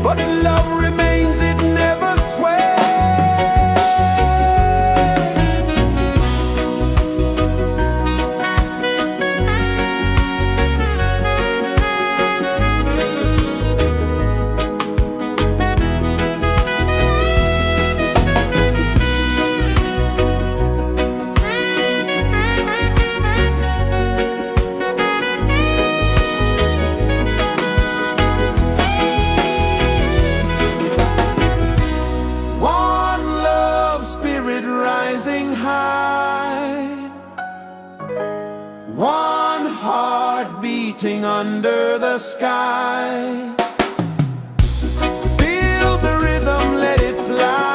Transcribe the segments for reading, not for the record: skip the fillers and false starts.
but love remains, it never sways. Rising high, one heart beating under the sky. Feel the rhythm, let it fly.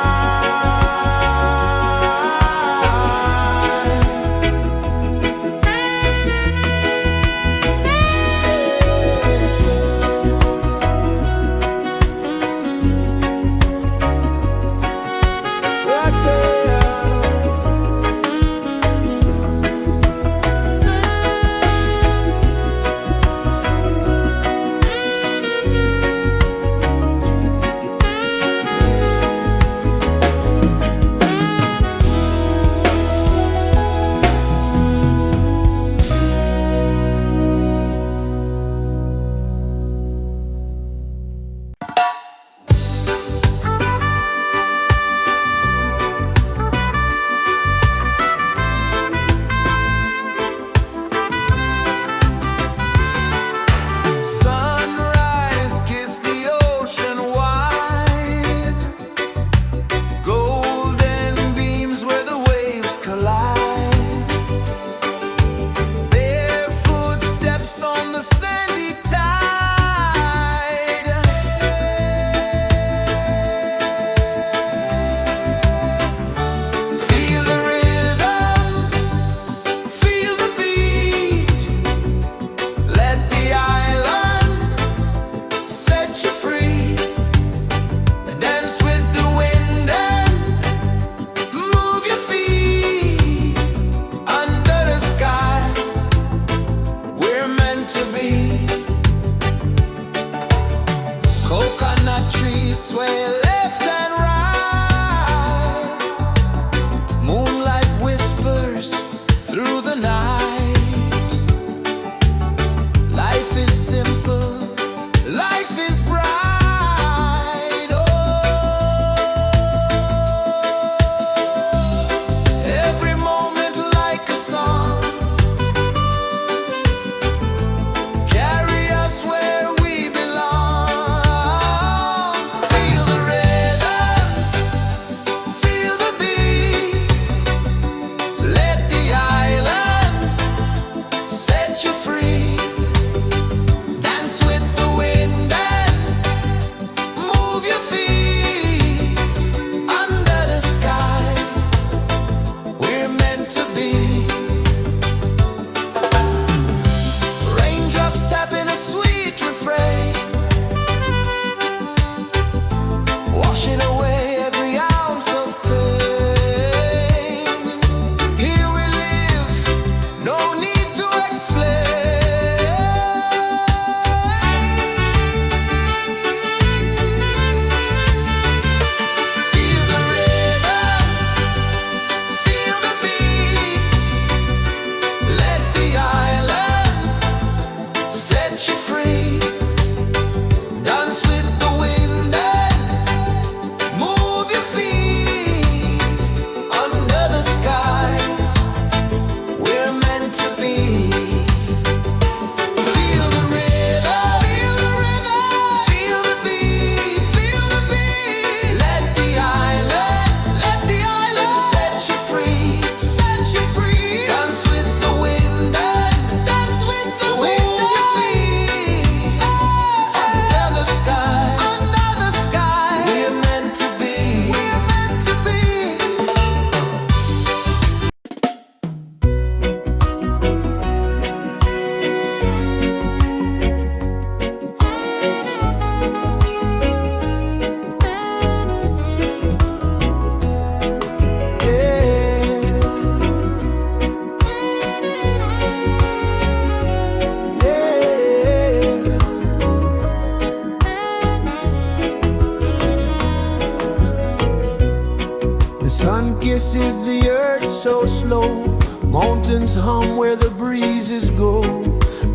pulses the earth so slow. Mountains hum where the breezes go.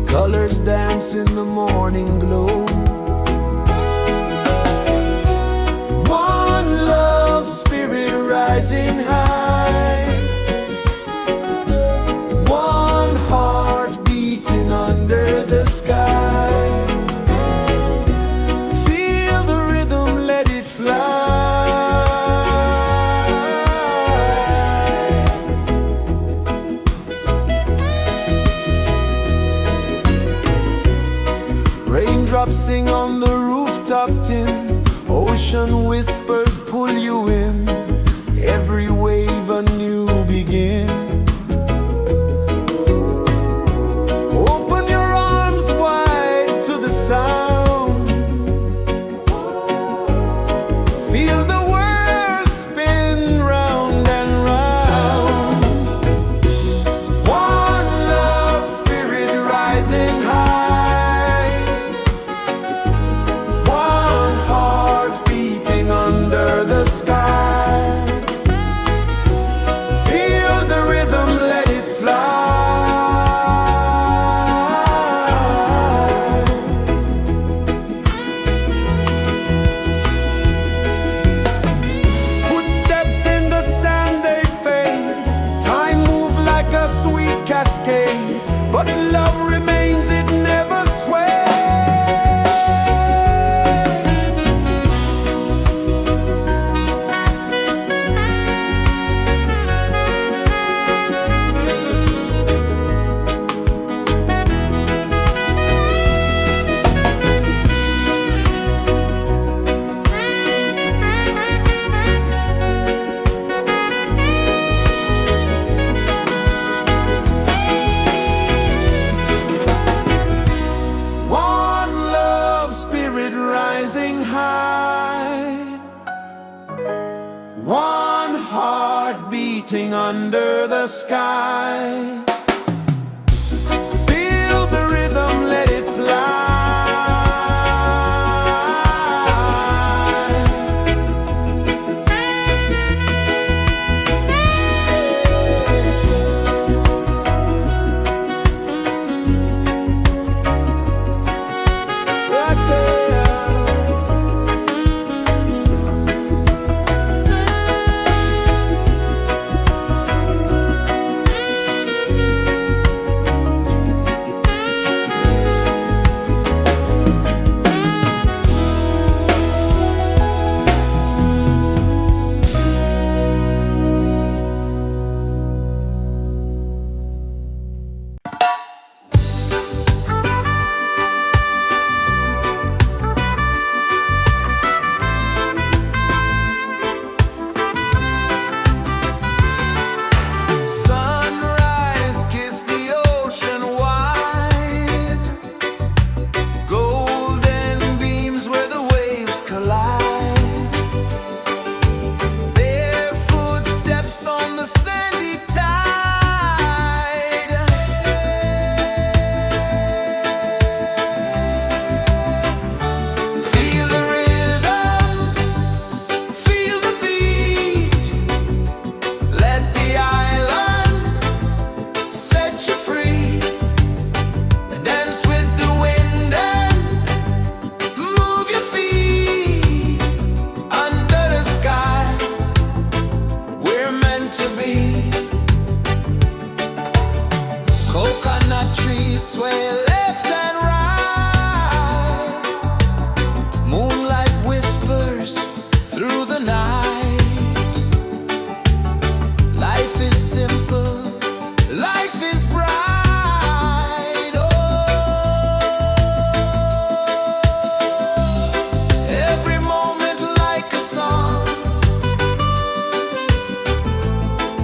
Colors dance in the morning glow. One love spirit rising high. One heart beating under the sky. Feel the rhythm, let it fly. Raindrops sing on the rooftop tin. Ocean whispers pull you in. Every wave a new begin. Open your arms wide to the sound. Feel the world spin round and round. One love spirit rising high. One heart beating under the sky. Feel the rhythm, let it fly. Footsteps in the sand, they fade. Time moves like a sweet cascade, but love remains, it never sways. One love spirit rising high. One heart beating under the sky. Feel the rhythm, let it fly. Right there. Sunrise, kiss the ocean wide. Golden beams where the waves collide. Barefoot steps on the sandy tide. Feel the rhythm, feel the beat. Let the island set you free. Dance with the wind and move your feet. Under the sky, we're meant to be. Coconut trees sway left and right. Moonlight whispers through the night. Life is simple, life is bright. Oh, every moment like a song.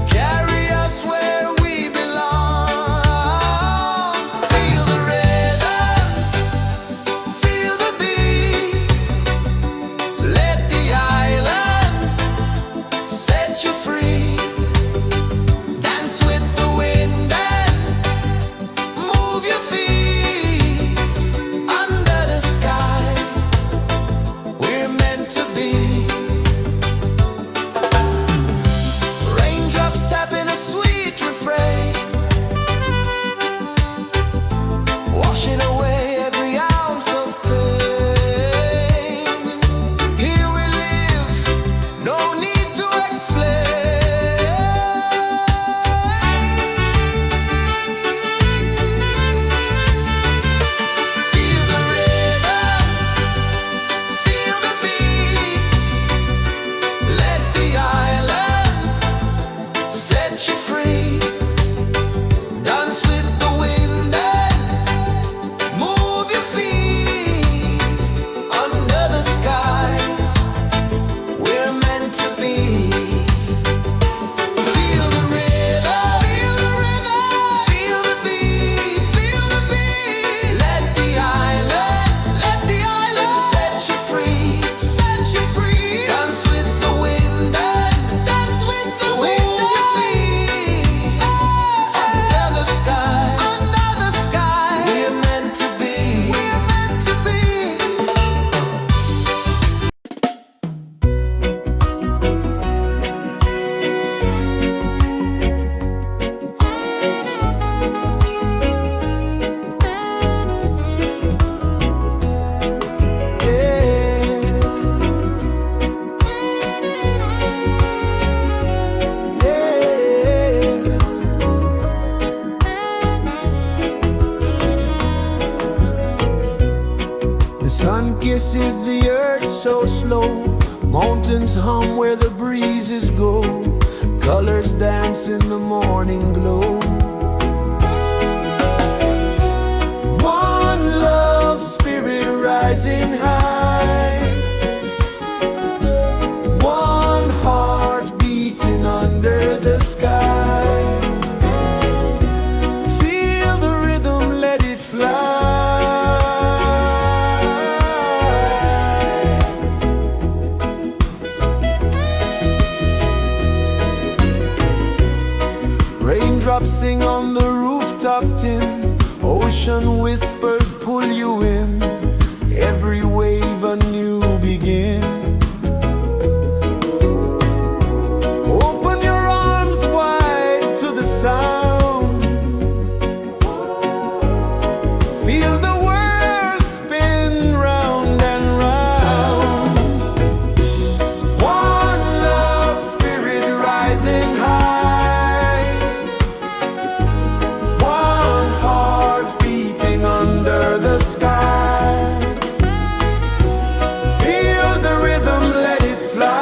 Carry us where we belong. Feel the rhythm, embraces the earth so slow. Mountains hum where the breezes go. Colors dance in the morning glow. One love spirit rising high. One heart beating under the sky. Feel the rhythm, let it fly. Raindrops sing on the rooftop tin. Ocean whispers pull you in. Every wave a new begin. Open your arms wide to the sound. Feel the world spin round and round. One love spirit rising high. One heart beating under the sky. Feel the rhythm, let it fly.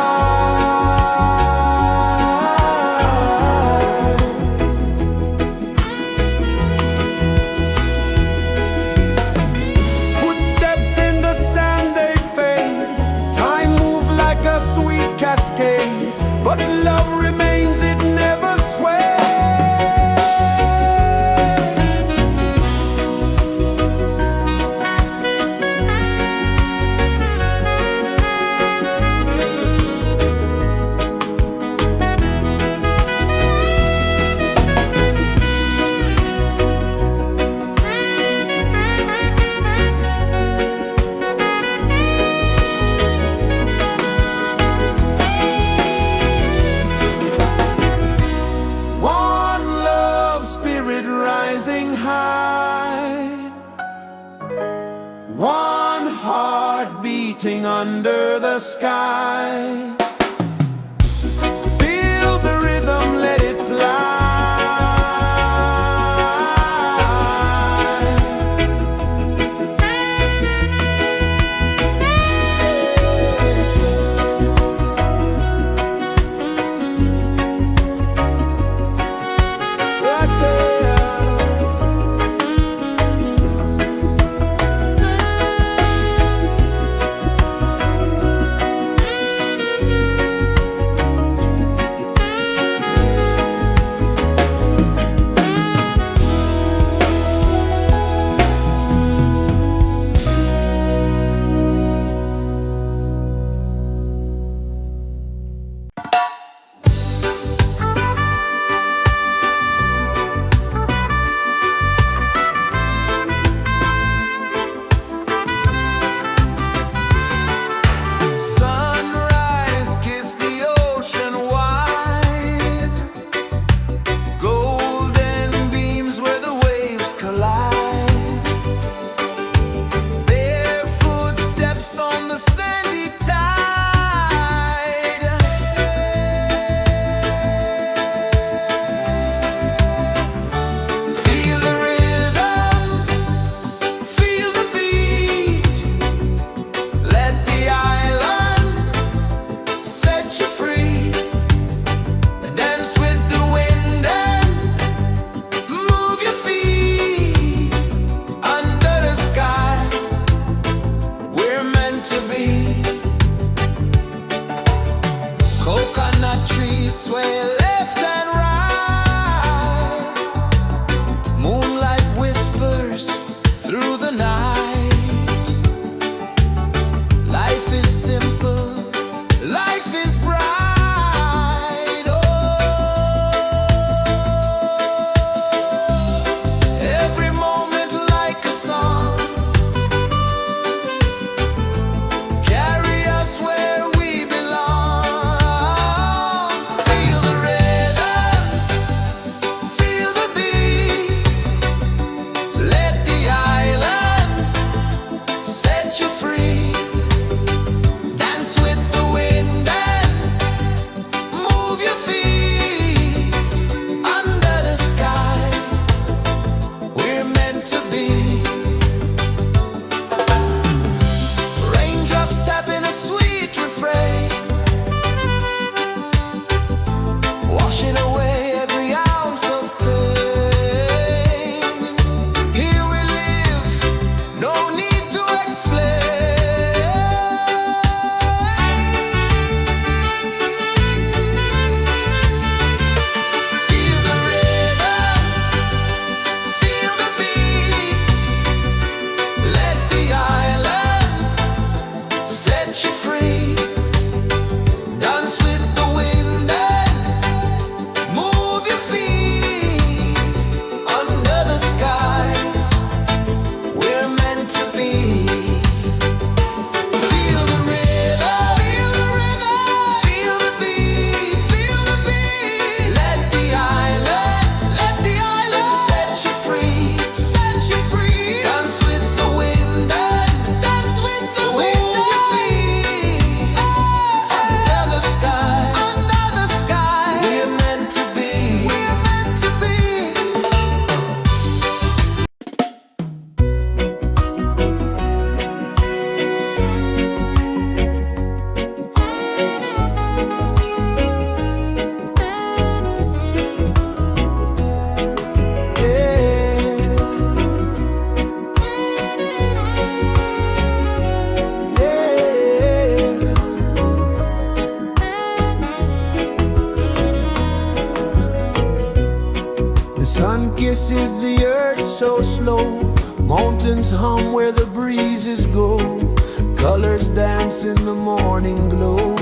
Footsteps in the sand, they fade. Time moves like a sweet cascade, but love remains, it never sways. One love spirit rising high. One heart beating under the sky. Feel the rhythm, let it fly. Right there. rejoices the earth so slow. Mountains hum where the breezes go. Colors dance in the morning glow.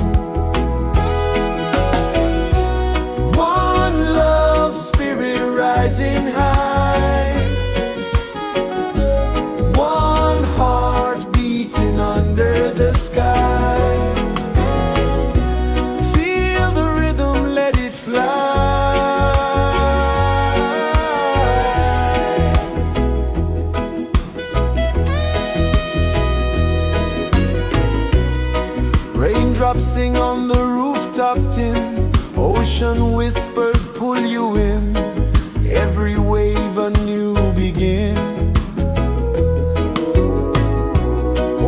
One love spirit rising high. One heart beating under the sky. Feel the rhythm, let it fly. Raindrops sing on the rooftop tin. Ocean whispers pull you in. Every wave a new begin.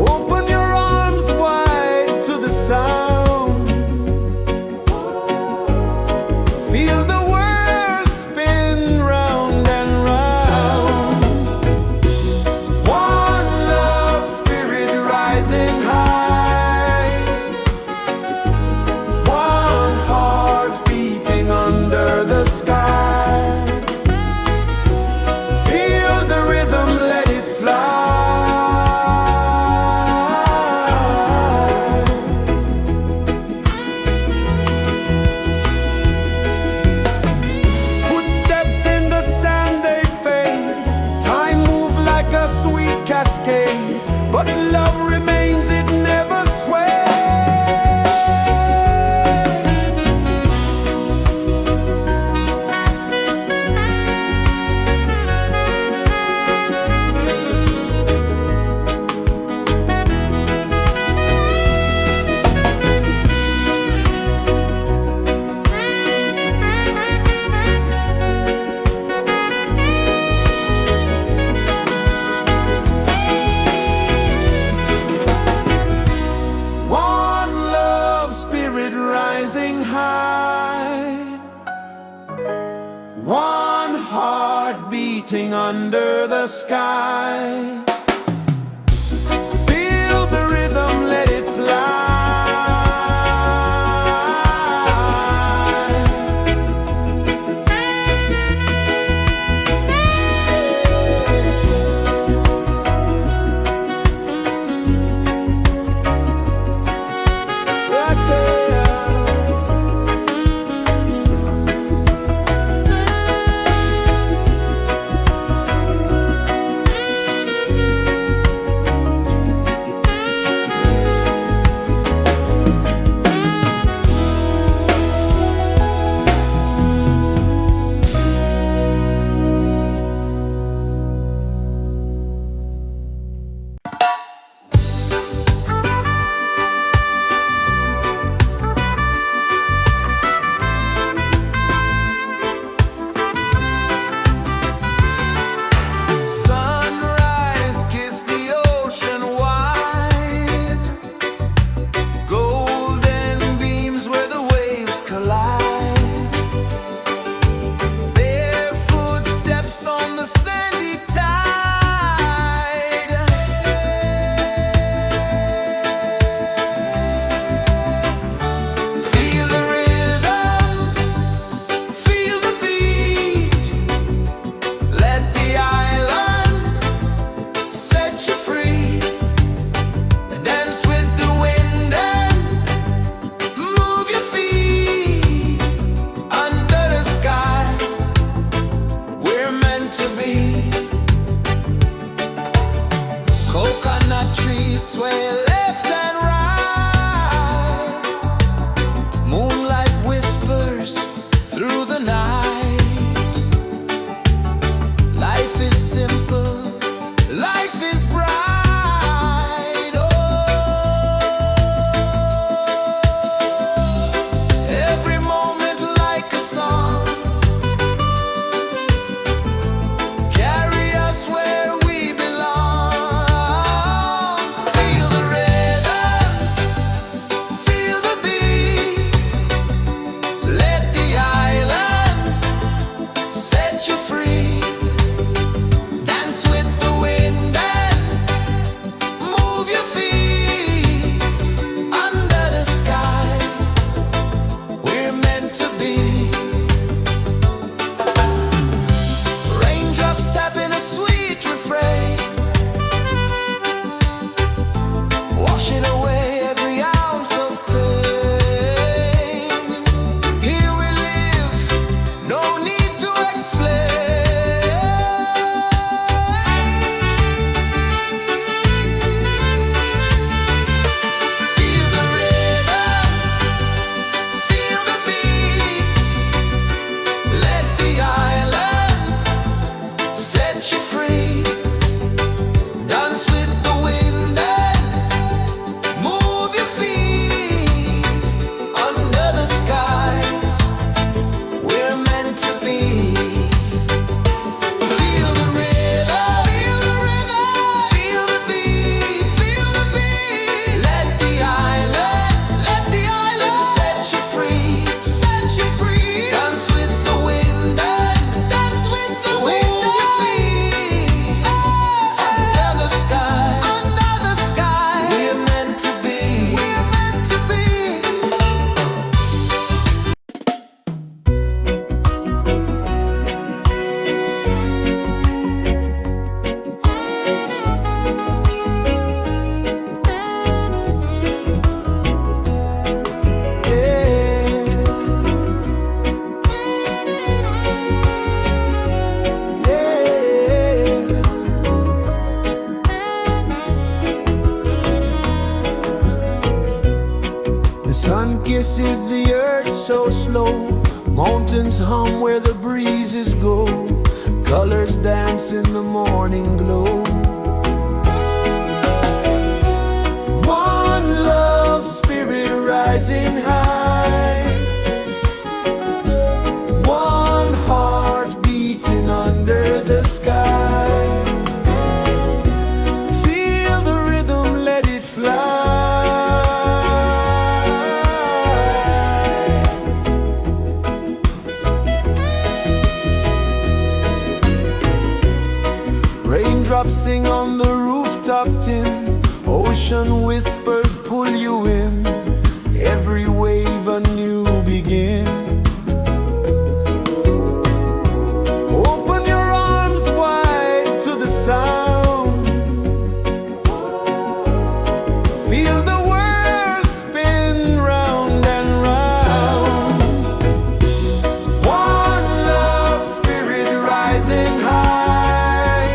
Open your arms wide to the sound. Feel the world spin round and round. One love spirit rising high. One heart beating under the sky. Feel the rhythm, let it fly. Footsteps in the sand, they fade. Time moves like a sweet cascade, but love remains, it never sways. One love spirit rising high. One heart beating under the sky. Feel the rhythm, let it fly. Right there. Sunrise, kiss the ocean wide. Golden beams where the waves collide. Bare footsteps on the sandy tide. Feel the rhythm, feel the beat. Let the island set you free. Dance with the wind and move your feet. Under the sky, we're meant to be. Coconut trees sway left and right. Moonlight whispers through the night. Life is simple, life is bright. Oh, every moment like a song. Carry us where we belong. Feel the rhythm. Mountains hum where the breezes go, colors dance in the morning glow. One love spirit rising high, one heart beating under the sky. Feel the rhythm, let it fly. Raindrops sing on the rooftop tin, ocean whispers pull you in, every wave a new begin. Open your arms wide to the sound, feel the world spin round and round. One love spirit rising high,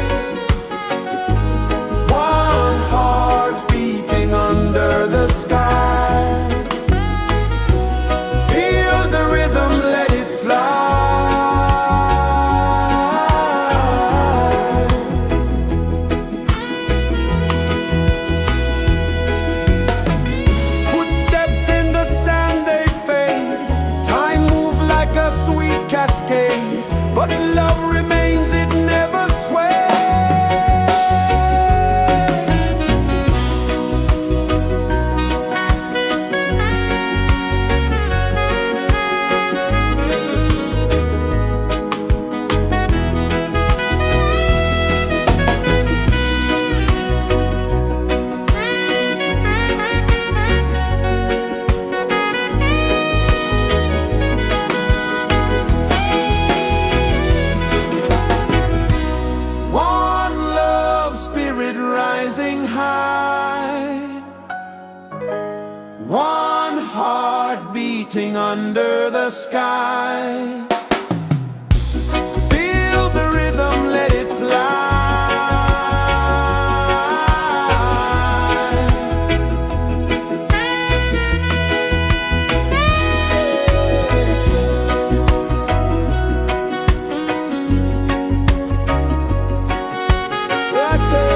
one heart beating under the sky. Feel the rhythm, let it fly. Footsteps in the sand, they fade. Time moves like a sweet cascade, but love remains, it never sways. One love spirit rising high, one heart beating under the sky. Feel the rhythm, let it fly. Right there.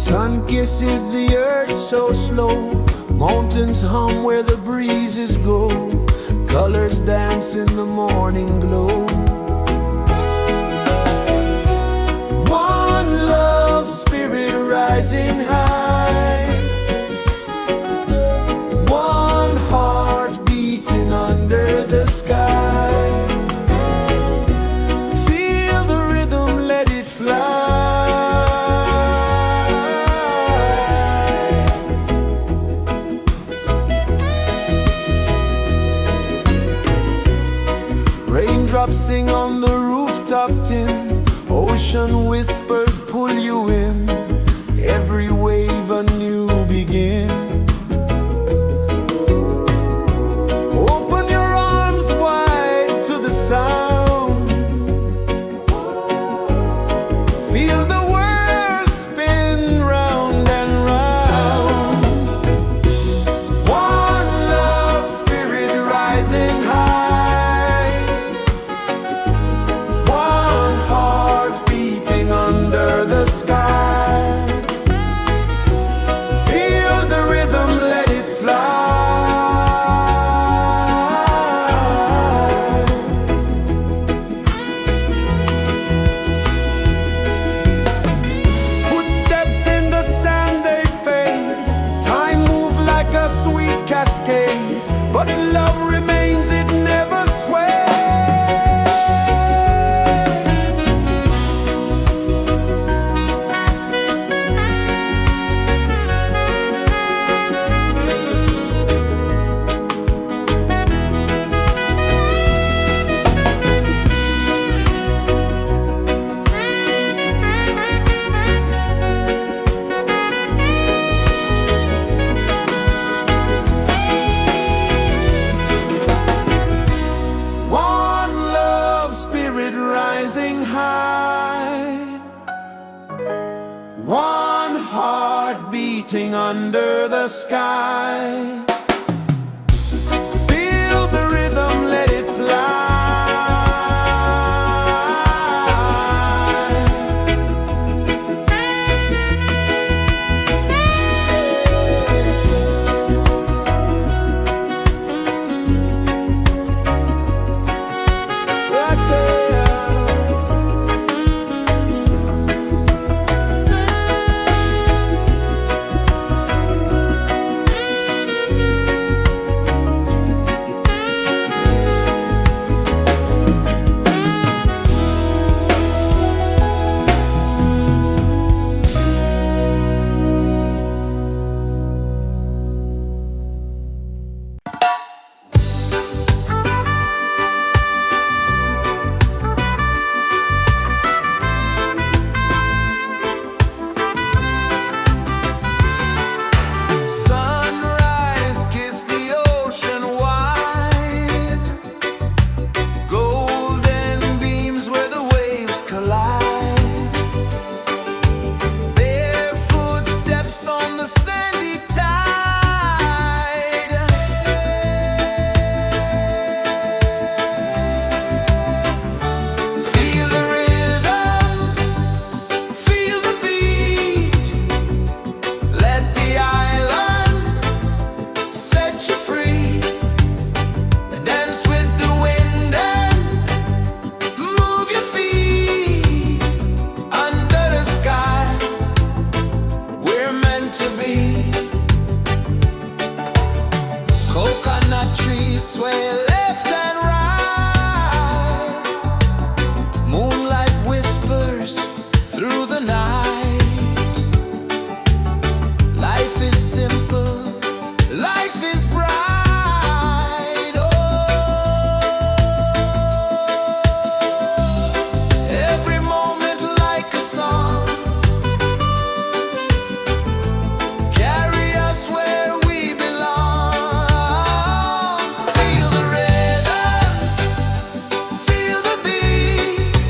Sun kisses the earth so slow, mountains hum where the breezes go, colors dance in the morning glow. One love spirit rising high, one heart beating under the sky. Feel the rhythm, let it fly. Raindrops sing on the rooftop tin, ocean whispers pull you in, every wave a new begin. Open your arms wide to the sound, feel the world spin round and round. One love spirit rising high, one heart beating under the sky. Feel the rhythm, let it fly. Footsteps in the sand, they fade, time moves like a sweet cascade, but love remains, it never sways. One love spirit rising high, one heart beating under the sky. Feel the rhythm, let it fly. Right there. Sunrise, kiss the ocean wide, golden beams where the waves collide, barefoot steps on the sandy tide. Feel the rhythm, feel the beat, let the island set you free. Dance with the wind and move your feet under the sky. We're meant to be. Coconut trees sway left and right, moonlight whispers through the night. Life is simple, life is bright. Oh, every moment like a song, carry us where we belong. Feel the rhythm, feel the beat,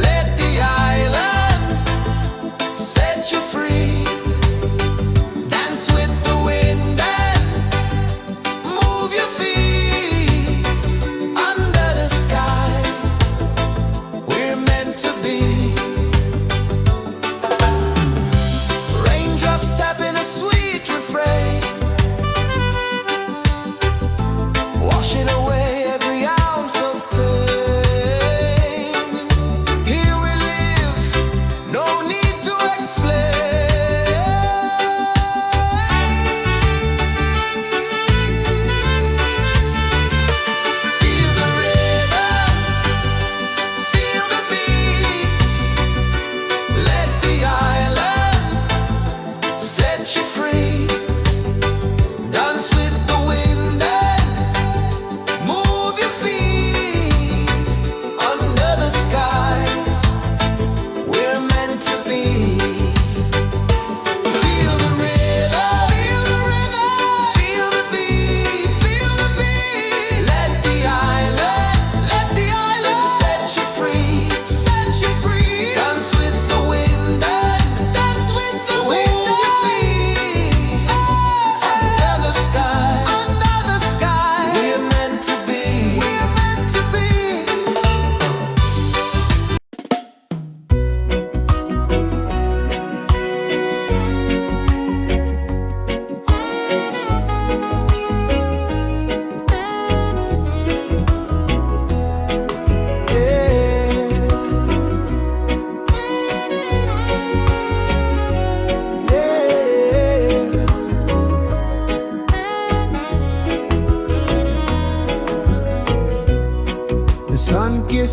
let the island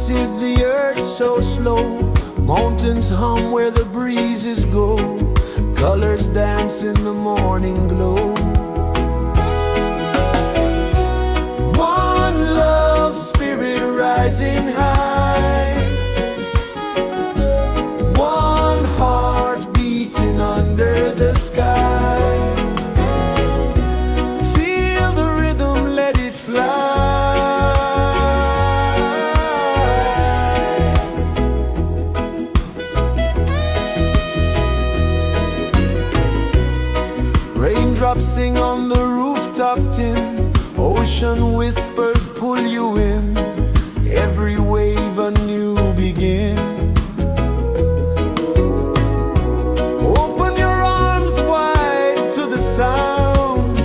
pulses the earth so slow. Mountains hum where the breezes go. Colors dance in the morning glow. One love spirit rising high. One heart beating under the sky. Feel the rhythm, let it fly. Raindrops sing on the rooftop tin. Ocean whispers pull you in. Every wave a new begin. Open your arms wide to the sound.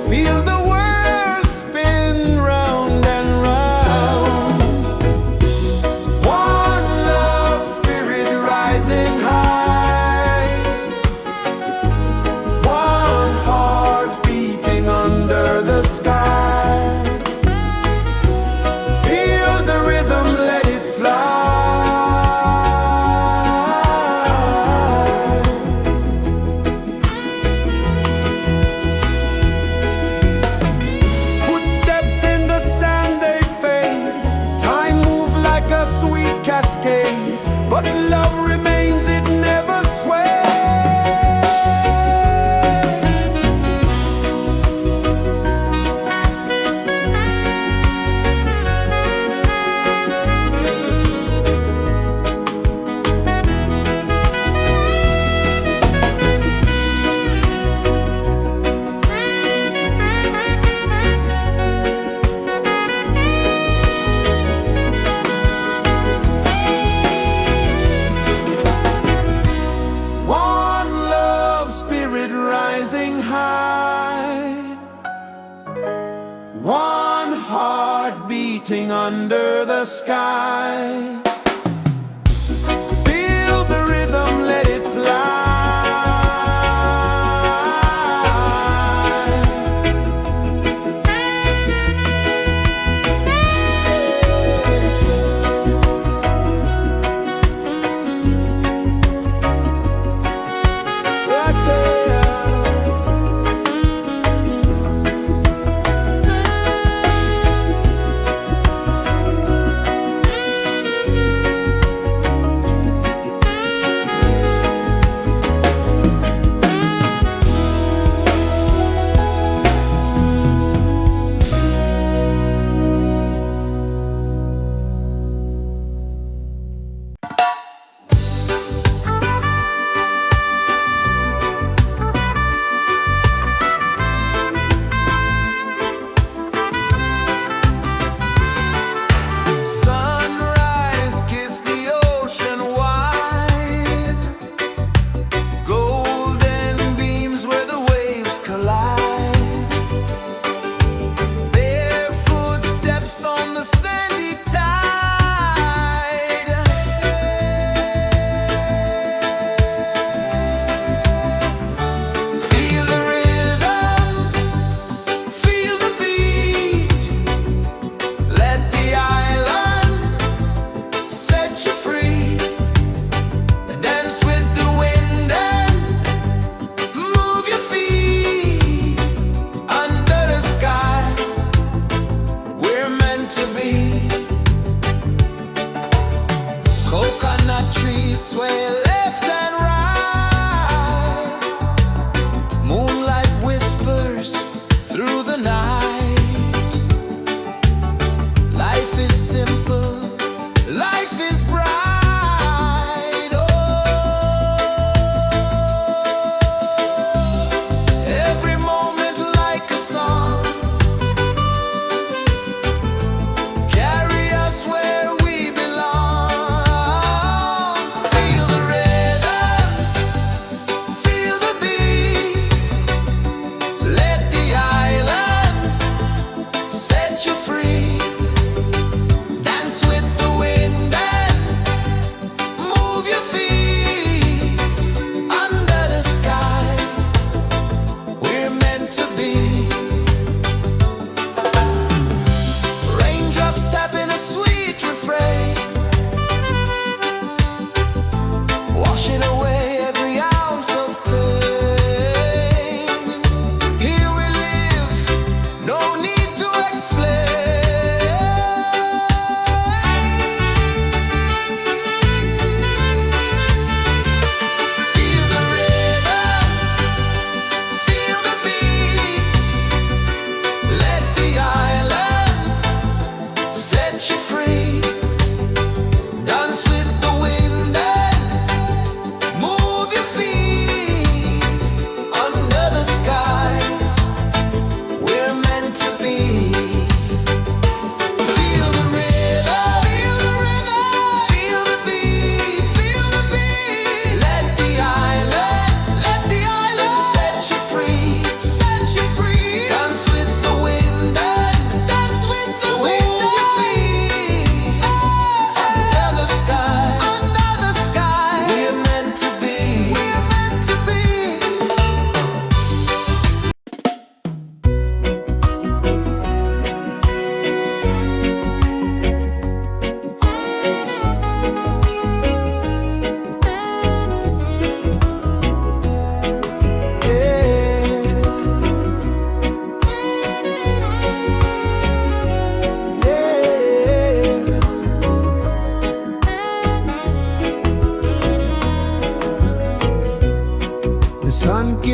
Feel the world spin round and round. One love spirit rising high. One heart beating under the sky. Feel the rhythm, let it fly. Footsteps in the sand, they fade. Time moves like a sweet cascade, but love remains, it never sways. One love spirit rising high. One heart beating under the sky. Feel the rhythm, let it fly. Right there. Sunrise, kiss the ocean wide. Golden beams where the waves collide. Barefoot steps on the sandy tide. Feel the rhythm, feel the beat. Let the island set you free. Dance with the wind and move your feet. Under the sky, we're meant to be. Coconut trees sway left and right. Moonlight whispers through the night. Life is simple, life is bright. Oh, every moment like a song. Carry us where we belong. Feel the rhythm,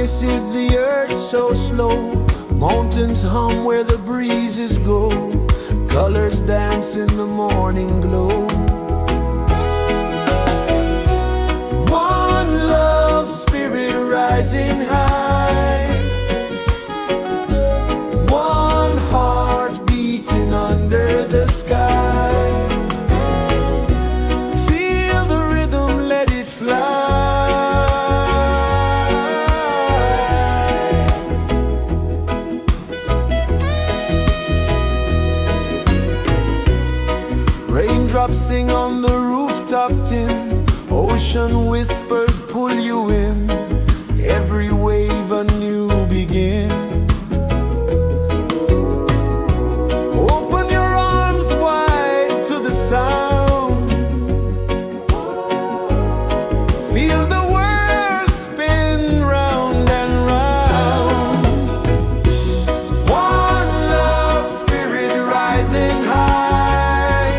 kisses the earth so slow. Mountains hum where the breezes go. Colors dance in the morning glow. One love spirit rising high. One heart beating under the sky. Feel the rhythm, let it fly. Raindrops sing on the rooftop tin. Ocean whispers pull you in. Every wave a new begin. Open your arms wide to the sound. Feel the world spin round and round. One love spirit rising high.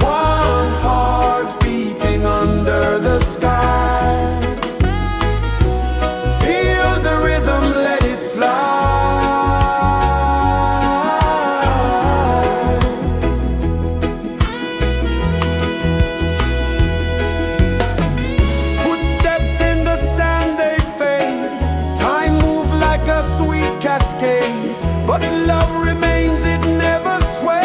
One heart beating under the sky. Feel the rhythm, let it fly. Footsteps in the sand, they fade. Time moves like a sweet cascade, but love remains, it never sways.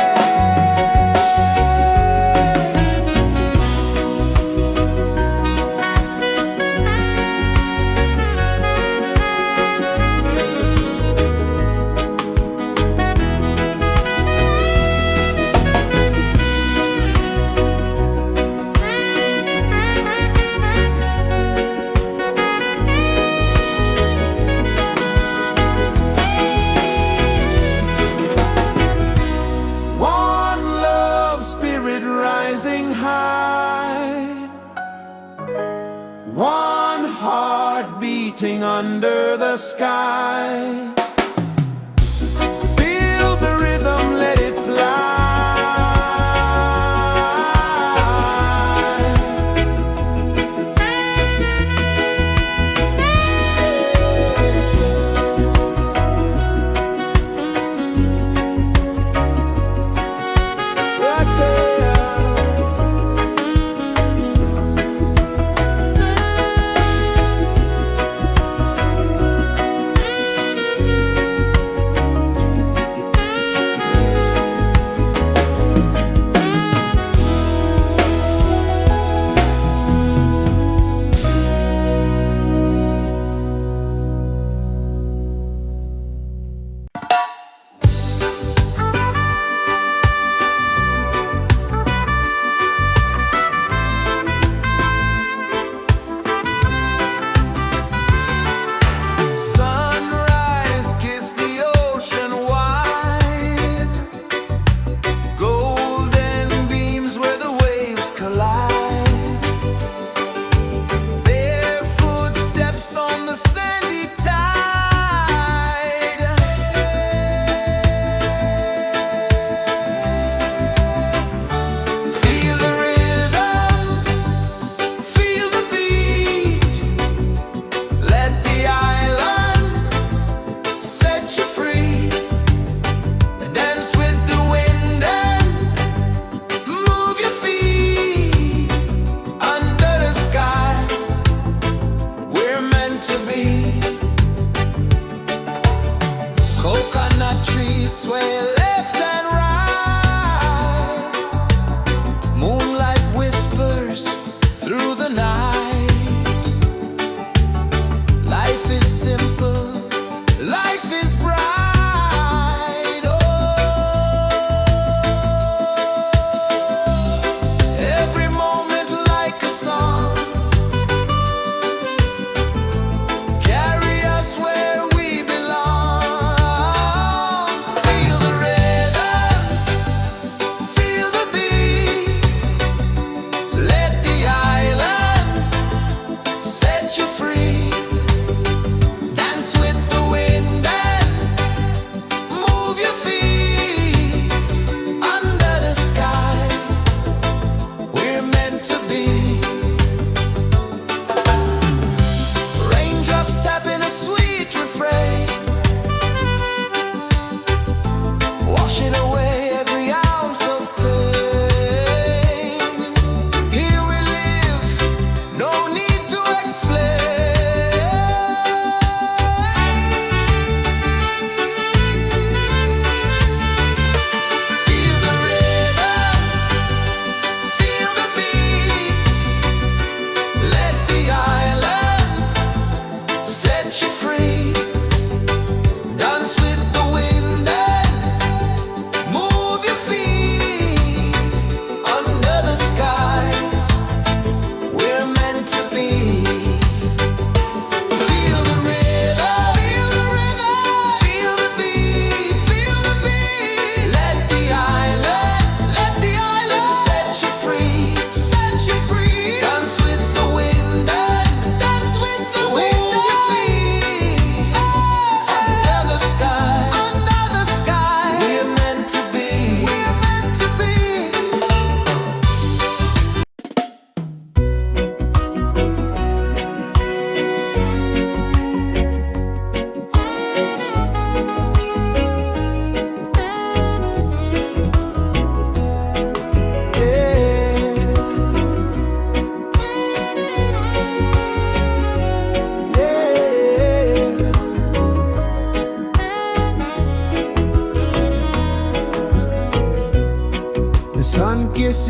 One love spirit rising high. One heart beating under the sky. Feel the rhythm, let it fly. Right there.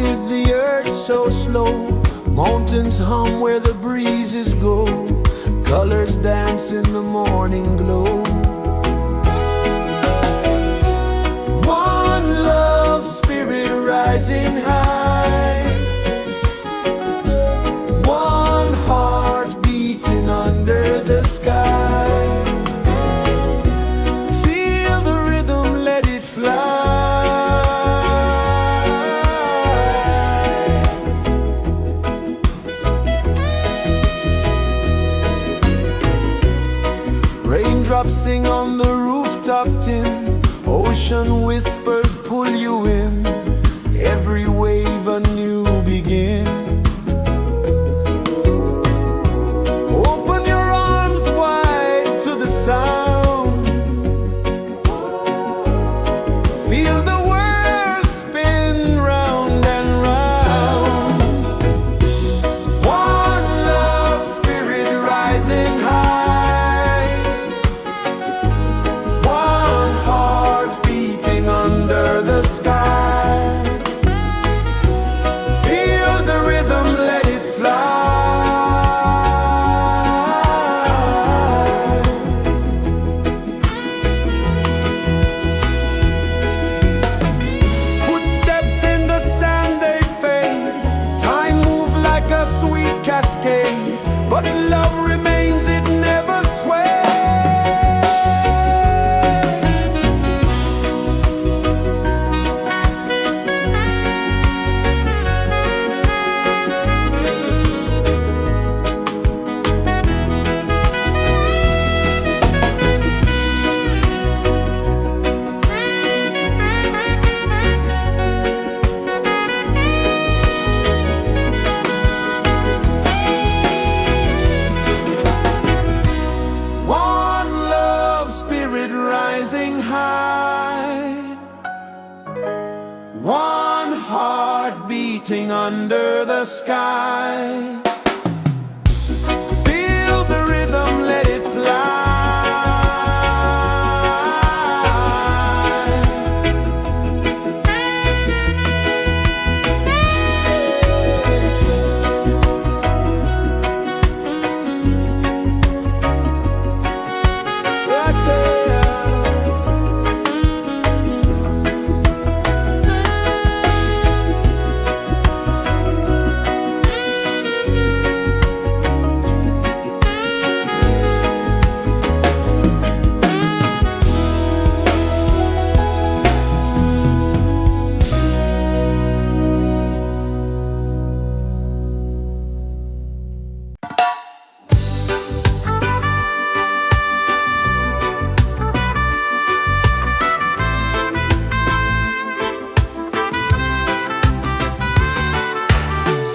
is the earth so slow? Mountains hum where the breezes go. Colors dance in the morning glow. One love spirit rising high. One heart beating under the sky. Feel the rhythm, let it fly. Raindrops sing on the rooftop tin. Ocean whispers pull you in. Every wave a new begin. Open your arms wide to the sound. Feel the world spin round and round. One love spirit rising high. One heart beating under the sky. Feel the rhythm, let it fly. Footsteps in the sand, they fade. Time moves like a sweet cascade, but love remains, it never sways. One love spirit rising high. One heart beating under the sky. Feel the rhythm, let it fly. Right there.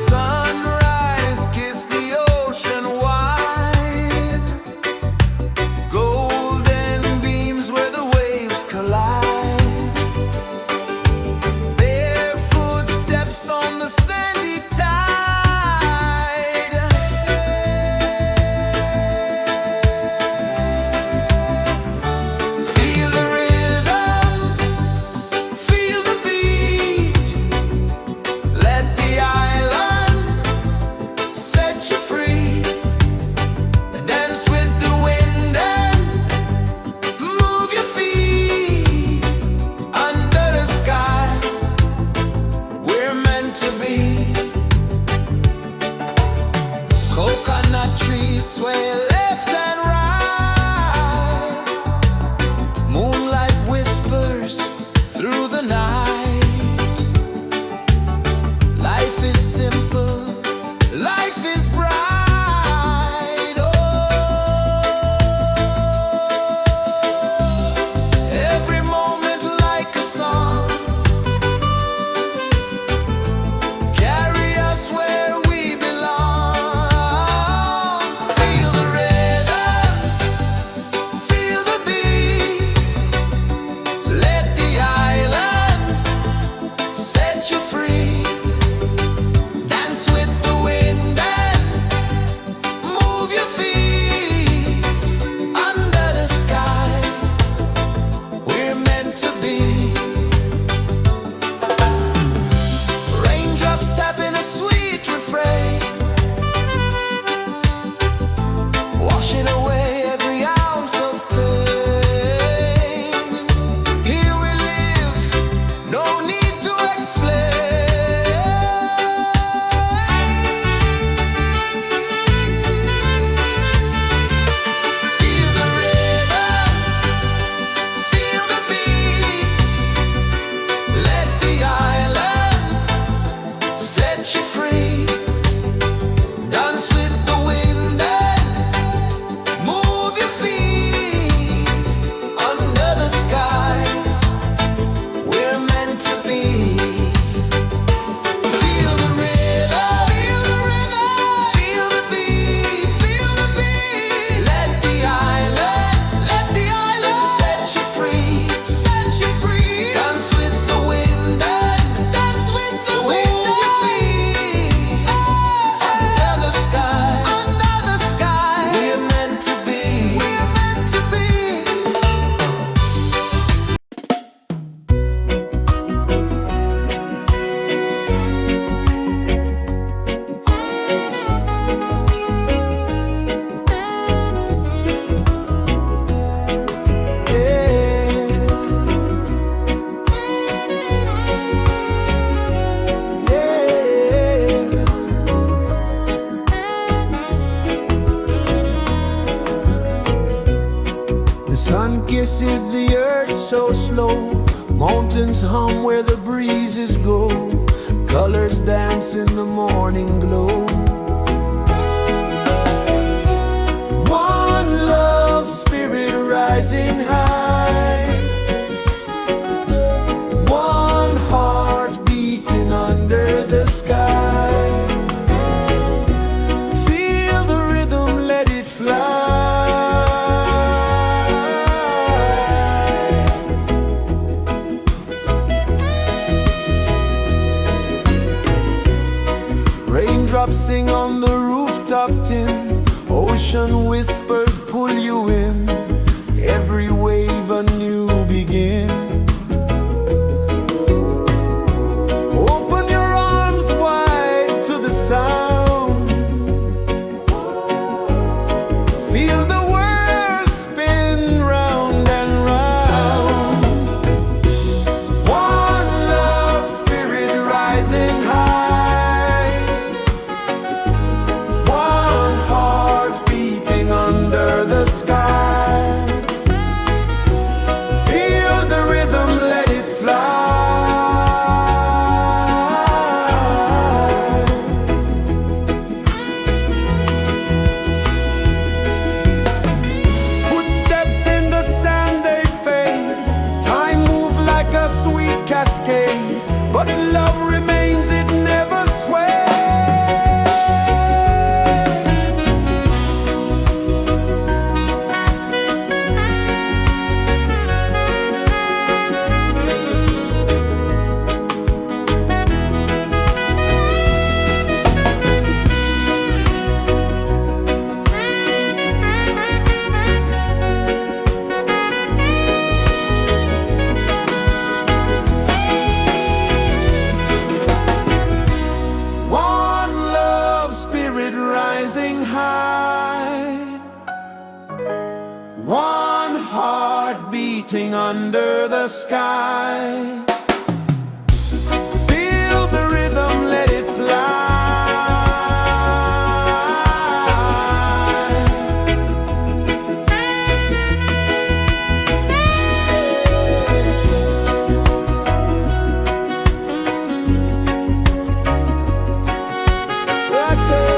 Sunrise, kiss the ocean wide. Golden beams where the waves collide. Barefoot steps on the sandy tide. Feel the rhythm, feel the beat. Let the island set you free. Dance with the wind and move your feet. Under the sky, we're meant to be. Coconut trees sway left and right. Moonlight whispers through the night. Life is simple, life is bright. Oh, every moment like a song. Carry us where we belong. Feel the rhythm. traces the earth so slow. Mountains hum where the breezes go. Colors dance in the morning glow. One love spirit rising high. One heart beating under the sky. Feel the rhythm, let it fly. Raindrops sing on the rooftop tin. Ocean whispers pull you in. Every wave a new begin. Open your arms wide to the sound. Feel the world spin round and round. One love spirit rising high. One heart beating under the sky. Feel the rhythm, let it fly. Footsteps in the sand, they fade. Time moves like a sweet cascade, but love remains, it never sways. One love spirit rising high. One heart beating under the sky. Feel the rhythm, let it fly. Right there.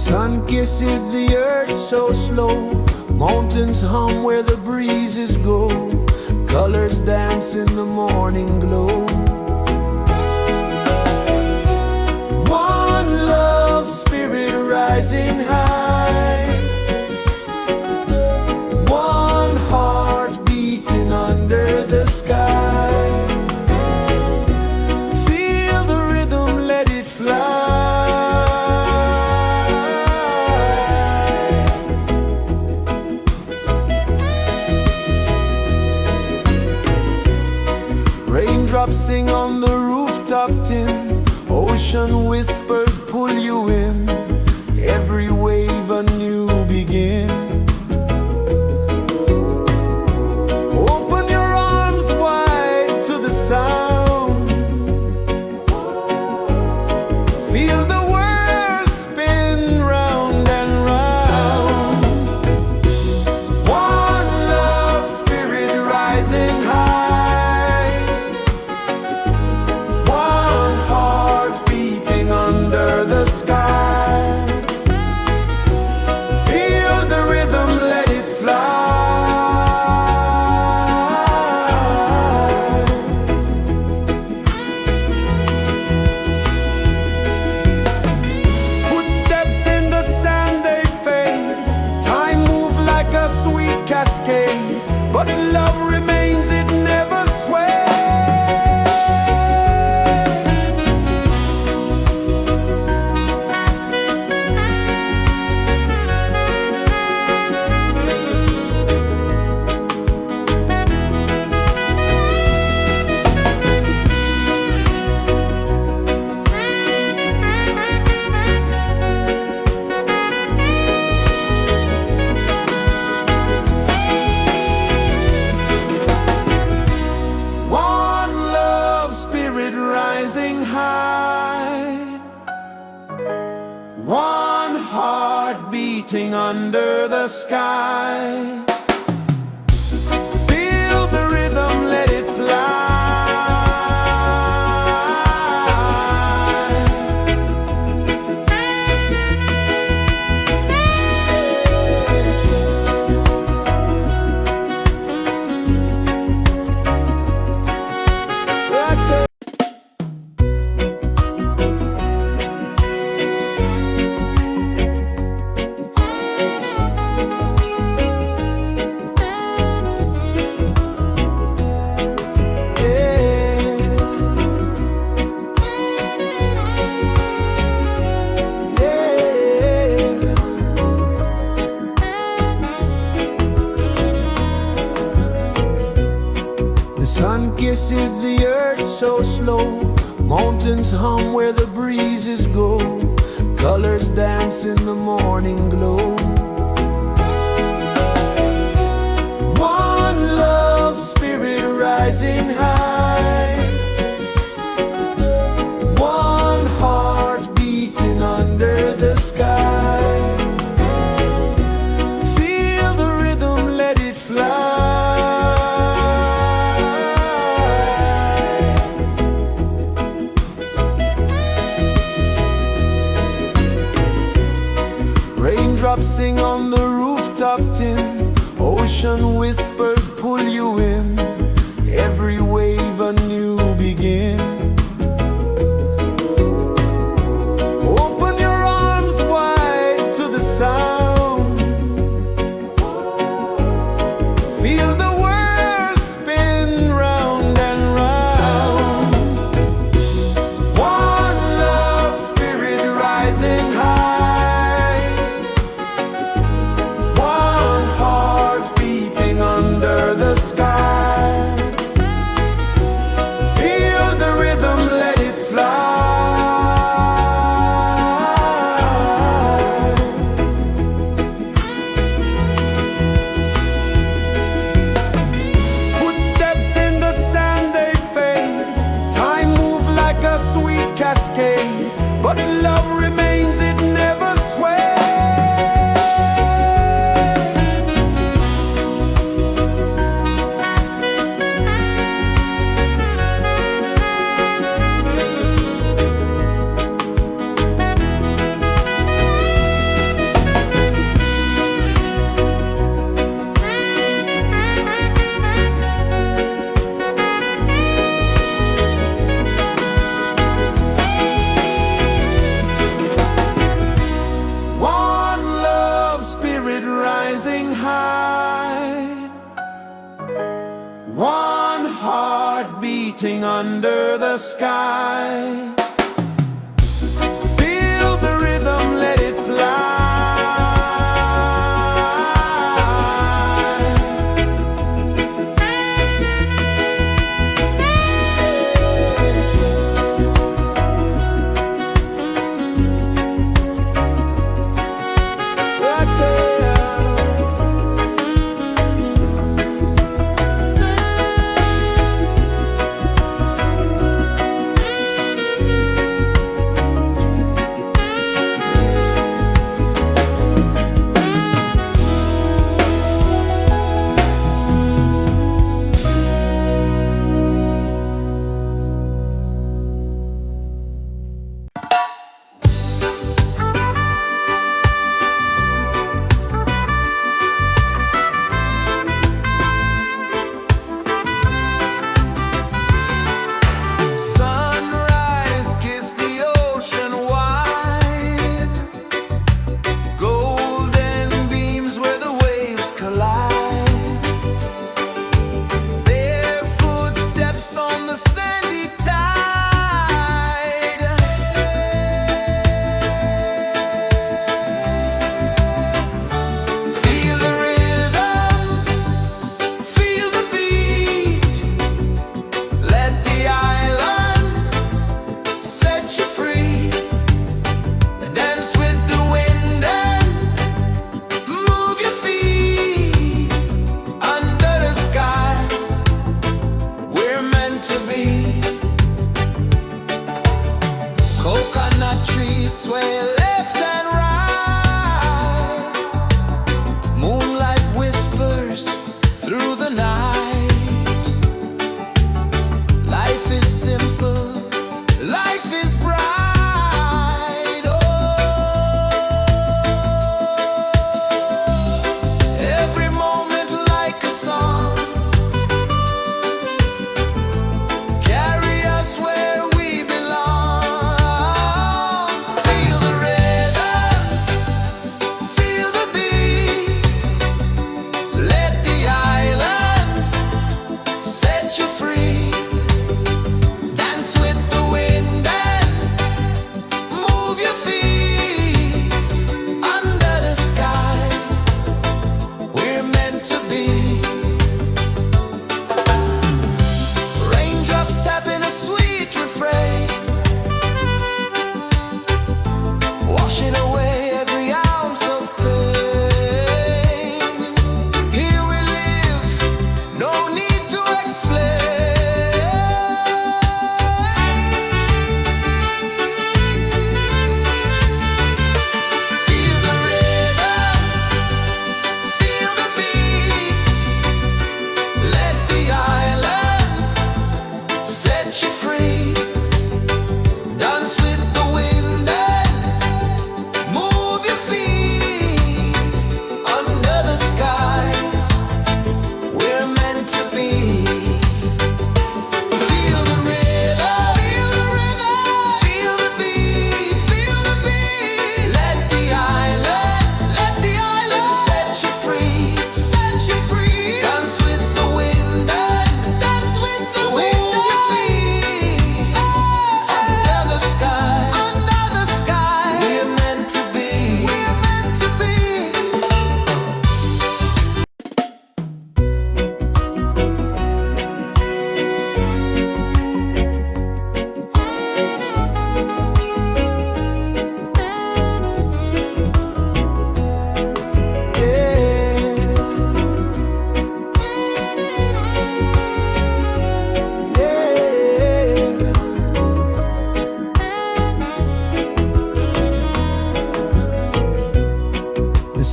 sun kisses the earth so slow, mountains hum where the breezes go, colors dance in the morning glow. One love spirit rising high, one heart beating under the sky. Feel the rhythm, let it fly. Raindrops sing on the rooftop tin, ocean whispers pull you in, every wave a new begin. Open your arms wide to the sound, feel the world spin round and round. One love spirit rising high, one heart beating under the sky. Feel the rhythm, let it fly. Footsteps in the sand, they fade, time moves like a sweet cascade, but love remains, it never sways. One love spirit rising high, one heart beating under the sky. Feel the rhythm, let it fly. The sun kisses the earth so slow, mountains hum where the breezes go, colors dance in the morning glow. One love spirit rising high, one heart beating under the sky. Feel the rhythm, let it fly. Raindrops sing on the rooftop tin, ocean whispers pull you in, every wave a new begin. Open your arms wide to the sound, feel the world spin round and round. One love spirit rising high, one heart beating under the sky. Feel the rhythm, let it fly. Footsteps in the sand, they fade, time moves like a sweet cascade, but love remains, it never sways. under the sky. Feel the rhythm, let it fly.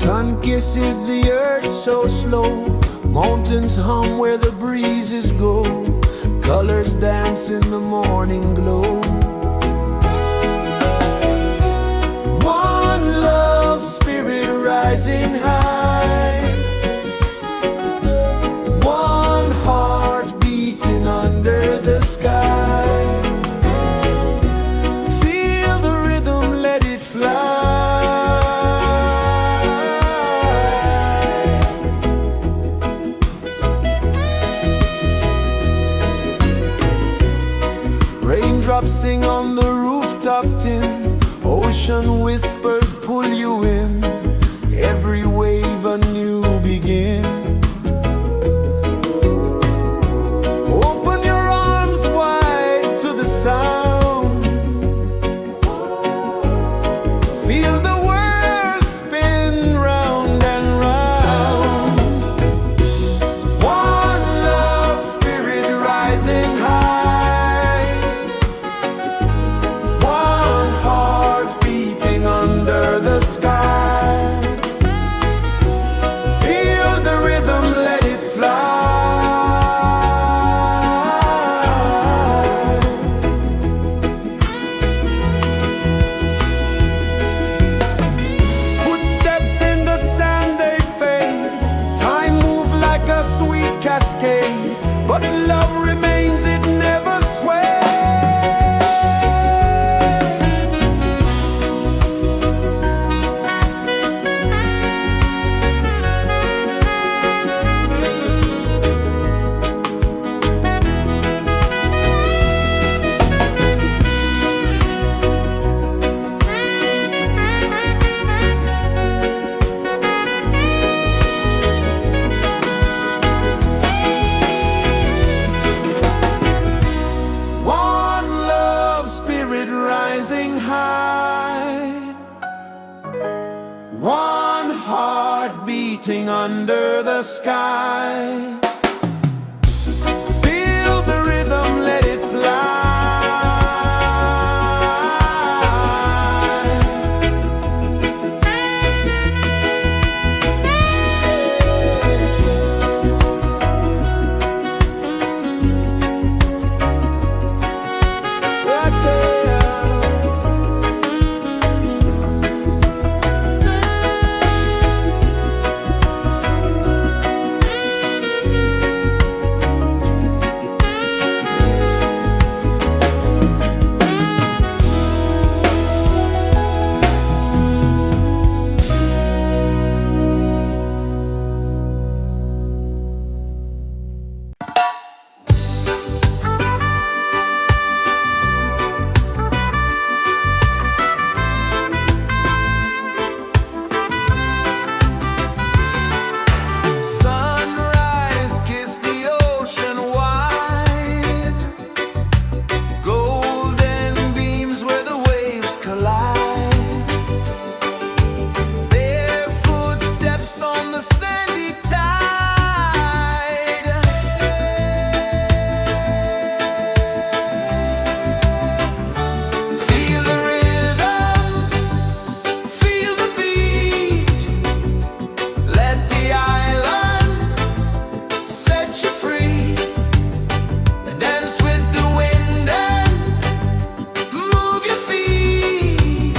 Sun kisses the earth so slow, mountains hum where the breezes go, colors dance in the morning glow. One love spirit rising high, one heart beating under the sky. Feel the rhythm, let it fly. Raindrops sing on the rooftop tin, ocean whispers pull you in, every wave a new begin. Open your arms wide to the sound, feel the world spin round and round. One love spirit rising high, one heart beating under the sky. Feel the rhythm, let it fly. Footsteps in the sand, they fade. Time moves like a sweet cascade, but love remains, it never sways. One love spirit rising high, one heart beating under the sky. Feel the rhythm, let it fly. Right there. Sunrise, kiss the ocean wide, golden beams where the waves collide, bare footsteps on the sandy tide. Feel the rhythm, feel the beat, let the island set you free. Dance with the wind and move your feet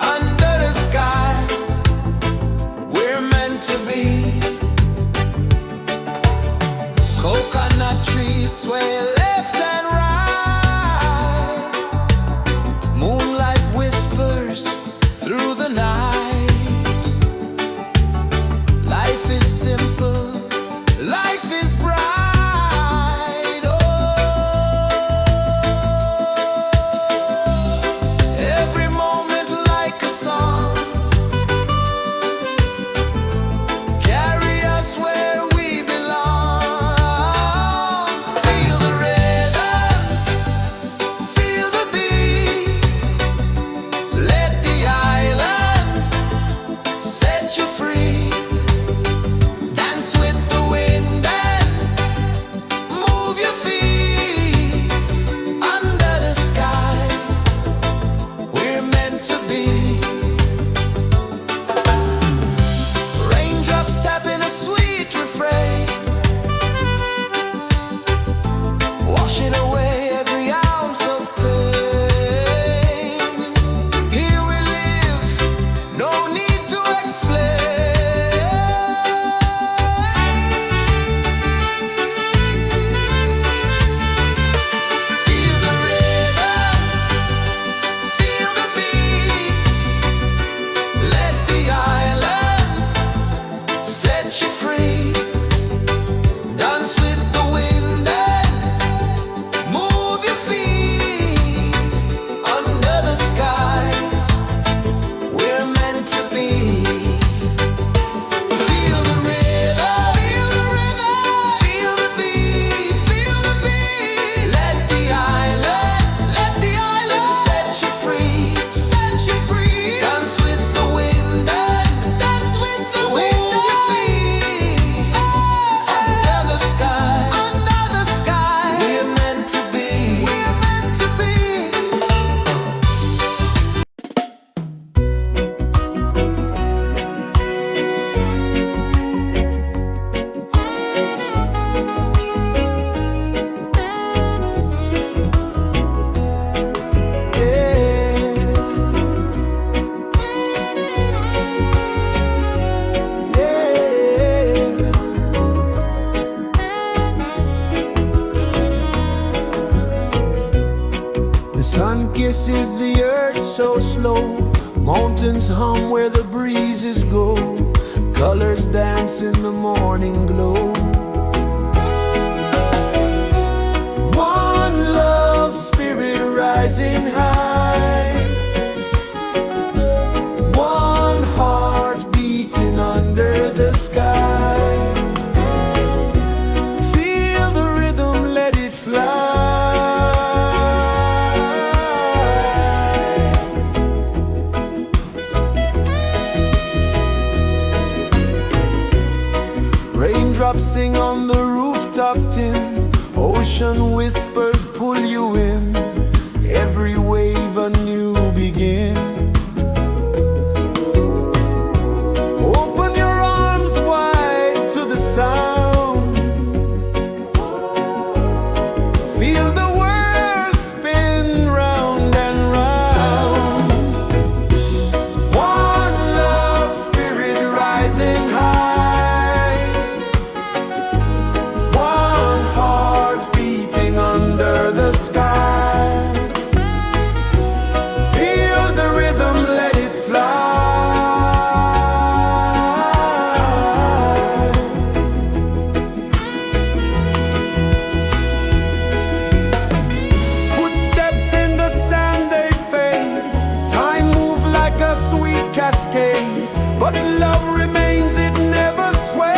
under the sky. We're meant to be. Coconut trees sway left and right, moonlight whispers through the night. Life is simple, life is bright. Oh, every moment like a song, carry us where we belong. Feel the rhythm, feel the beat, let the island dances the earth so slow. Mountains hum where the breezes go. Colors dance in the morning glow. One love spirit rising high. One heart beating under the sky. Feel the rhythm, let it fly. Raindrops sing on the rooftop tin. Ocean whispers pull you in. Every wave a new begin. Open your arms wide to the sound. Feel the world spin round and round. One love spirit rising high. One heart beating under the sky. Feel the rhythm, let it fly. Footsteps in the sand, they fade. Time moves like a sweet cascade, but love remains, it never sways.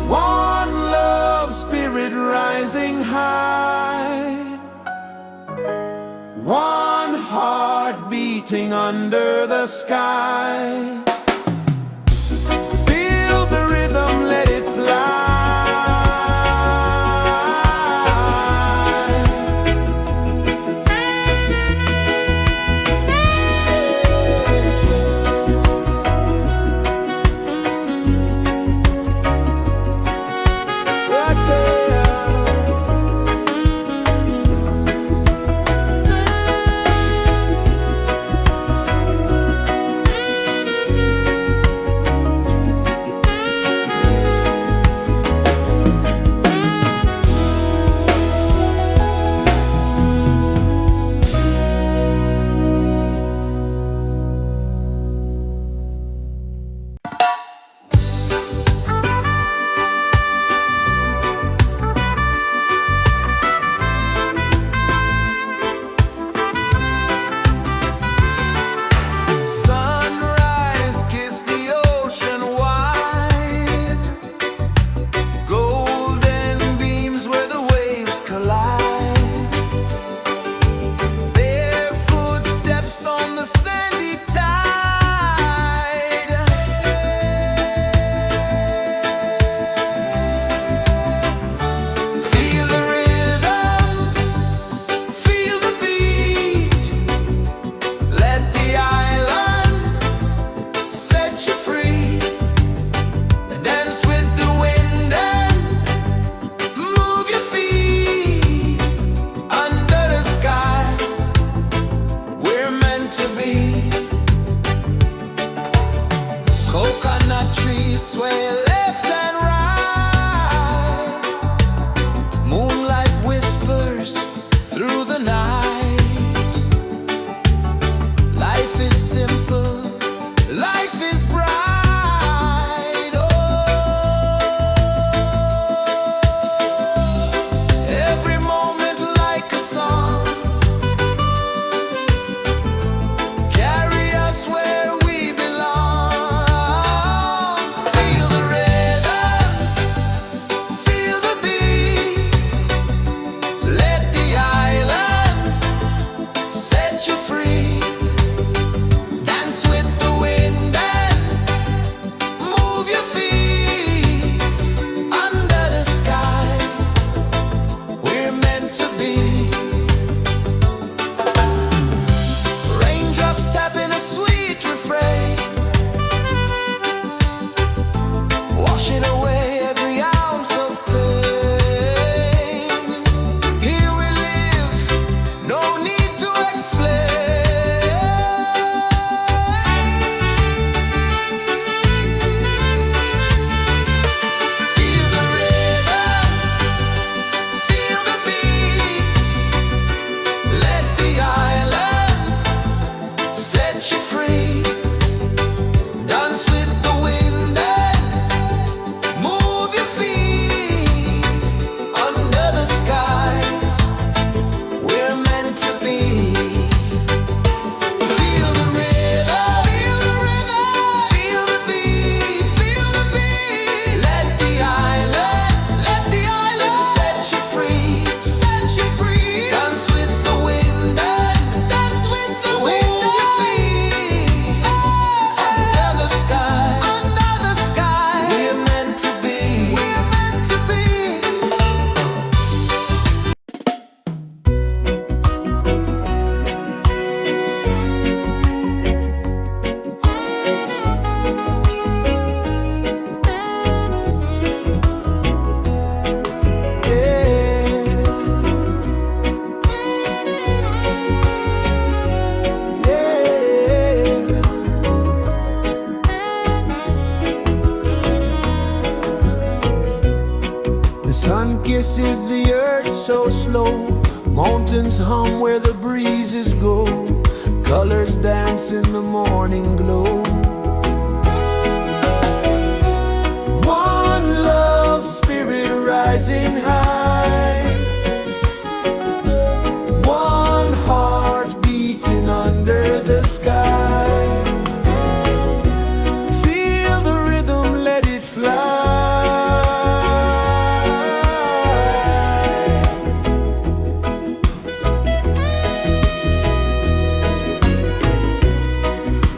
One love spirit rising high. One heart beating under the sky. Feel the rhythm, let it fly. Right there. Sunrise, kiss the ocean wide. Golden beams where the waves collide. Their footsteps on the sandy tide. Feel the rhythm, feel the beat. Let the island set you free. Dance with the wind and move your feet. Under the sky, we're meant to be. Coconut trees sway left and right. Moonlight whispers through the night. Life is simple, life is bright. Oh, every moment like a song. Carry us where we belong. Feel the rhythm. this is the earth so slow. Mountains hum where the breezes go. Colors dance in the morning glow. One love spirit rising high. One heart beating under the sky. Feel the rhythm, let it fly.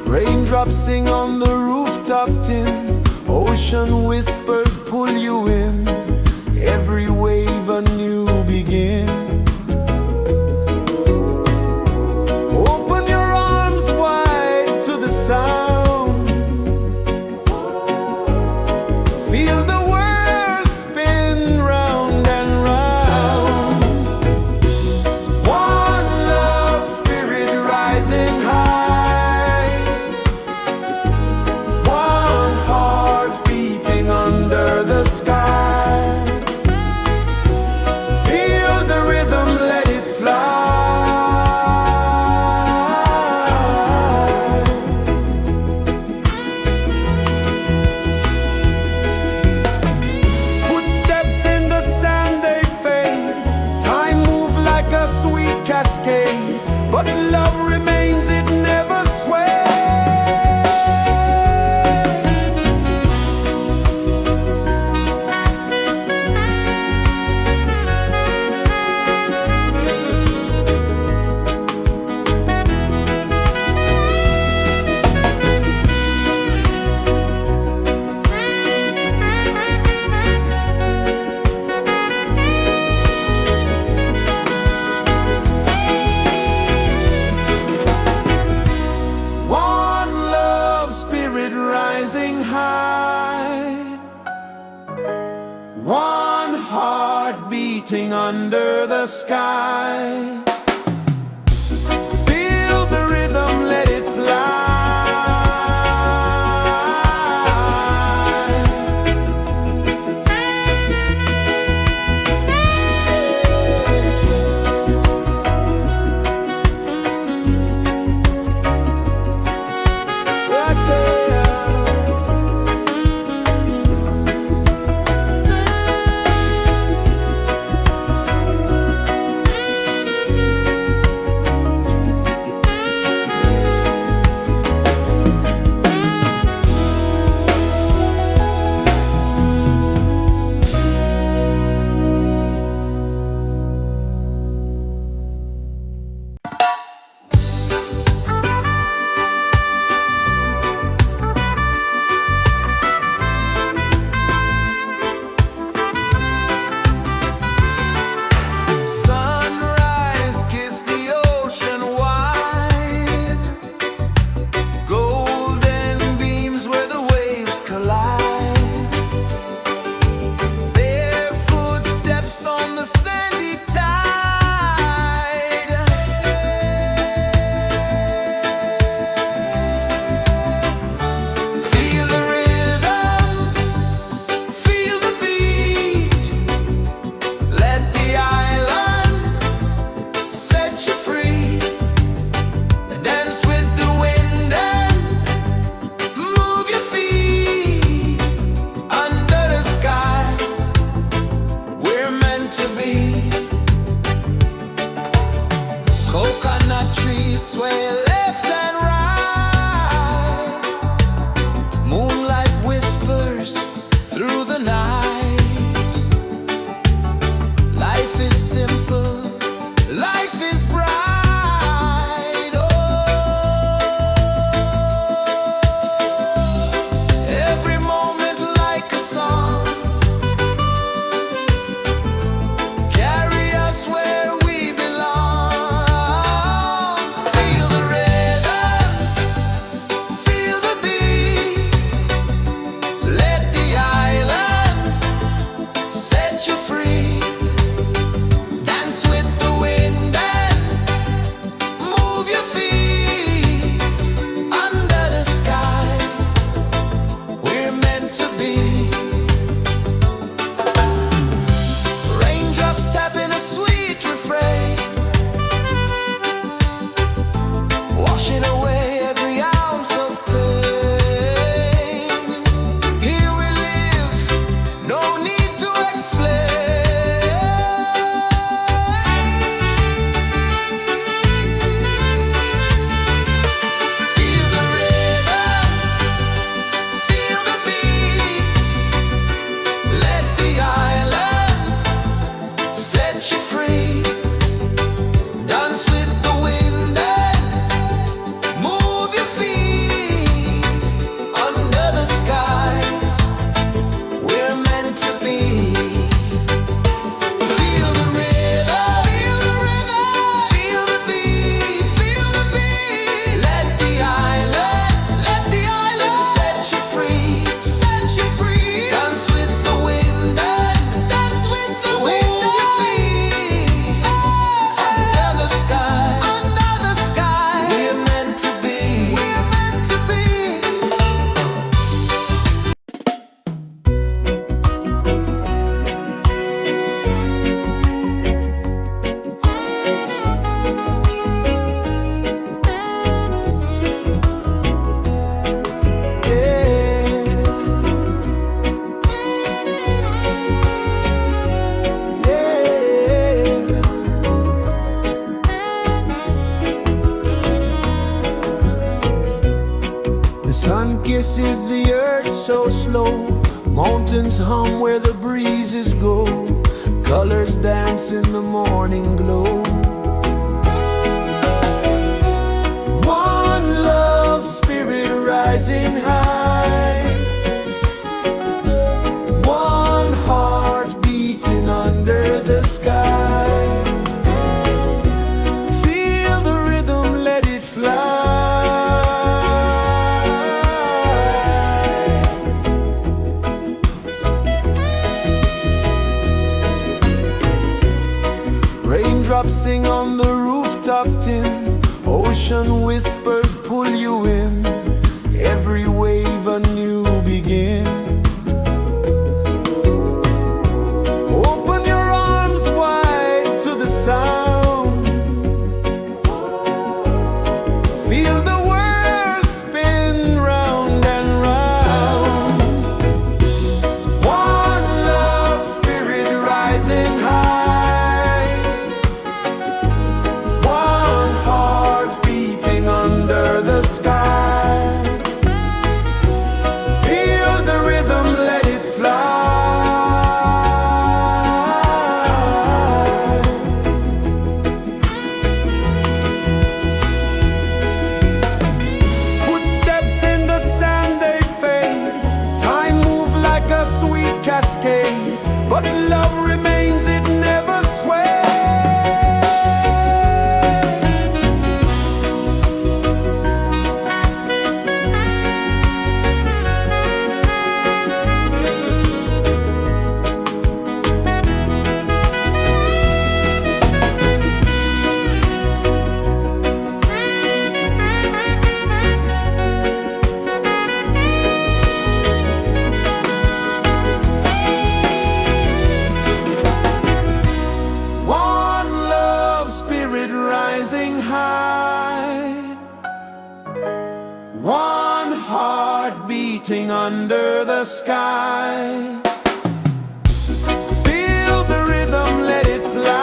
Raindrops sing on the rooftop tin. Ocean whispers pull you in. Every wave a new begin. Open your arms wide to the sound. Feel the world spin round and round. One love spirit rising high. One heart beating under the sky. Feel the rhythm, let it fly. Footsteps in the sand, they fade. Time moves like a sweet cascade, but love remains, it never sways. One love spirit rising high. One heart beating under the sky. Feel the rhythm, let it fly. Right there. dances the earth so slow. Mountains hum where the breezes go. Colors dance in the morning glow. One love spirit rising high. One heart beating under the sky. Feel the rhythm, let it fly. Raindrops sing on the rooftop tin. Ocean whispers pull you in. Every wave a new begin. Open your arms wide to the sound. Feel the world spin round and round. One love spirit rising high. One heart beating under the sky. Feel the rhythm, let it fly. Footsteps in the sand, they fade. Time moves like a sweet cascade, but love remains, it never sways. One love spirit rising high. One heart beating under the sky. Feel the rhythm, let it fly.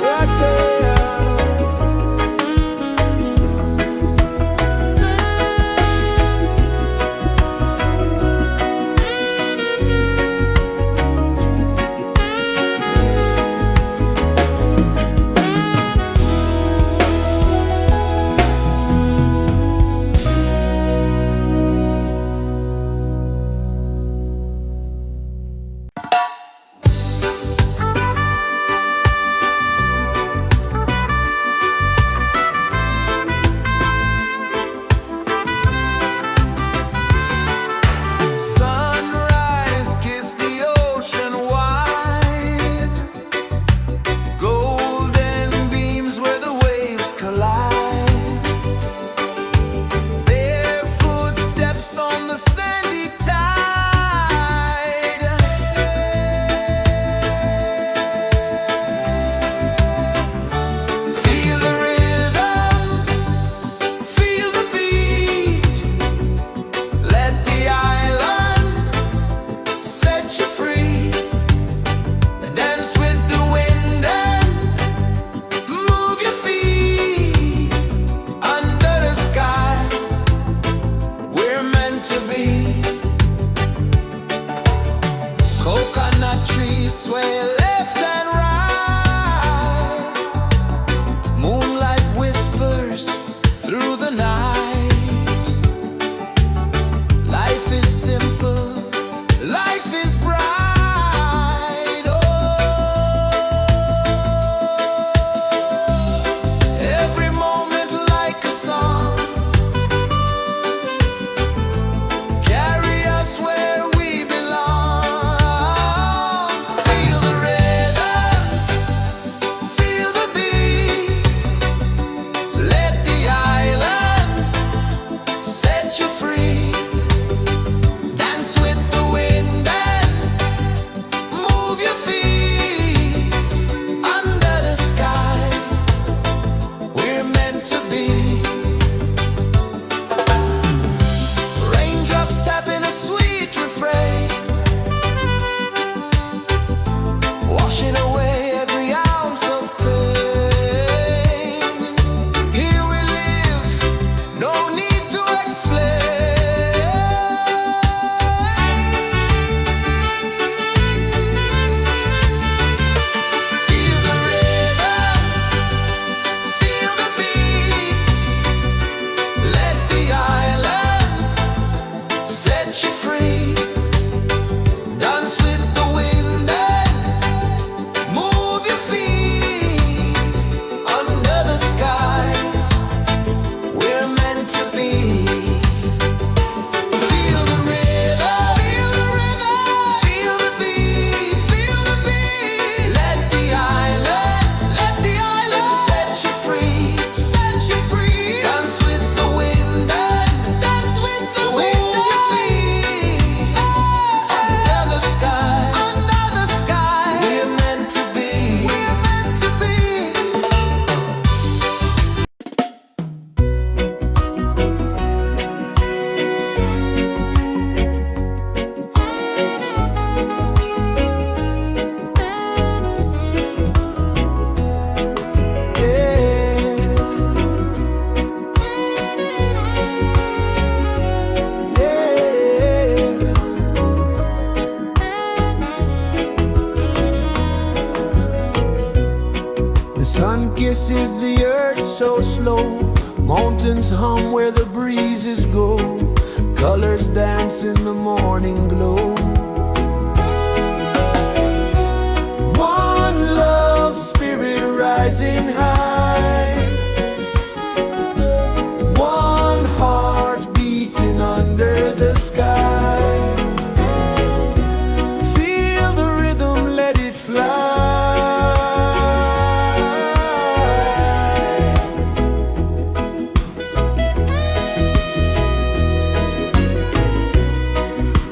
Right there. Sunrise, kiss the ocean wide. Golden beams where the waves collide. Bare footsteps on the sandy tide. Feel the rhythm, feel the beat. Let the island set you free. Dance with the wind and move your feet. Under the sky, we're meant to be. Coconut trees sway left and right. Moonlight whispers through the night. Life is simple, life is bright. Oh, every moment like a song. Carry us where we belong. Feel the rhythm. pulses the earth so slow. Mountains hum where the breezes go. Colors dance in the morning glow. One love spirit rising high. One heart beating under the sky. Feel the rhythm, let it fly.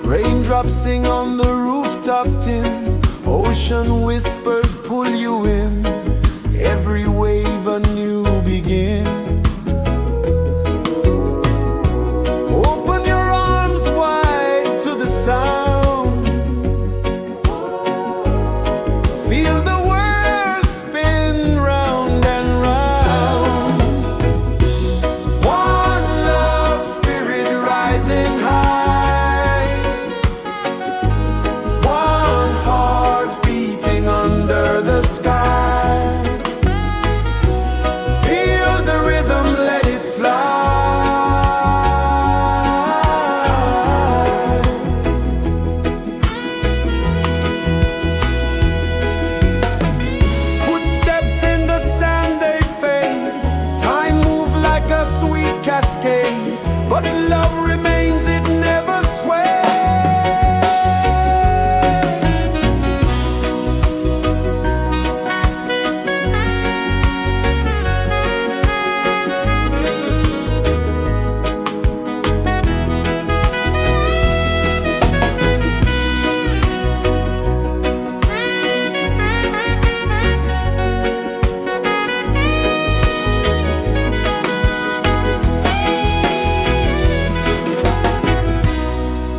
Raindrops sing on the rooftop tin. Ocean whispers pull you in. Every wave a new begin. Open your arms wide to the sound. Feel the world spin round and round. One love spirit rising high. One heart beating under the sky. Feel the rhythm, let it fly. Footsteps in the sand, they fade. Time moves like a sweet cascade, but love remains, it never sways.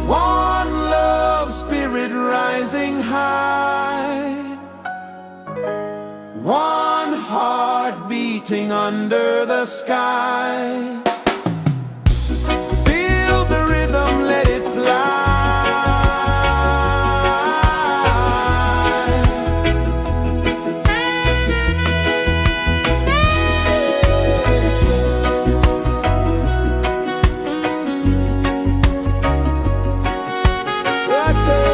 One love spirit rising high. One heart beating under the sky. Feel the rhythm, let it fly. Right there.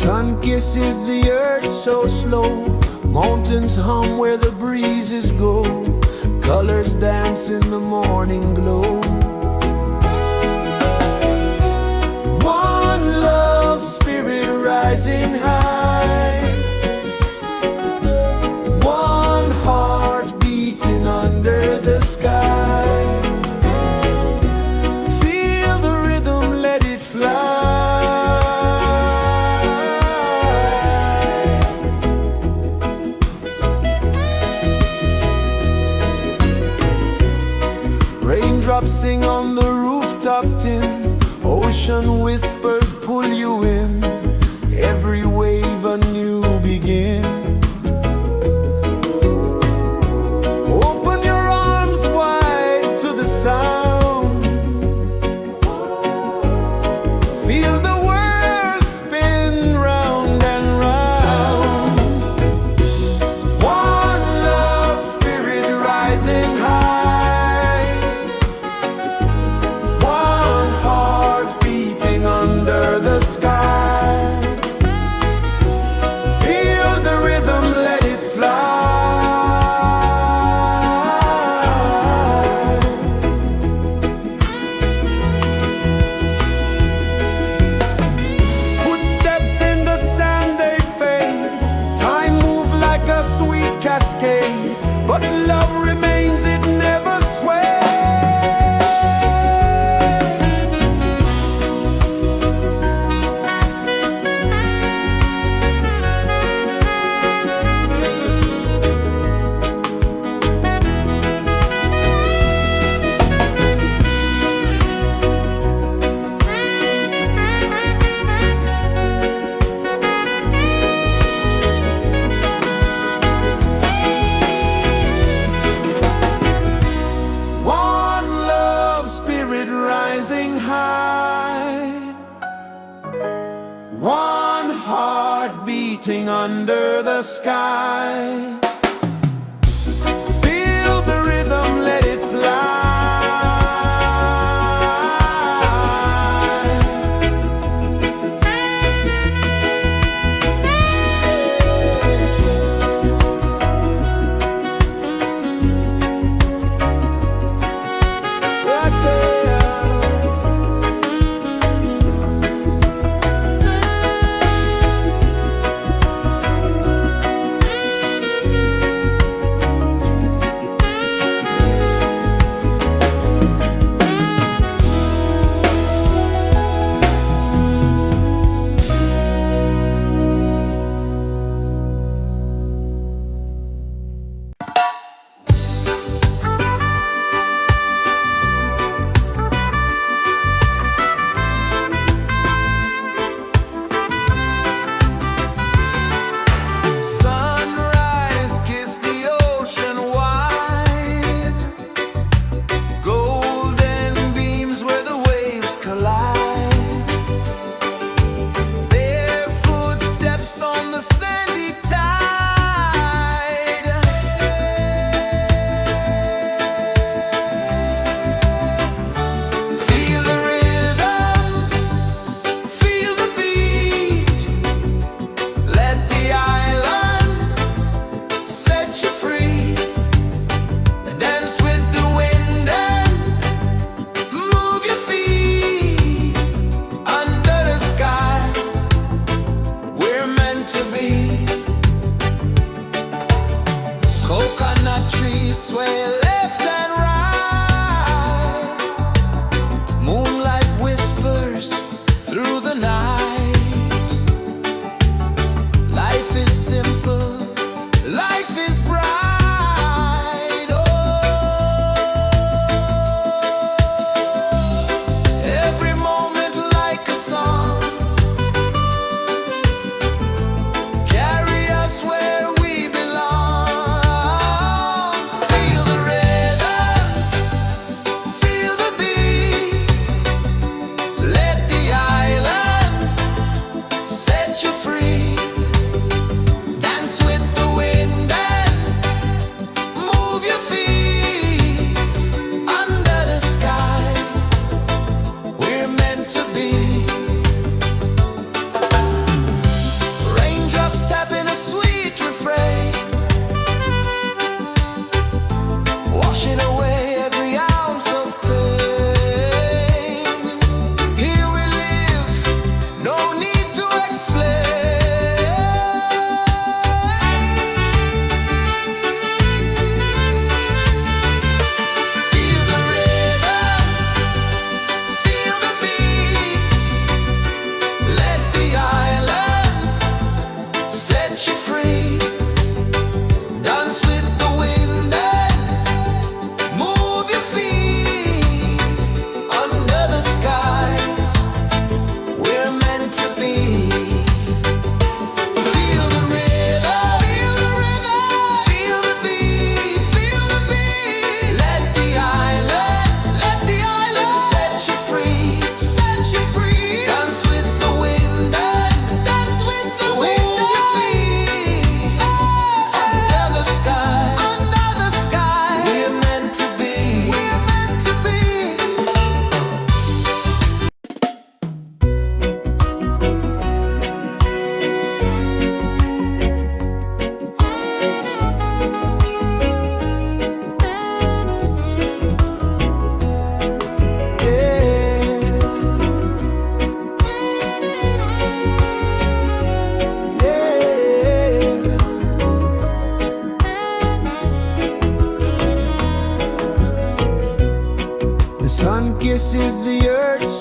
Sun kisses the earth so slow, mountains hum where the breezes go, colors dance in the morning glow. One love spirit rising high, one heart beating under the sky. Feel the rhythm, let it fly. Raindrops sing on the rooftop tin, ocean whispers pull you in, every wave a new begin. Open your arms wide to the sound, feel the world spin round and round. One love spirit rising high, one heart beating under the sky. Feel the rhythm, let it fly. Footsteps in the sand, they fade. Time moves like a sweet cascade, but love remains, it never sways. One love spirit rising high, one heart beating under the sky. Feel the rhythm, let it fly. Right there.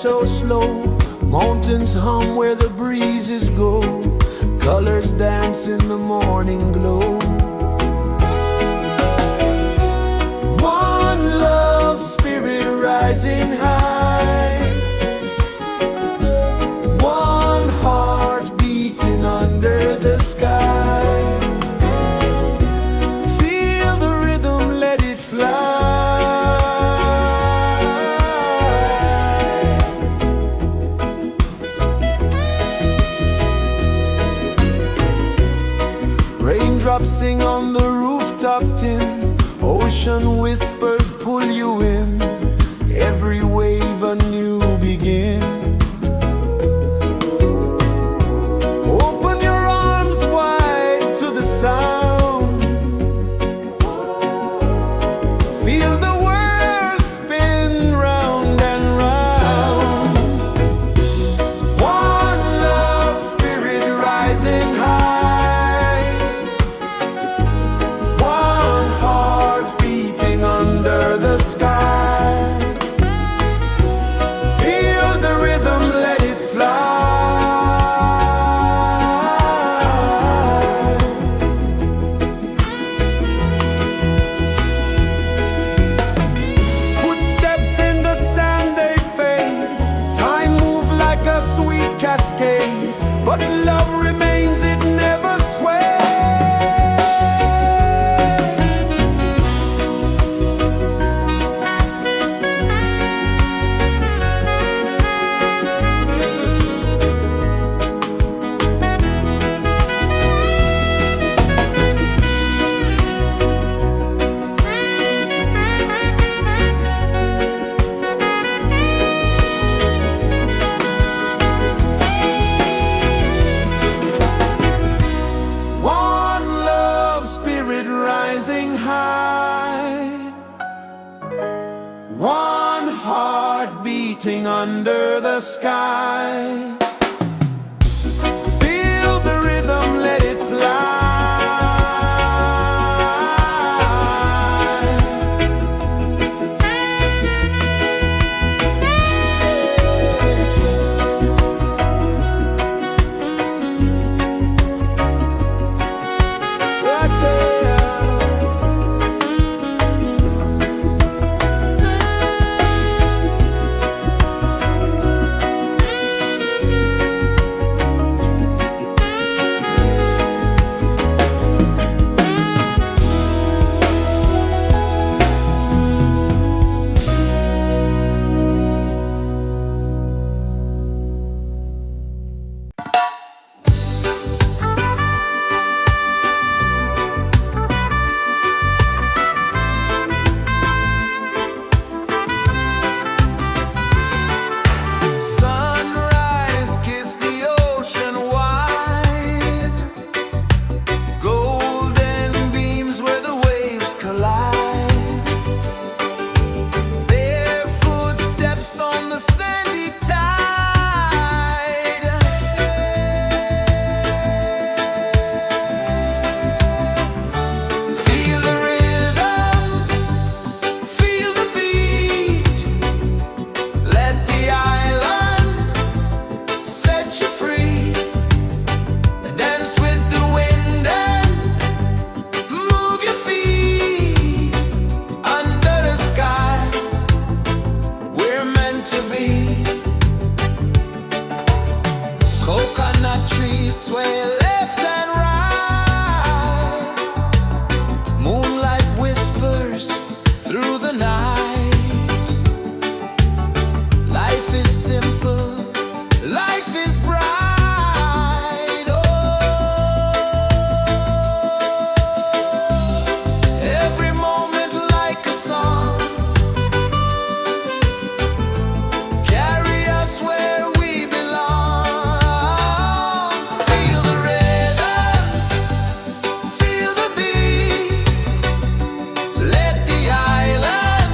so slow. Mountains hum where the breezes go. Colors dance in the morning glow. One love spirit rising high. One heart beating under the sky. Feel the rhythm, let it fly. Raindrops sing on the rooftop tin. Ocean whispers pull you in. Every wave a new begin. Open your arms wide to the sound. Feel the world spin round and round. One love spirit rising high. One heart beating under the sky. Feel the rhythm, let it fly. Footsteps in the sand, they fade. Time moves like a sweet cascade, but love remains, it never sways. One love spirit rising high. One heart beating under the sky. Feel the rhythm, let it fly. Right there. Sunrise, kiss the ocean wide. Golden beams where the waves collide. Their footsteps on the sandy tide. Feel the rhythm, feel the beat. Let the island set you free. Dance with the wind and move your feet. Under the sky, we're meant to be. Coconut trees sway left and right. Moonlight whispers through the night. Life is simple, life is bright. Oh, every moment like a song. Carry us where we belong. Feel the rhythm, feel the beat. Let the island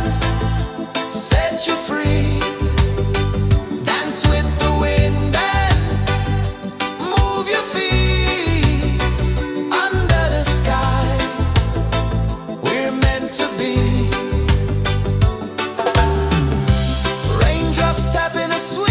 set you free. Dance with the wind and move your feet. Under the sky, we're meant to be. Raindrops tap in a sweet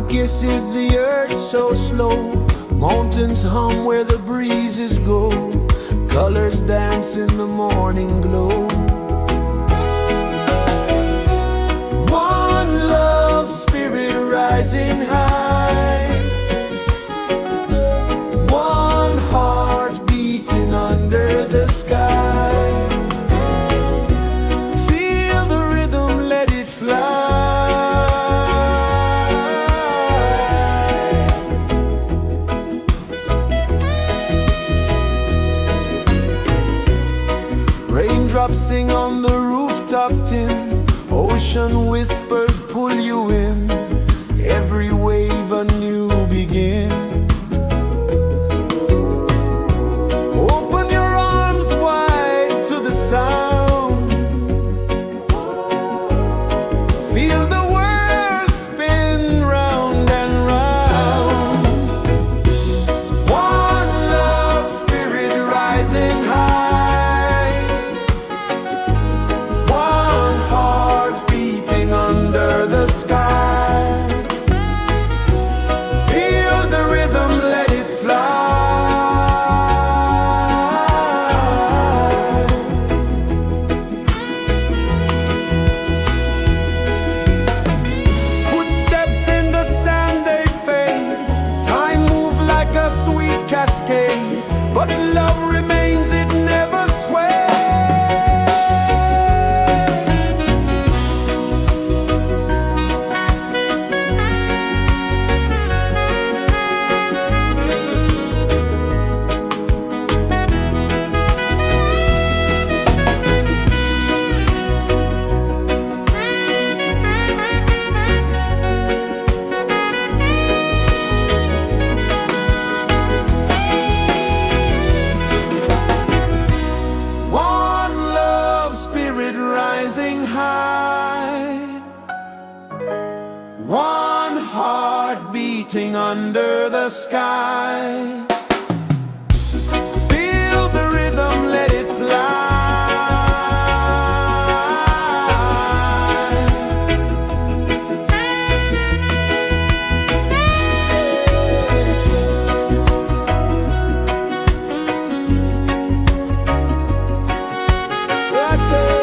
kisses the earth so slow. Mountains hum where the breezes go. Colors dance in the morning glow. One love spirit rising high. One heart beating under the sky. Feel the rhythm, let it fly. Raindrops sing on the rooftop tin. Ocean whispers pull you in. Every wave a new begin. Open your arms wide to the sound. Feel the world spin round and round. One love spirit rising high. One heart beating under the sky. Feel the rhythm, let it fly. Footsteps in the sand, they fade. Time moves like a sweet cascade, but love remains, it never sways. One love spirit rising high. One heart beating under the sky. Feel the rhythm, let it fly. Right there.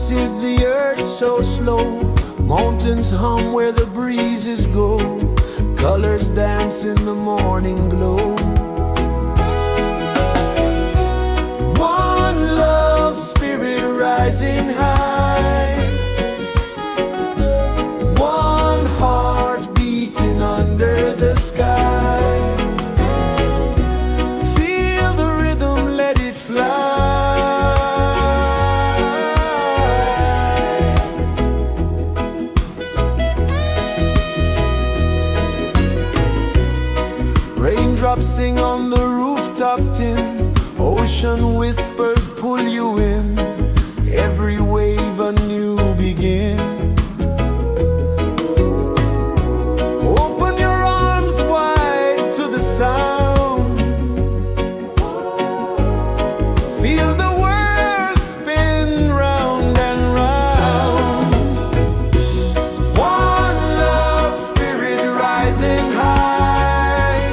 dances the earth so slow. Mountains hum where the breezes go. Colors dance in the morning glow. One love spirit rising high. One heart beating under the sky. Feel the rhythm, let it fly. Raindrops sing on the rooftop tin. Ocean whispers pull you in. Every wave a new begin. Open your arms wide to the sound. Feel the world spin round and round. One love spirit rising high.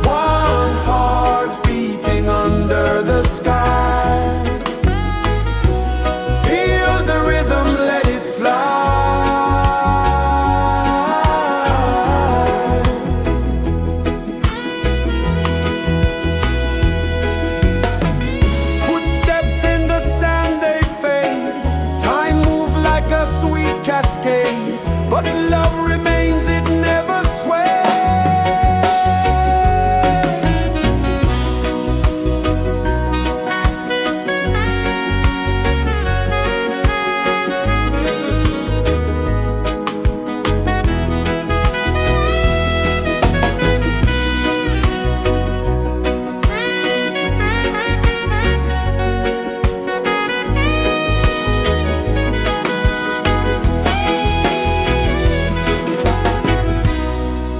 One heart beating under the sky. Feel the rhythm, let it fly. Footsteps in the sand, they fade. Time moves like a sweet cascade, but love remains, it never sways.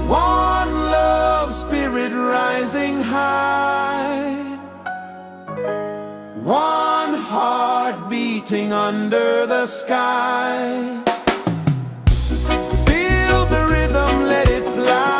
One love spirit rising high. One heart beating under the sky. Feel the rhythm, let it fly.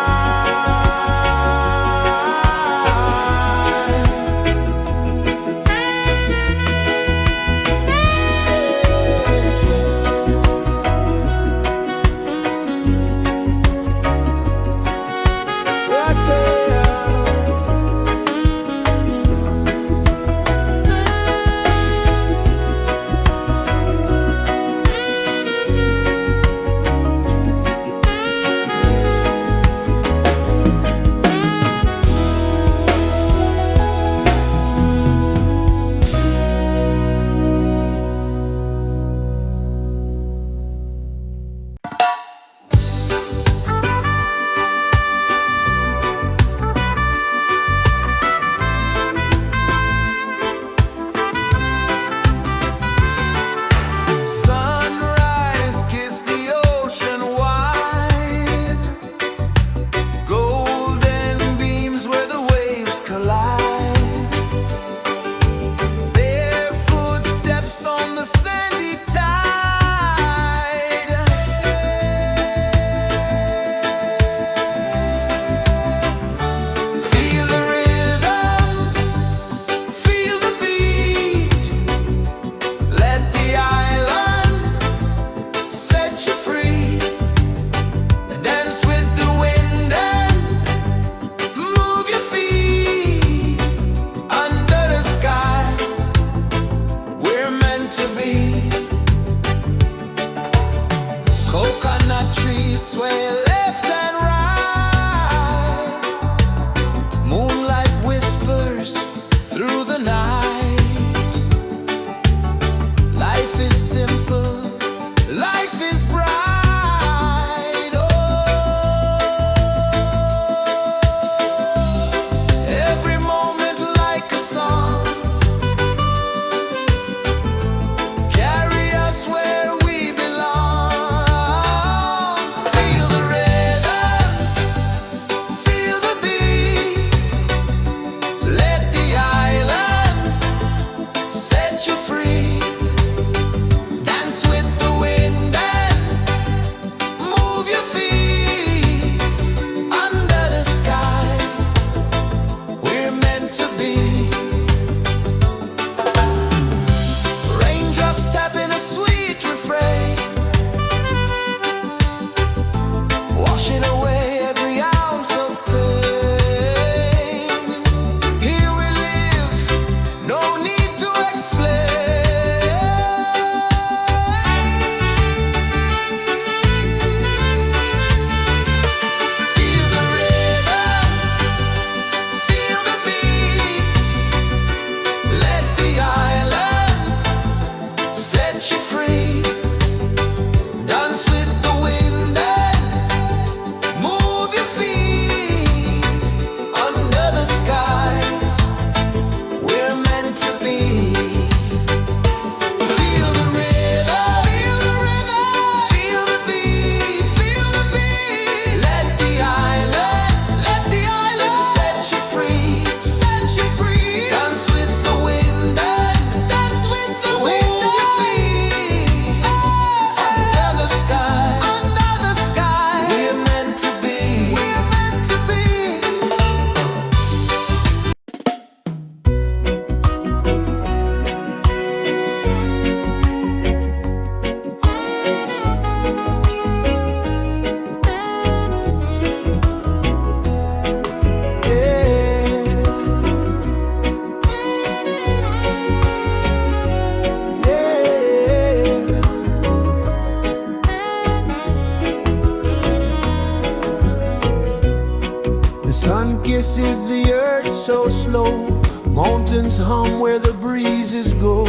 Right there. Sunrise, kiss the ocean wide. Golden beams where the waves collide. Bare footsteps on the sandy tide. Feel the rhythm, feel the beat. Let the island set you free. Dance with the wind and move your feet. Under the sky, we're meant to be. Coconut trees sway left and right. Moonlight whispers through the night. Life is simple, life is bright. Oh, every moment like a song. Carry us where we belong. Feel the rhythm, kisses the earth so slow. Mountains hum where the breezes go.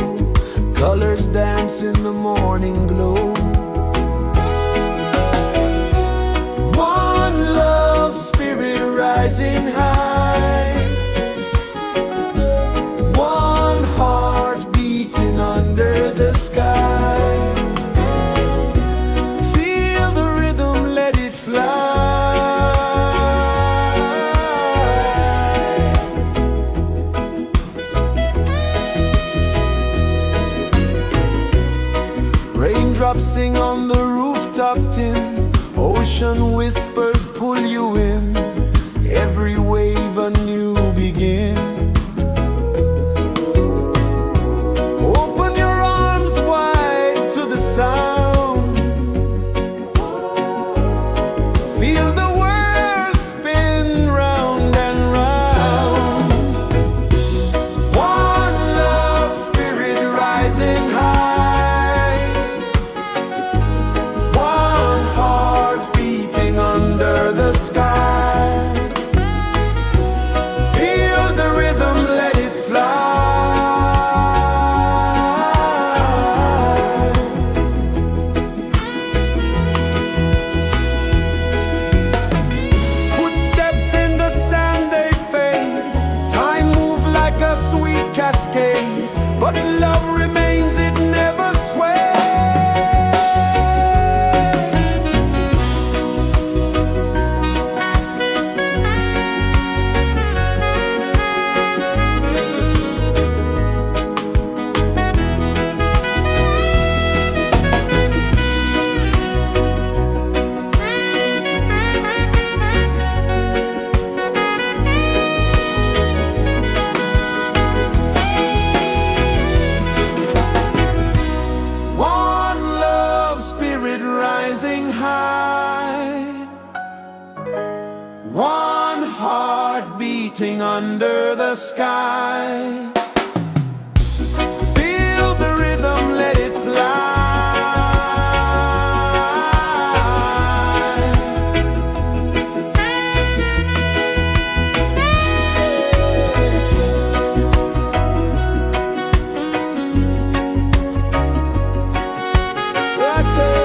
Colors dance in the morning glow. One love spirit rising high. One heart beating under the sky. Feel the rhythm, let it fly. Raindrops sing on the rooftop tin. Ocean whispers pull you in. Every wave a new begin. Open your arms wide to the sound. Feel the world spin round and round. One love spirit rising high. One heart beating under the sky. Feel the rhythm, let it fly. Footsteps in the sand, they fade. Time moves like a sweet cascade, but love remains, it never sways. One love spirit rising high. One heart beating under the sky. Feel the rhythm, let it fly. Right there.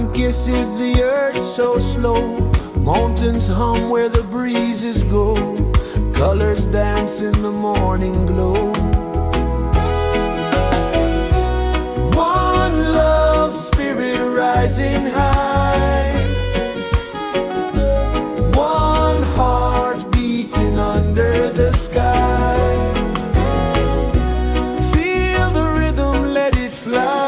sun kisses the earth so slow. Mountains hum where the breezes go. Colors dance in the morning glow. One love spirit rising high. One heart beating under the sky. Feel the rhythm, let it fly.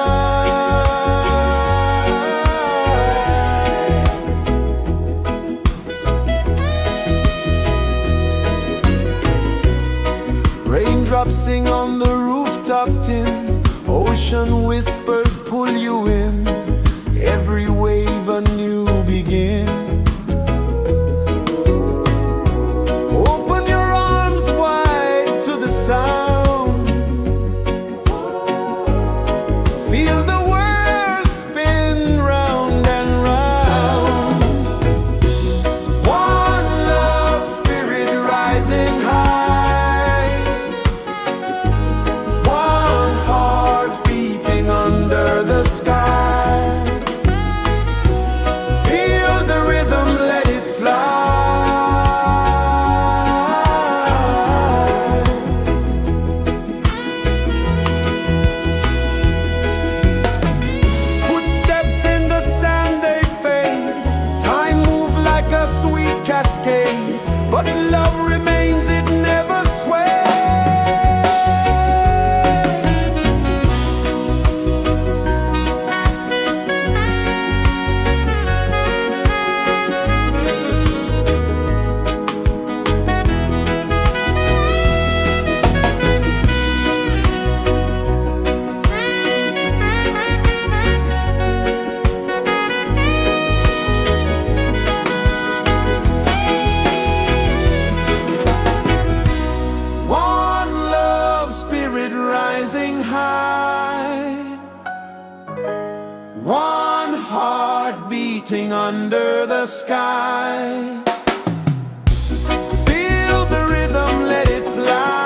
Raindrops sing on the rooftop tin. Ocean whispers pull you in. Every wave a new begin. Open your arms wide to the sound. Feel the world spin round and round. One love spirit rising high. One heart beating under the sky. Feel the rhythm, let it fly. Footsteps in the sand, they fade. Time moves like a sweet cascade, but love remains, it never sways. One love spirit rising high. One heart beating under the sky. Feel the rhythm, let it fly.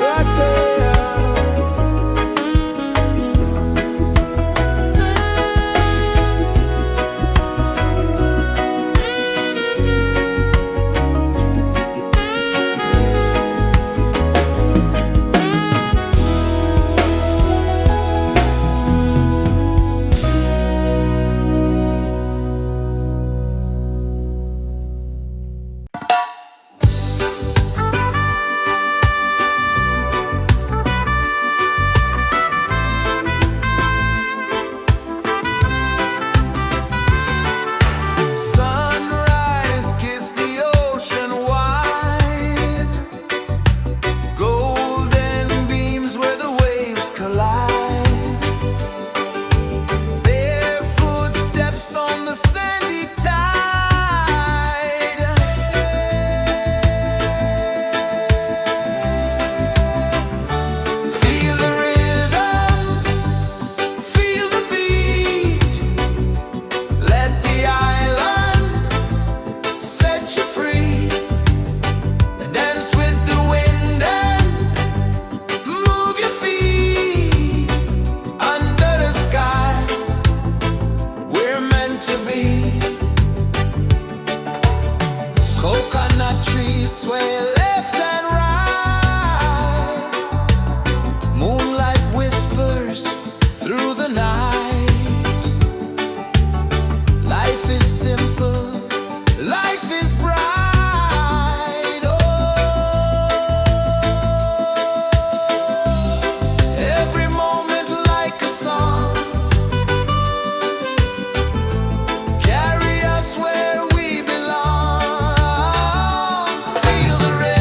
Right there. Sunrise, kiss the ocean wide. Golden beams where the waves collide. Their footsteps on the sandy tide. Feel the rhythm, feel the beat. Let the island set you free. Dance with the wind and move your feet. Under the sky, we're meant to be. Coconut trees sway left and right. Moonlight whispers through the night. Life is simple, life is bright. Oh, every moment like a song. Carry us where we belong. Feel the rhythm.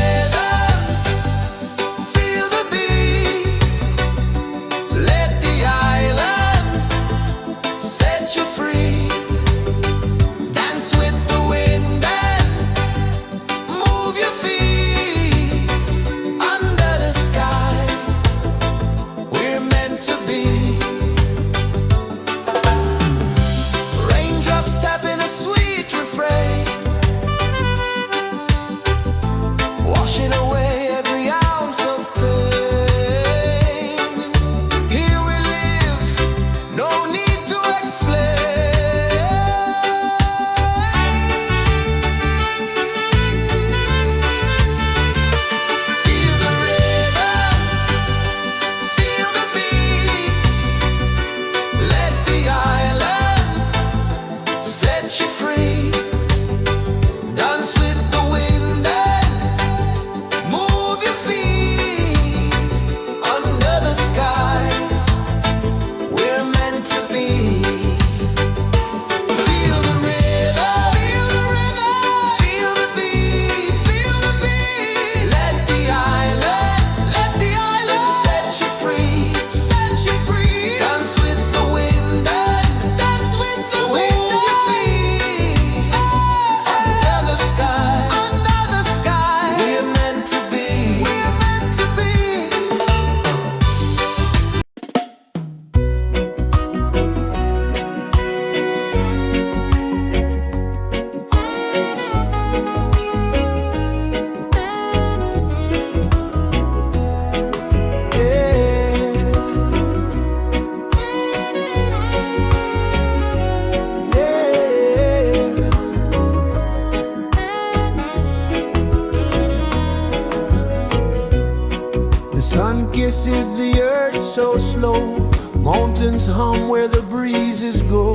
dances the earth so slow. Mountains hum where the breezes go.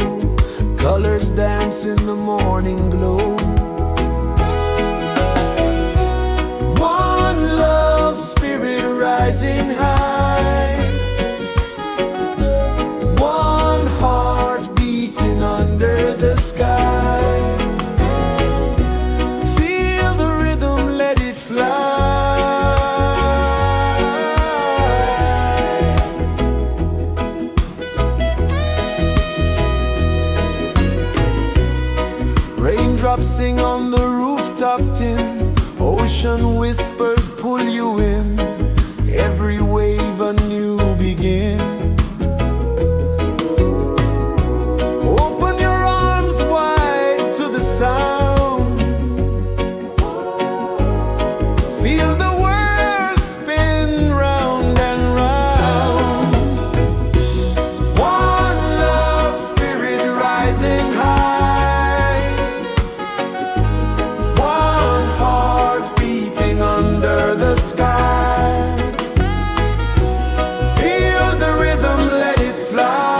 Colors dance in the morning glow. One love spirit rising high. One heart beating under the sky. Feel the rhythm, let it fly. Raindrops sing on the rooftop tin. Ocean whispers pull you in. Every wave a new begin. Open your arms wide to the sound. Feel the world spin round and round. One love spirit rising high. One heart beating under the sky. Feel the rhythm, let it fly.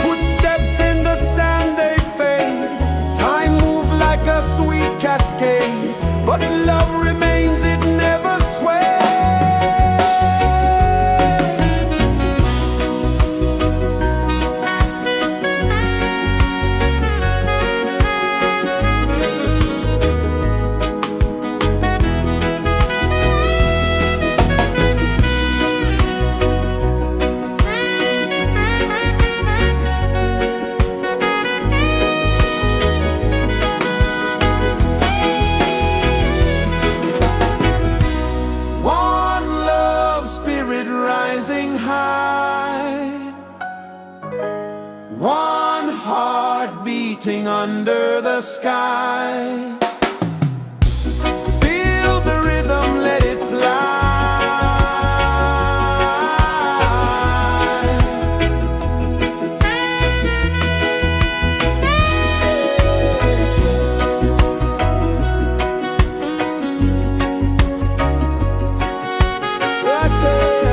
Footsteps in the sand, they fade. Time moves like a sweet cascade, but love remains, it never sways. One love spirit rising high. One heart beating under the sky. Feel the rhythm, let it fly. Right there.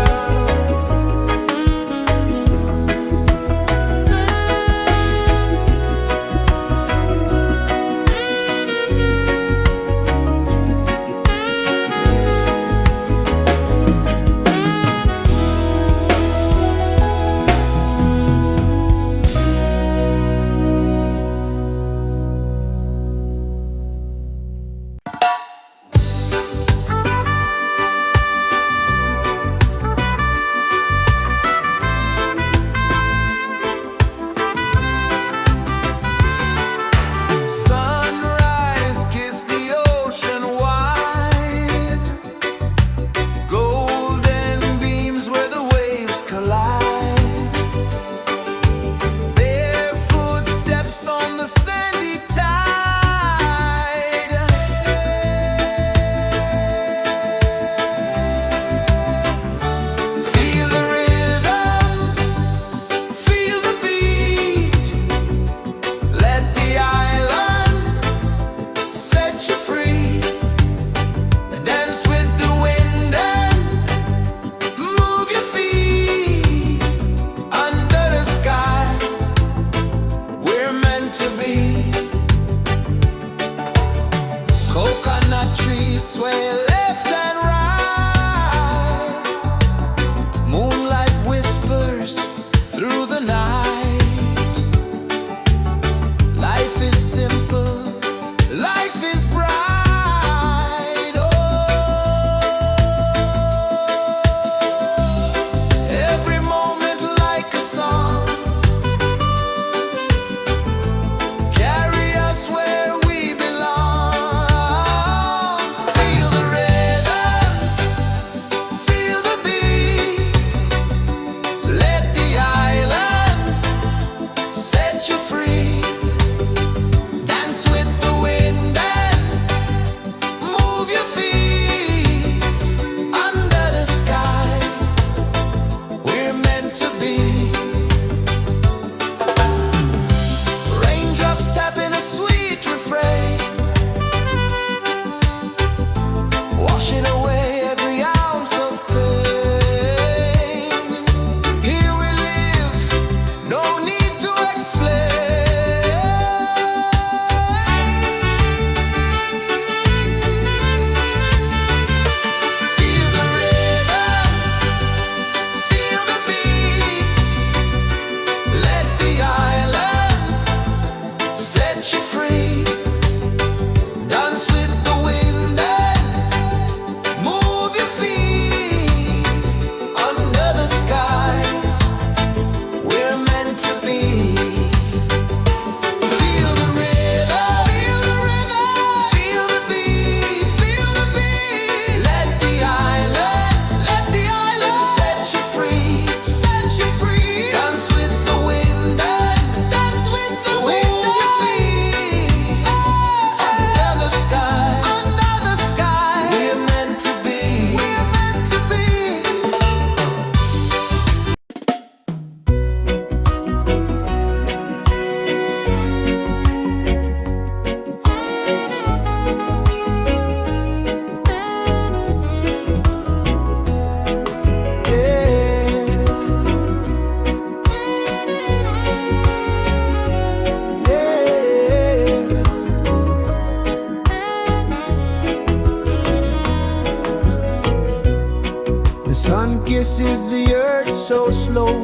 sun kisses the earth so slow.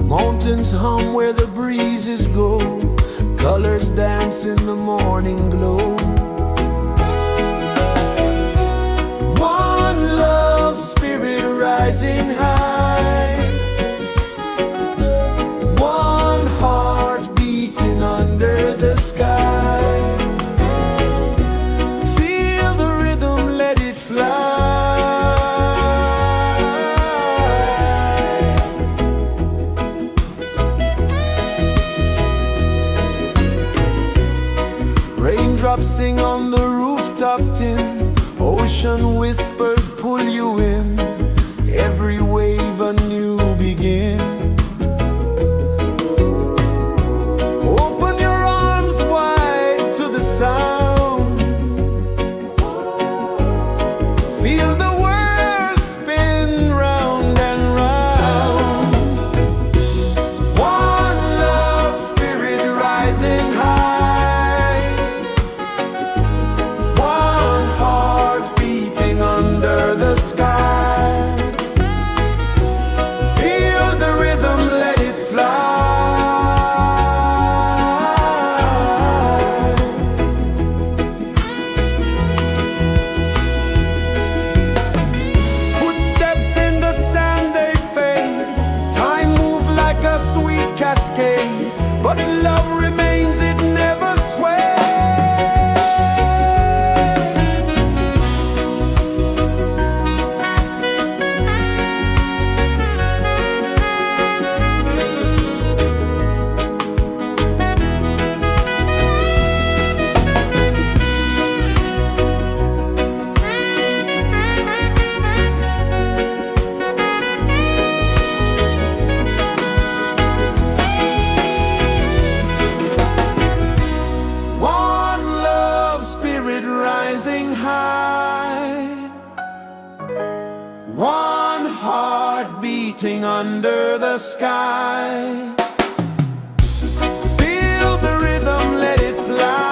Mountains hum where the breezes go. Colors dance in the morning glow. One love spirit rising high. One heart beating under the sky. Feel the rhythm, let it fly. Raindrops sing on the rooftop tin. Ocean whispers pull you in. Every wave a new begin. Open your arms wide to the sound. Feel the world spin round and round. One love spirit rising high. One heart beating under the sky. Feel the rhythm, let it fly. Footsteps in the sand, they fade. Time moves like a sweet cascade, but love remains, it never sways. One love spirit rising high. One heart beating under the sky. Feel the rhythm, let it fly.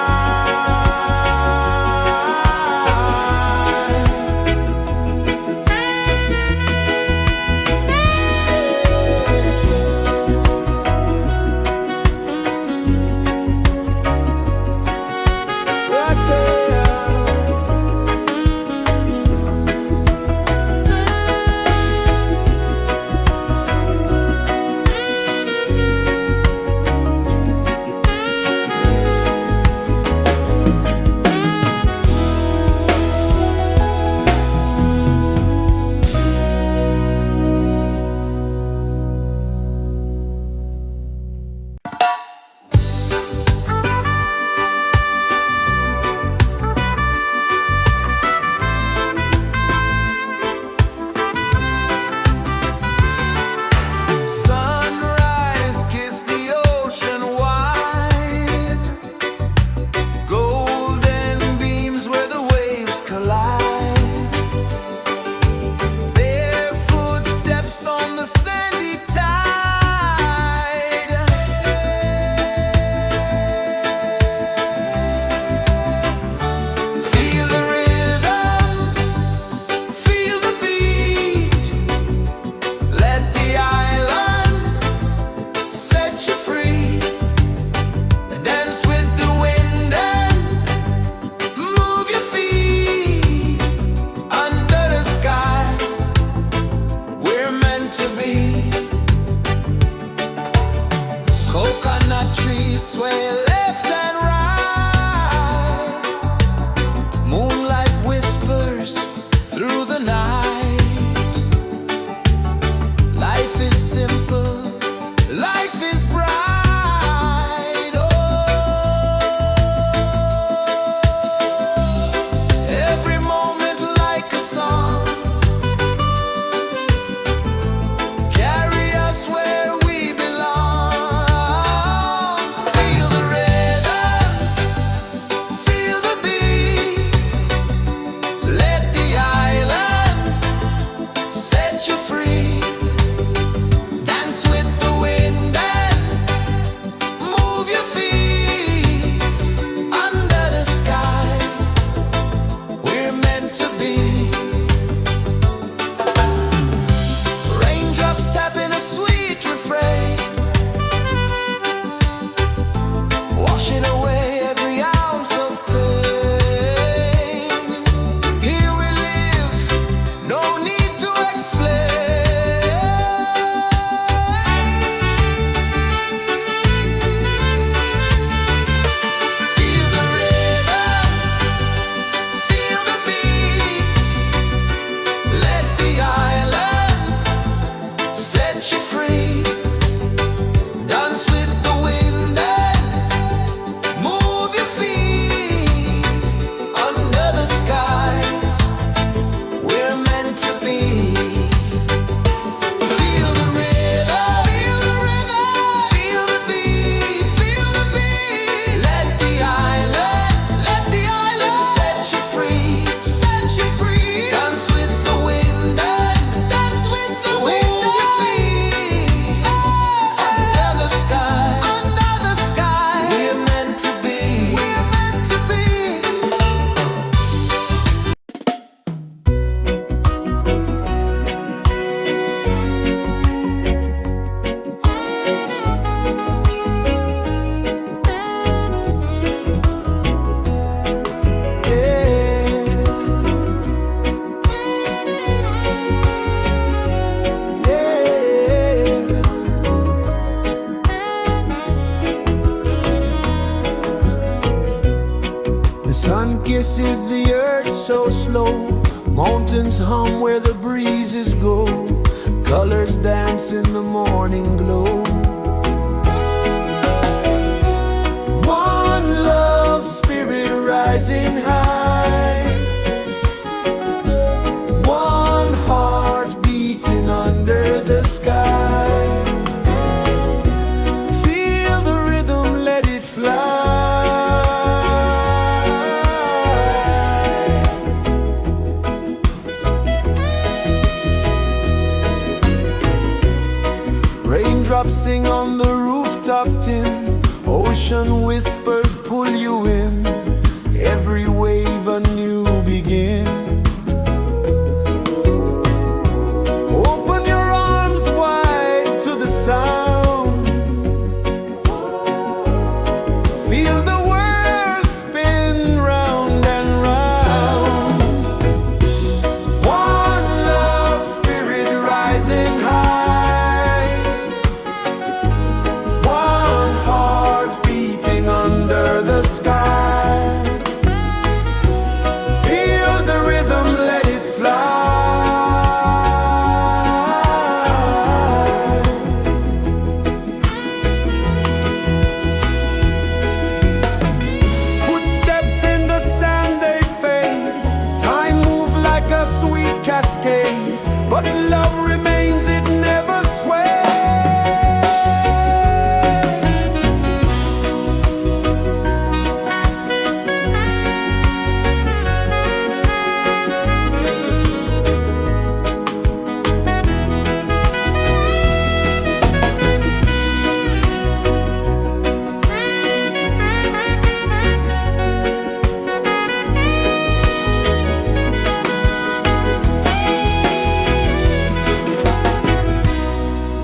Right there. so slow. Mountains hum where the breezes go. Colors dance in the morning glow. One love spirit rising high. One heart beating under the sky. Feel the rhythm, let it fly. Raindrops sing on the rooftop tin. Ocean whispers pull you in. Every wave a new begin. Open your arms wide to the sound. Feel the world spin round and round. One love spirit rising high. One heart beating under the sky. Feel the rhythm, let it fly. Footsteps in the sand, they fade. Time moves like a sweet cascade, but love remains, it never sways.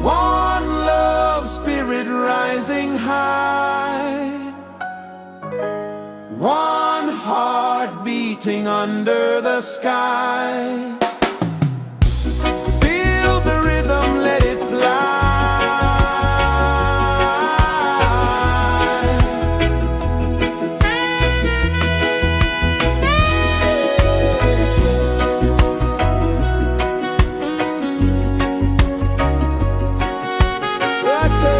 One love spirit rising high. One heart beating under the sky. Feel the rhythm, let it fly. Right there.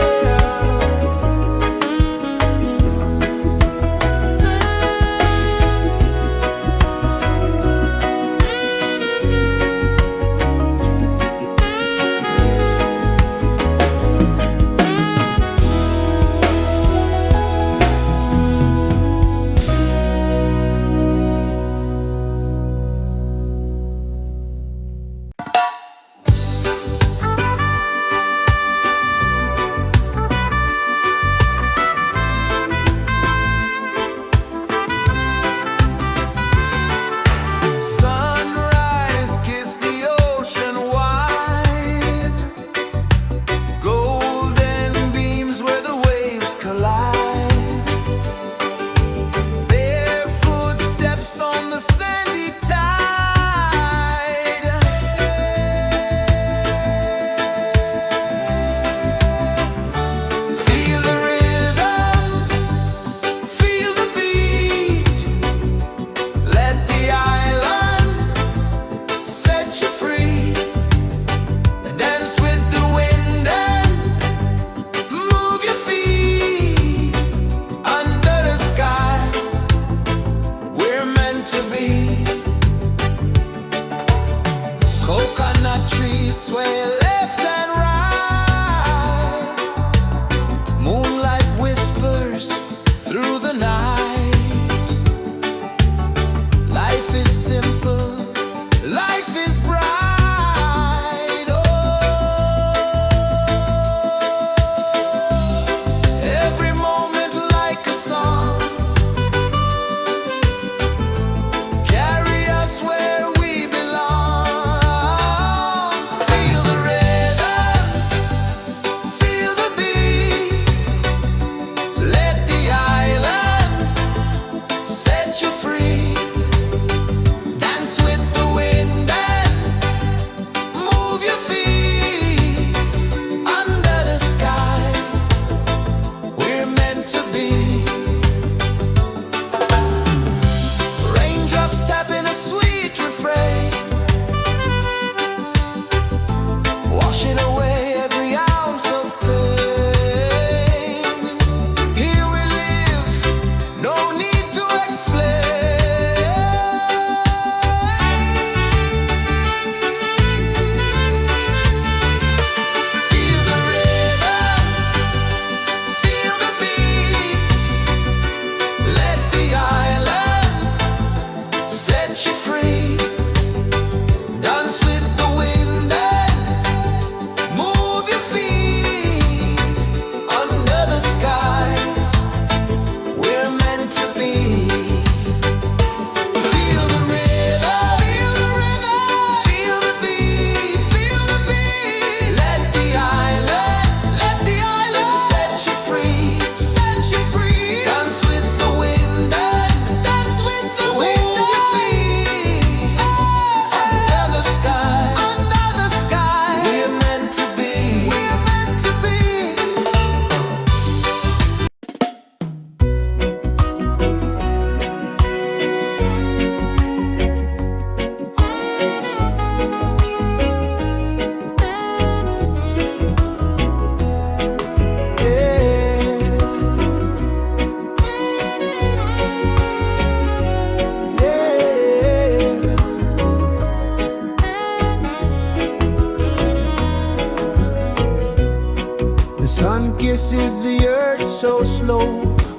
kisses the earth so slow.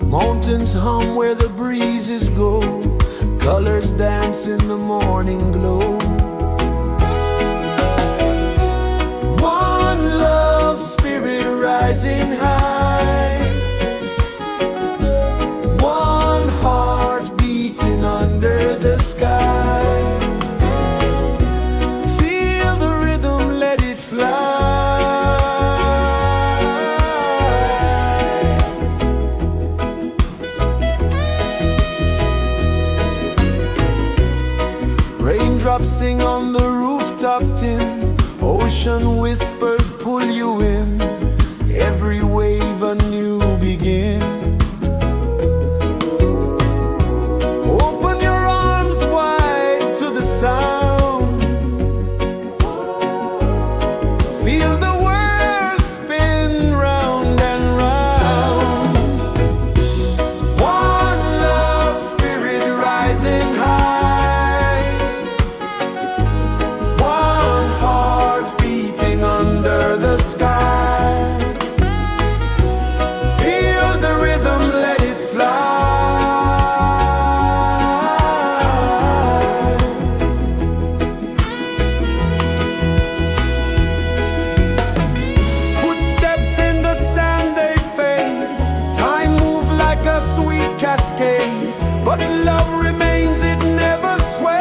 Mountains hum where the breezes go. Colors dance in the morning glow. One love spirit rising high. One heart beating under the sky. Feel the rhythm, let it fly. Raindrops sing on the rooftop tin. Ocean whispers pull you in. Every wave a new begin. Open your arms wide to the sound. Feel the world spin round and round. One love spirit rising high. One heart beating under the sky. Feel the rhythm, let it fly. Footsteps in the sand, they fade. Time moves like a sweet cascade, but love remains, it never sways.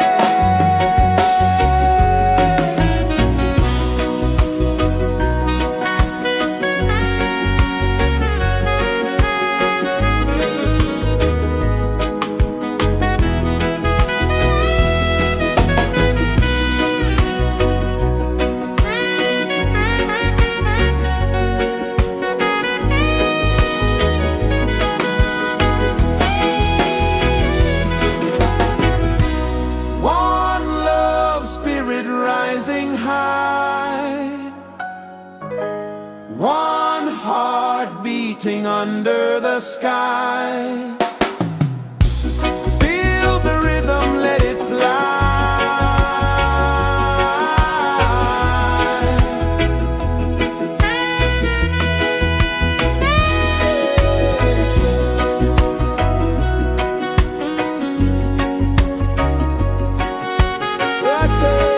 One love spirit rising high. One heart beating under the sky. Feel the rhythm, let it fly. Right there.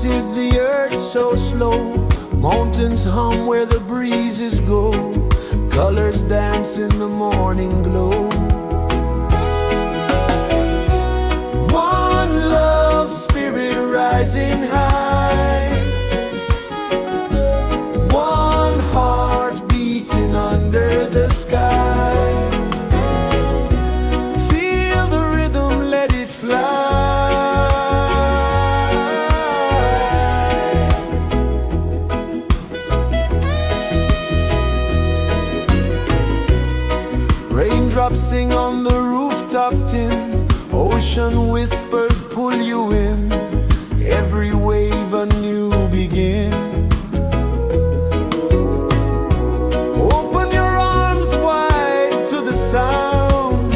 dances the earth so slow. Mountains hum where the breezes go. Colors dance in the morning glow. One love spirit rising high. One heart beating under the sky. Feel the rhythm, let it fly. Raindrops sing on the rooftop tin. Ocean whispers pull you in. Every wave a new begin. Open your arms wide to the sound.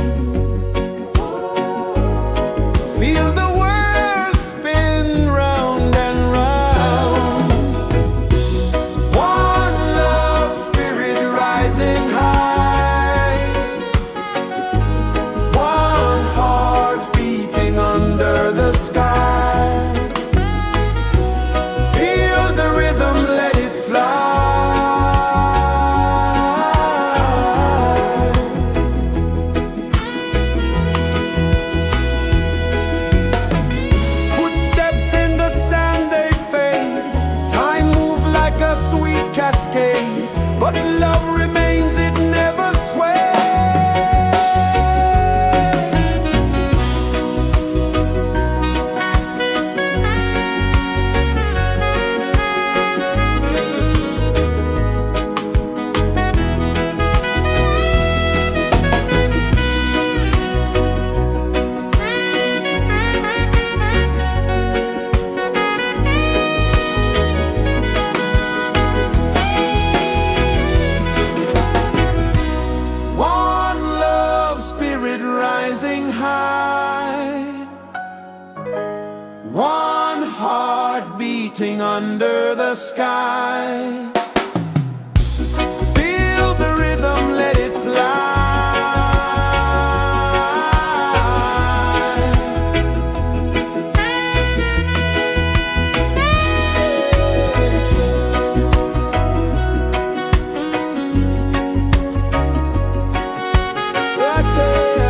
Feel the world spin round and round. One love spirit rising high. One heart beating under the sky. Feel the rhythm, let it fly. Footsteps in the sand, they fade. Time moves like a sweet cascade, but love remains, it never sways. One love spirit rising high. One heart beating under the sky. Feel the rhythm, let it fly. Right there.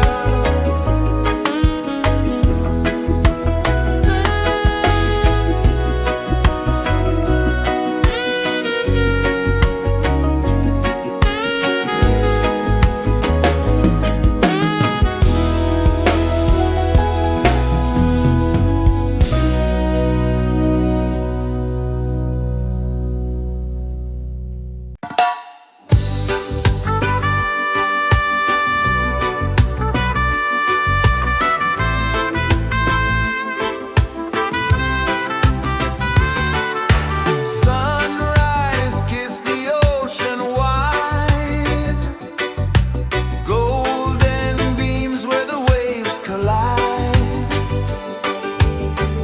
Sunrise, kiss the ocean wide. Golden beams where the waves collide.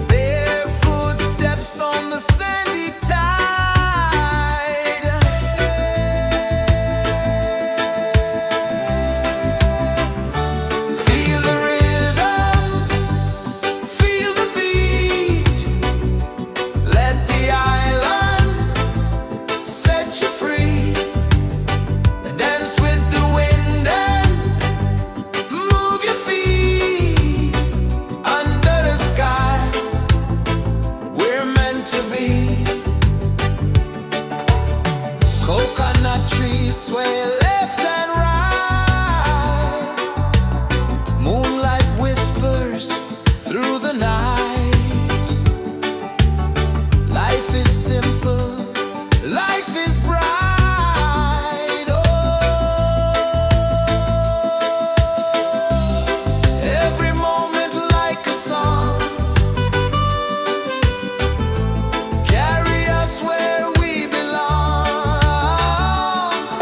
Bare footsteps on the sandy tide. Feel the rhythm, feel the beat. Let the island set you free. Dance with the wind and move your feet. Under the sky, we're meant to be. Coconut trees sway left and right. Moonlight whispers through the night. Life is simple, life is bright. Oh, every moment like a song. Carry us where we belong.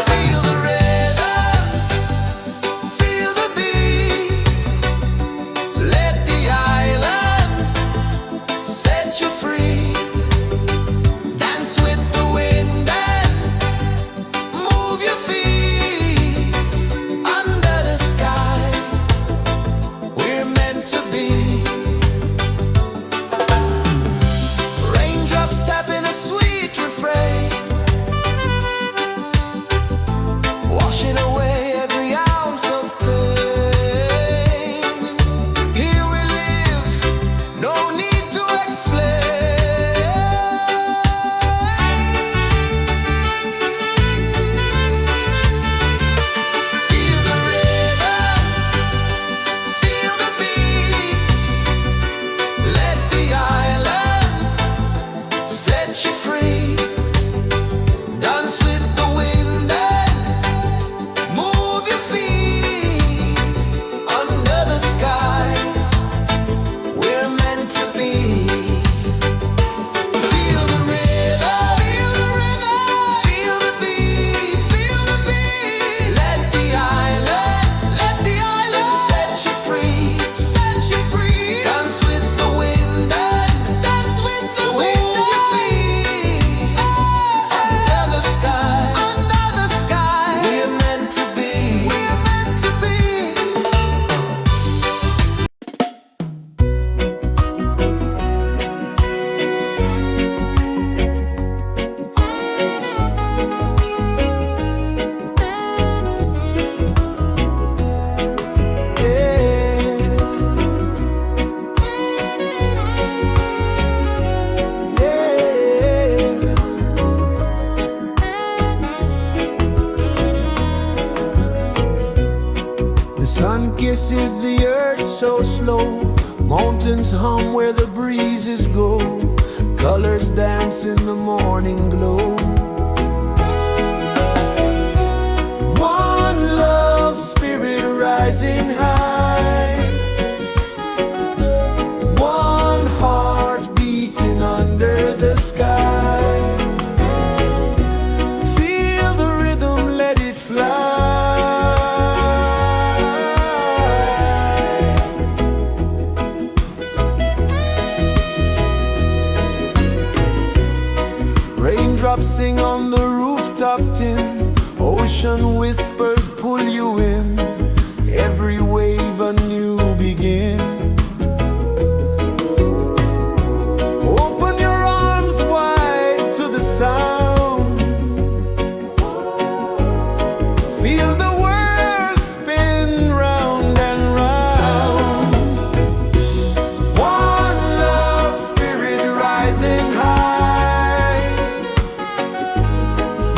Feel the rain. dances the earth so slow. Mountains hum where the breezes go. Colors dance in the morning glow. One love spirit rising high. One heart beating under the sky. Feel the rhythm, let it fly. Raindrops sing on the rooftop tin. Ocean whispers pull you in. Every wave a new begin. Open your arms wide to the sound. Feel the world spin round and round. One love spirit rising high.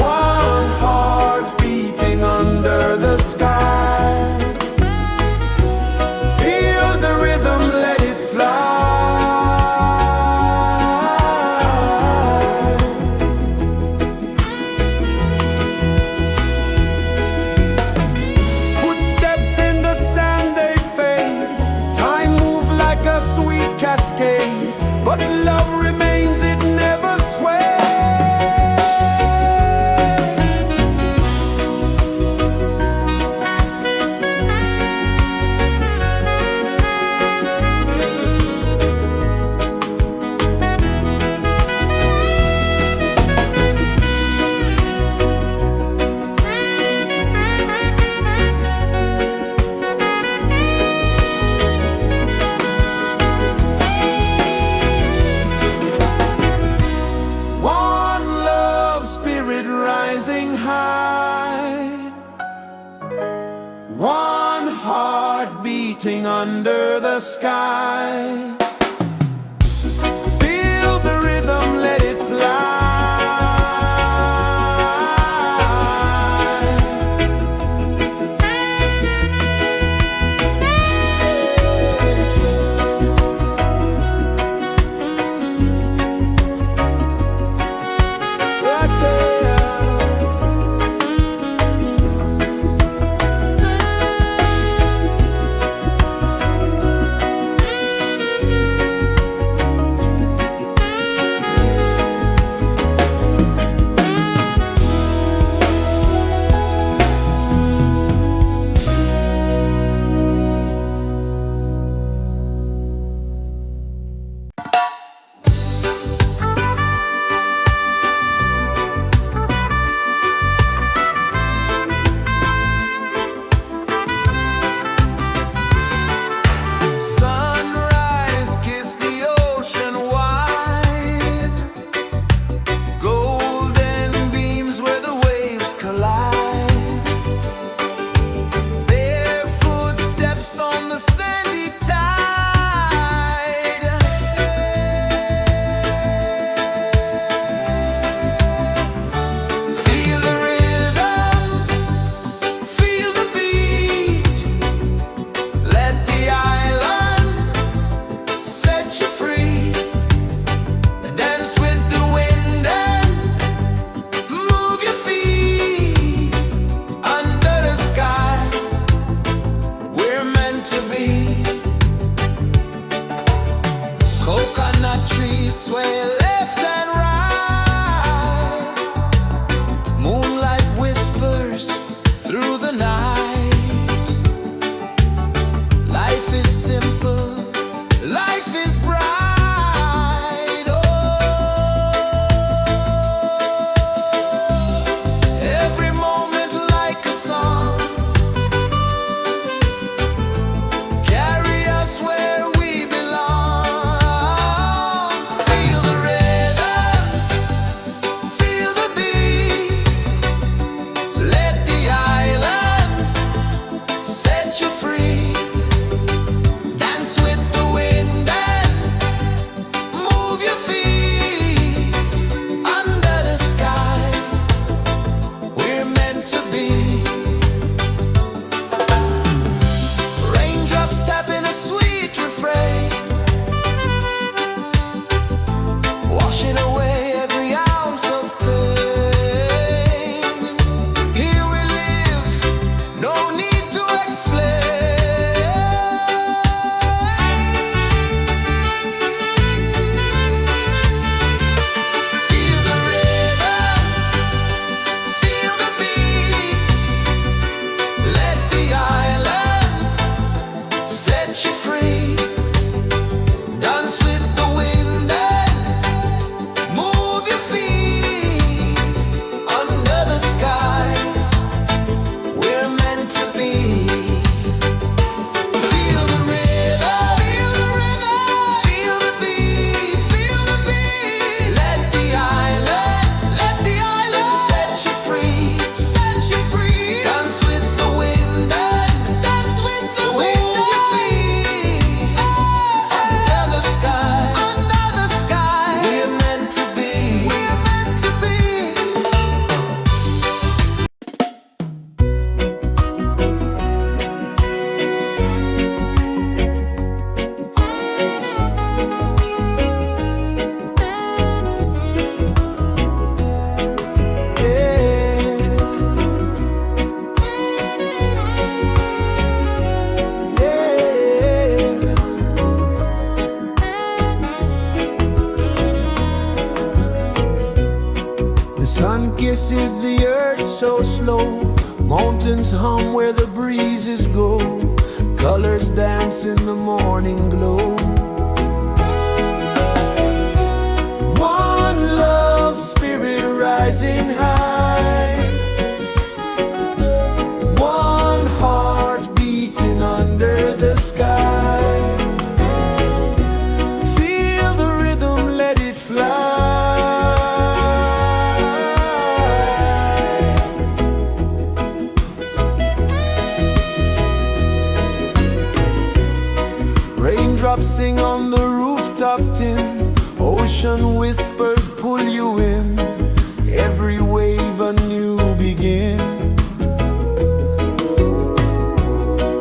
One heart beating under the sky. Feel the rhythm, let it fly. Footsteps in the sand, they fade. Time moves like a sweet cascade, but love remains, it never sways. One love spirit rising high. One heart beating under the sky. Feel the rhythm, let it fly. Right there. Sun kisses the earth so slow, mountains hum where the breezes go, colors dance in the morning glow. One love spirit rising high, one heart beating under the sky. Feel the rhythm, let it fly. Raindrops sing on the rooftop tin, ocean whispers pull you in, every wave a new begin.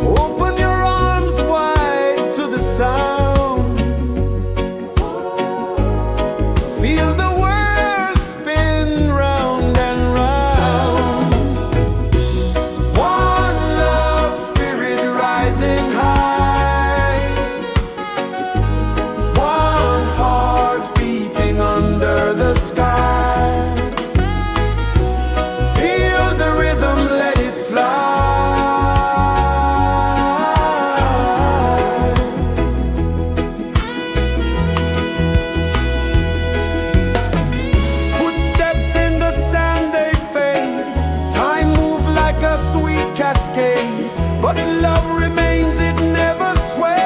Open your arms wide to the sound, feel the world spin round and round. One love spirit rising high, one heart beating under the sky. Feel the rhythm, let it fly. Footsteps in the sand, they fade. Time moves like a sweet cascade, but love remains, it never sways.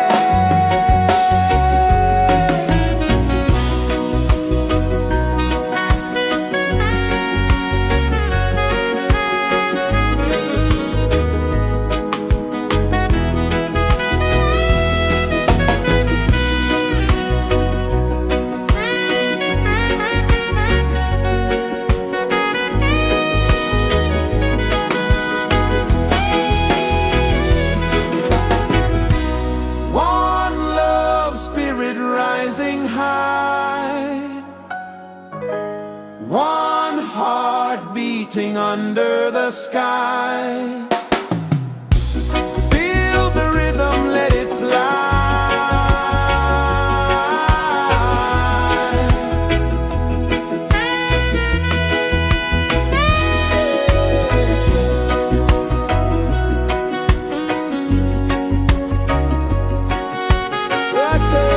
One love spirit rising high, one heart beating under the sky. Feel the rhythm, let it fly. Right there.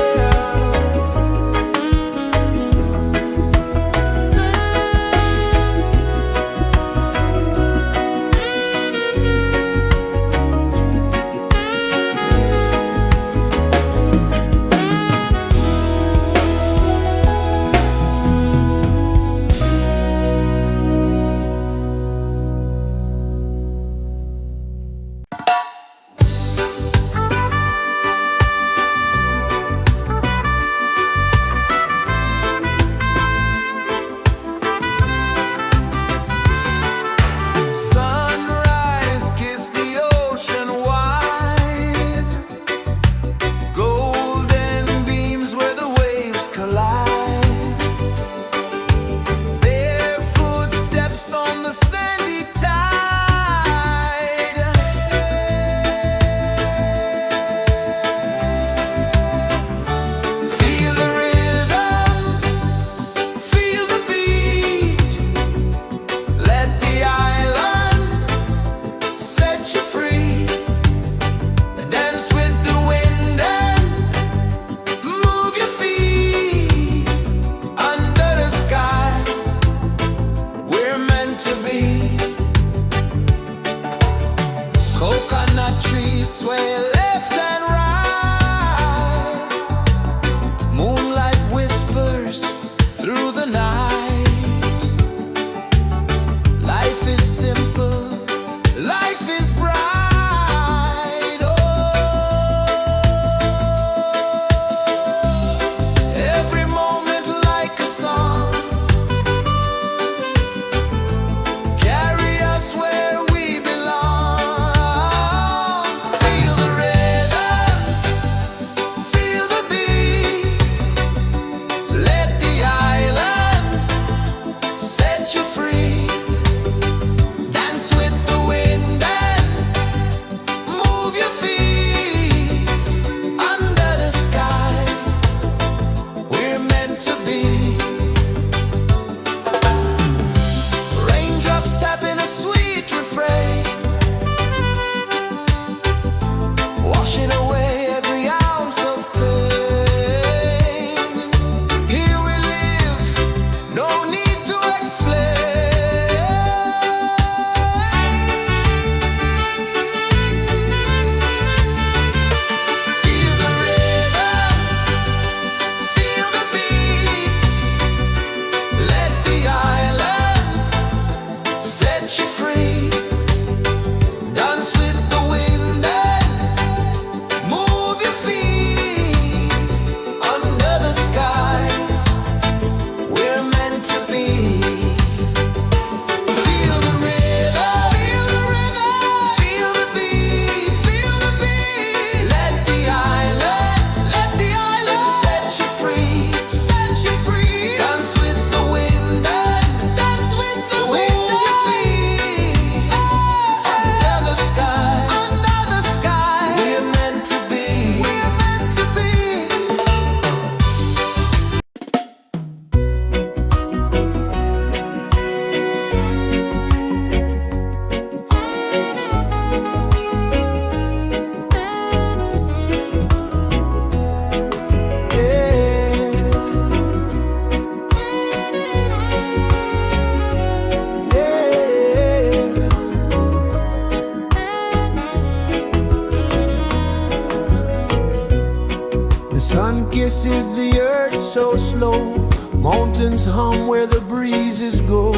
rejoices the earth so slow. Mountains hum where the breezes go.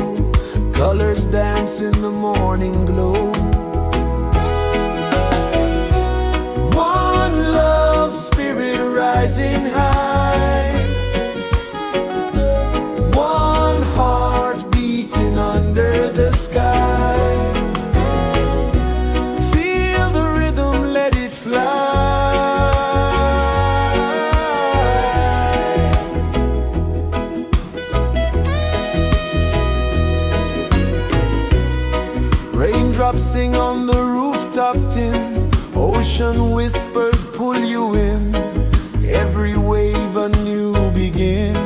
Colors dance in the morning glow. One love spirit rising high. One heart beating under the sky. Feel the rhythm, let it fly. Raindrops sing on the rooftop tin. Ocean whispers pull you in. Every wave a new begin.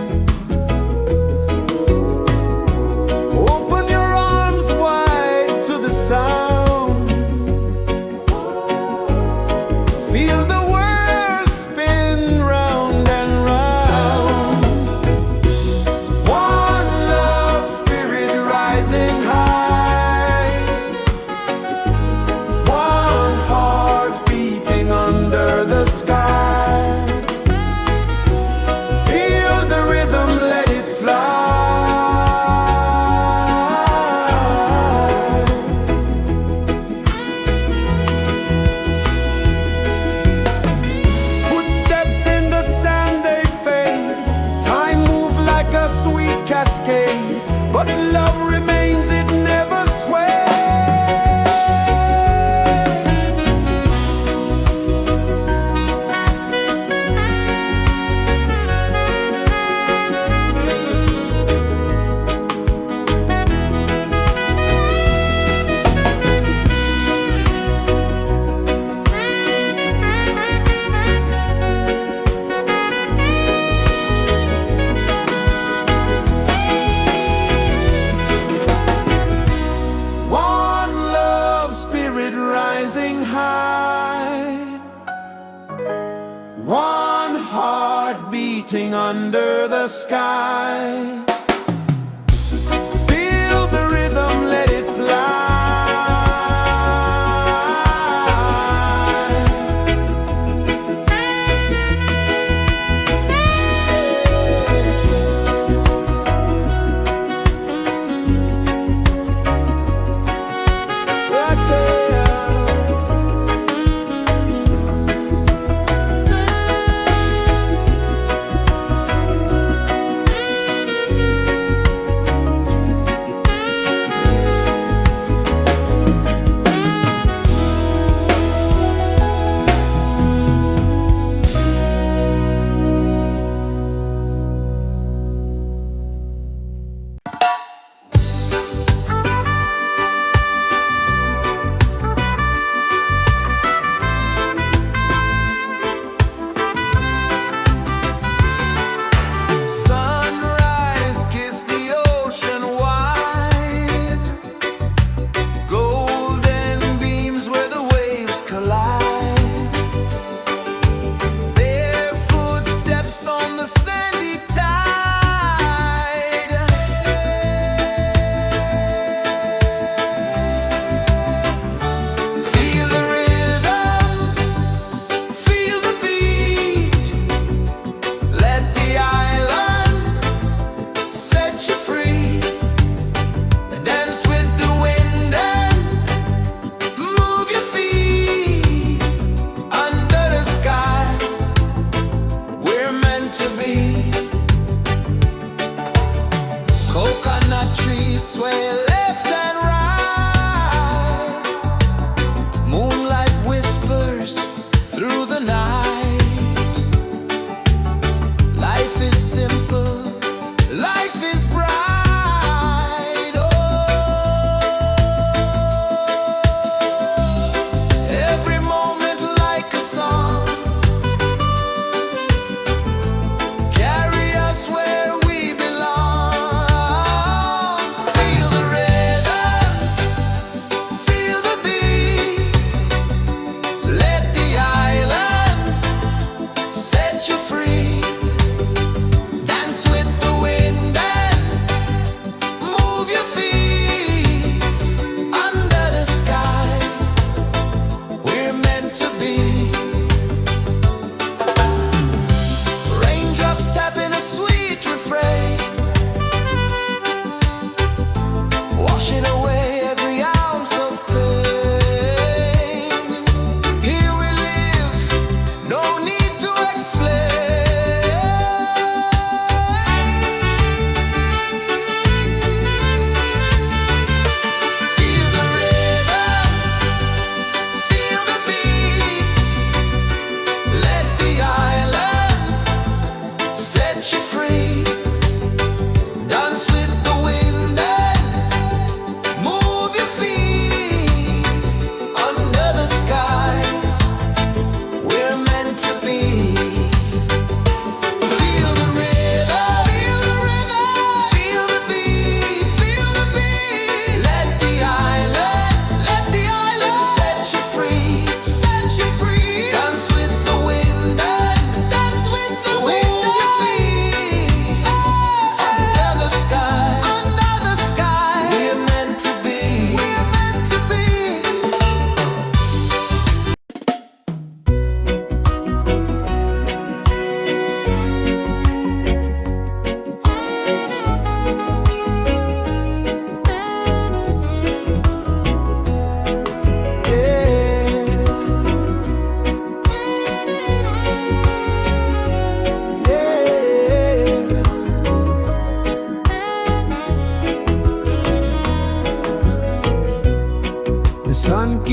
Open your arms wide to the sound. Feel the world spin round and round. One love spirit rising high. One heart beating under the sky. Feel the rhythm, let it fly. Footsteps in the sand, they fade. Time moves like a sweet cascade, but love remains, it never sways. One love spirit rising high. One heart beating under the sky. Feel the rhythm, let it fly. Right there.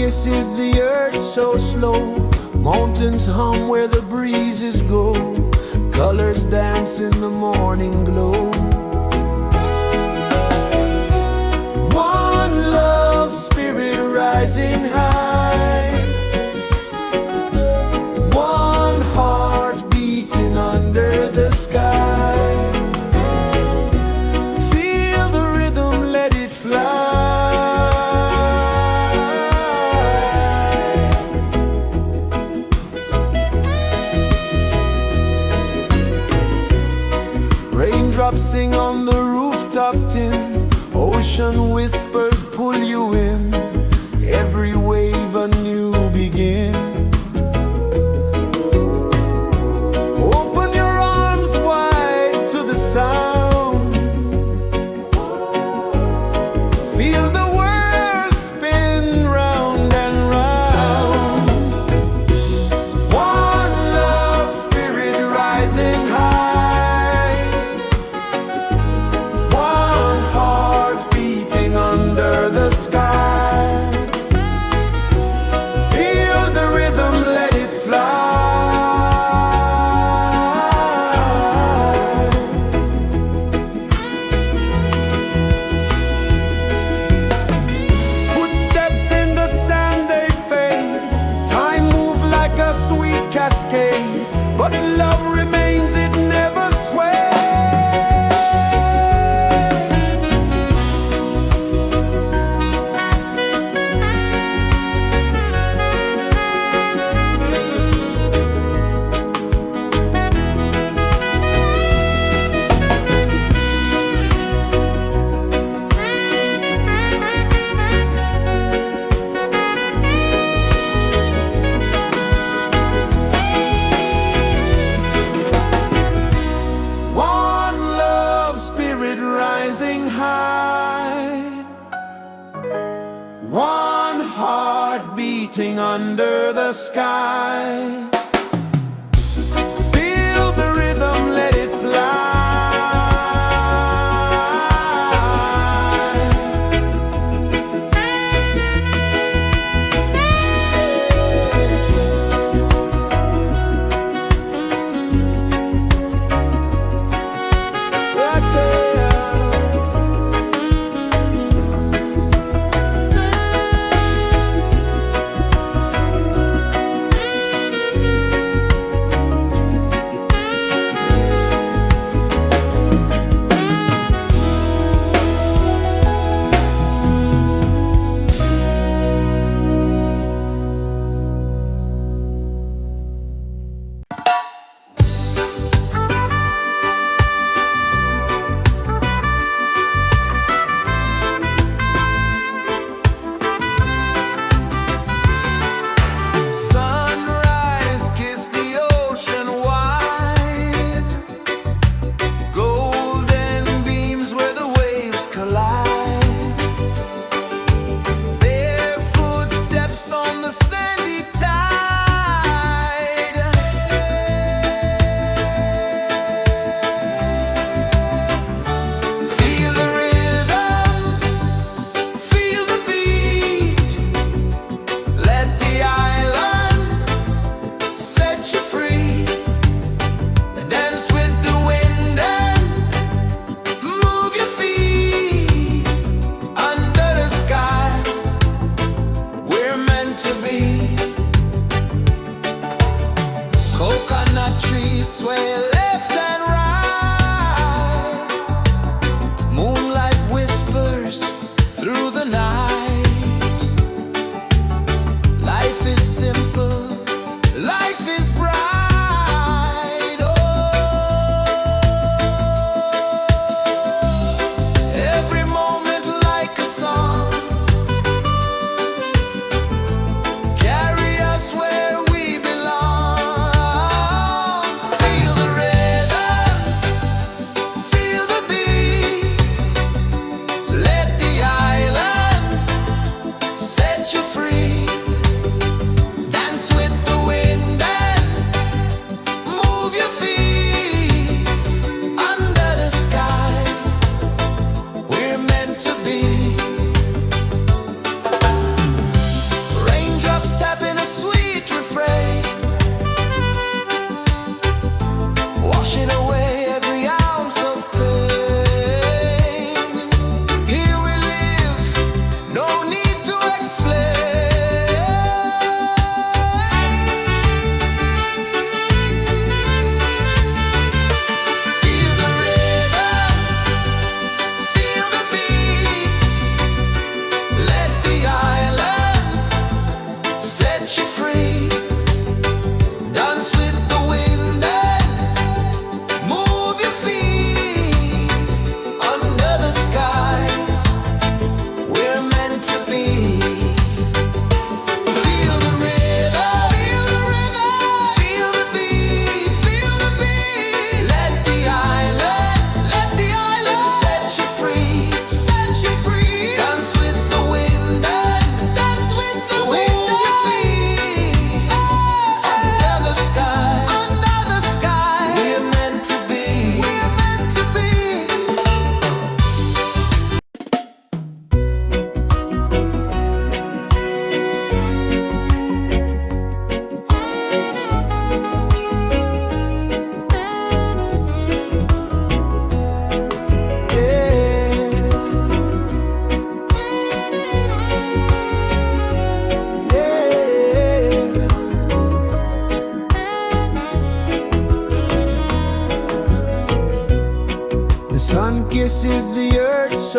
kisses the earth so slow. Mountains hum where the breezes go. Colors dance in the morning glow. One love spirit rising high. One heart beating under the sky. Feel the rhythm, let it fly. Raindrops sing on the rooftop tin. Ocean whispers pull you in. Every wave a new begin. Open your arms wide to the sound. Feel the world spin round and round. One love spirit rising high. One heart beating under the sky. Feel the rhythm, let it fly. Footsteps in the sand, they fade. Time moves like a sweet cascade, but love remains, it never sways. One love spirit rising high. One heart beating under the sky. Feel the rhythm, let it fly. Right there.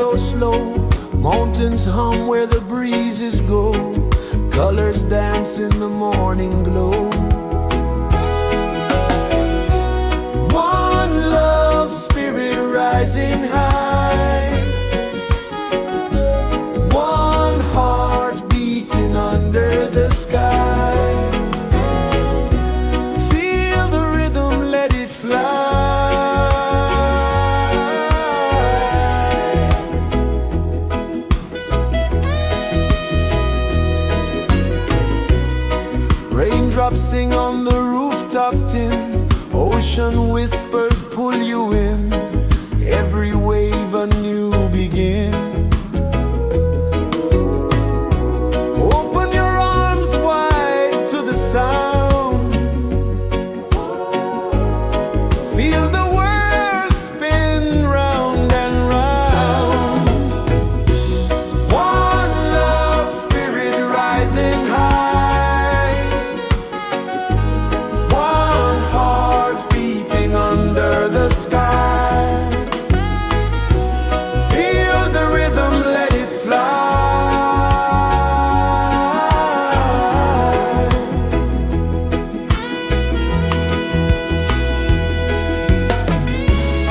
so slow. Mountains hum where the breezes go. Colors dance in the morning glow. One love spirit rising high. One heart beating under the sky. Feel the rhythm, let it fly. Raindrops sing on the rooftop tin. Ocean whispers pull you in. Every wave a new begin. Open your arms wide to the sound. Feel the world spin round and round. One love spirit rising high. One heart beating under the sky. Feel the rhythm, let it fly.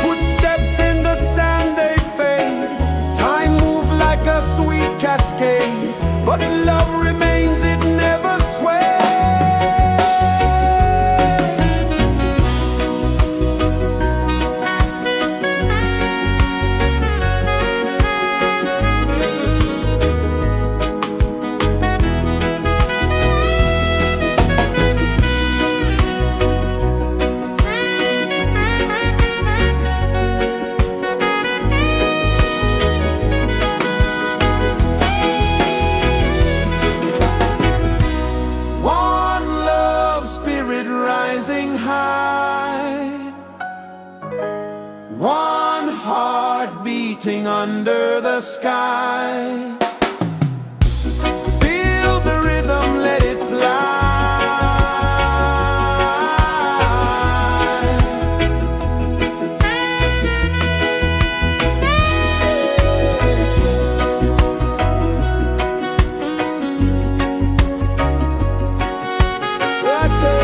Footsteps in the sand, they fade. Time moves like a sweet cascade, but love remains, it never sways. One love spirit rising high. One heart beating under the sky. Feel the rhythm, let it fly. Right there.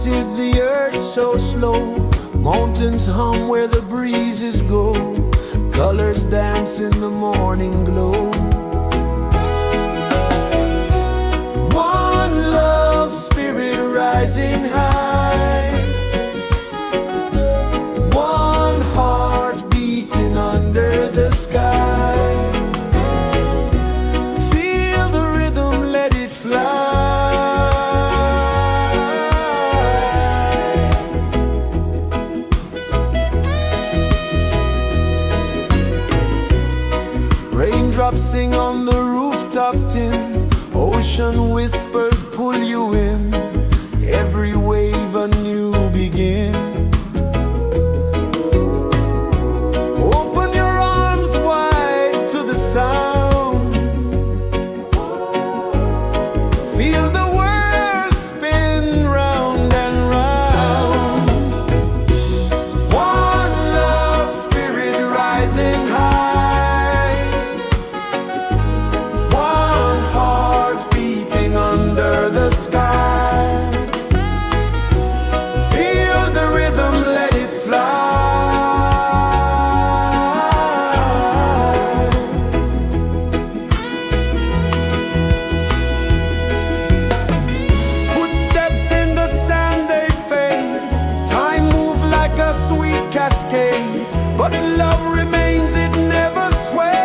is the earth so slow? Mountains hum where the breezes go. Colors dance in the morning glow. One love spirit rising high. One heart beating under the sky. Feel the rhythm, let it fly. Raindrops sing on the rooftop tin. Ocean whispers pull you in. Every wave a new begin. Open your arms wide to the sound. Feel the world spin round and round. One love spirit rising high. One heart beating under the sky. Feel the rhythm, let it fly. Footsteps in the sand, they fade. Time moves like a sweet cascade, but love remains, it never sways.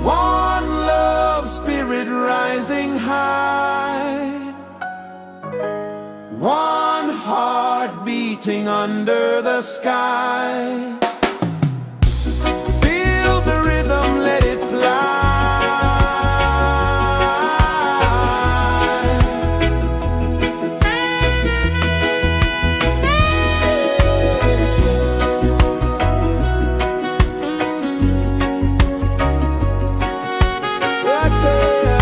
One love spirit rising high. One heart beating under the sky. Feel the rhythm, let it fly. Right there.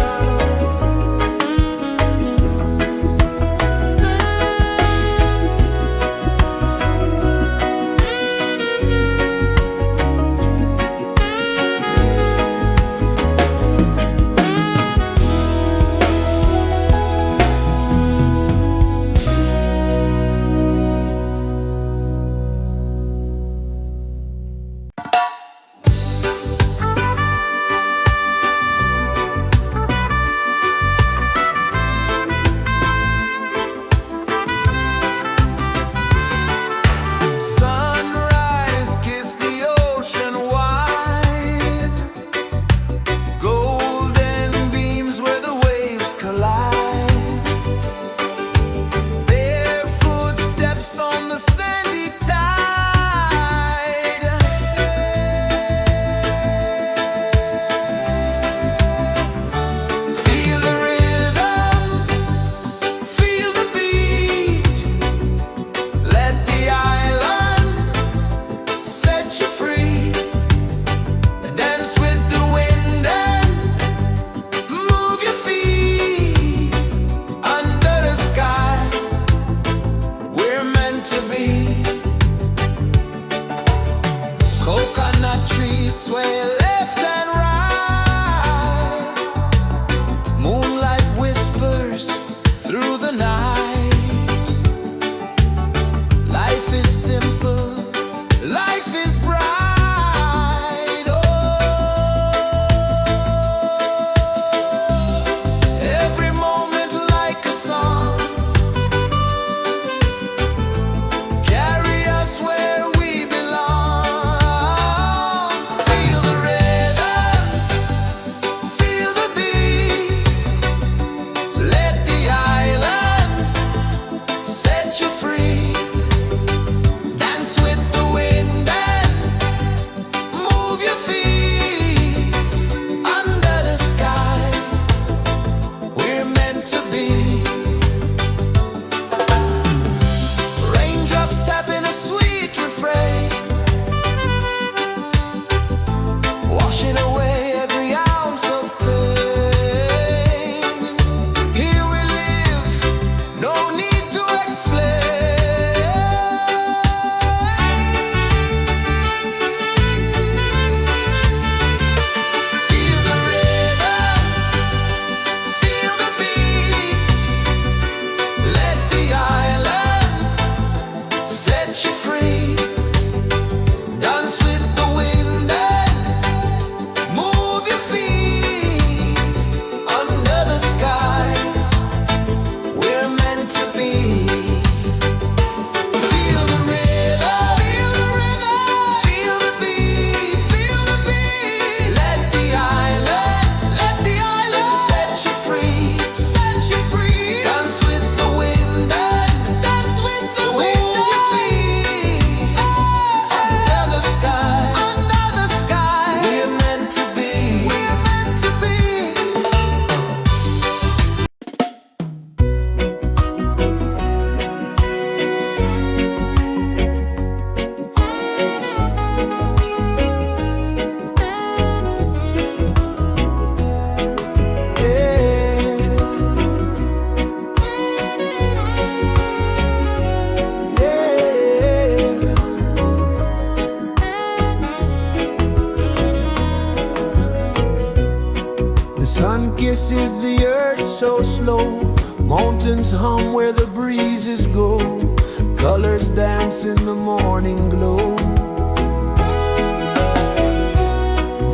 The sun kisses the earth so slow, mountains hum where the breezes go, colors dance in the morning glow.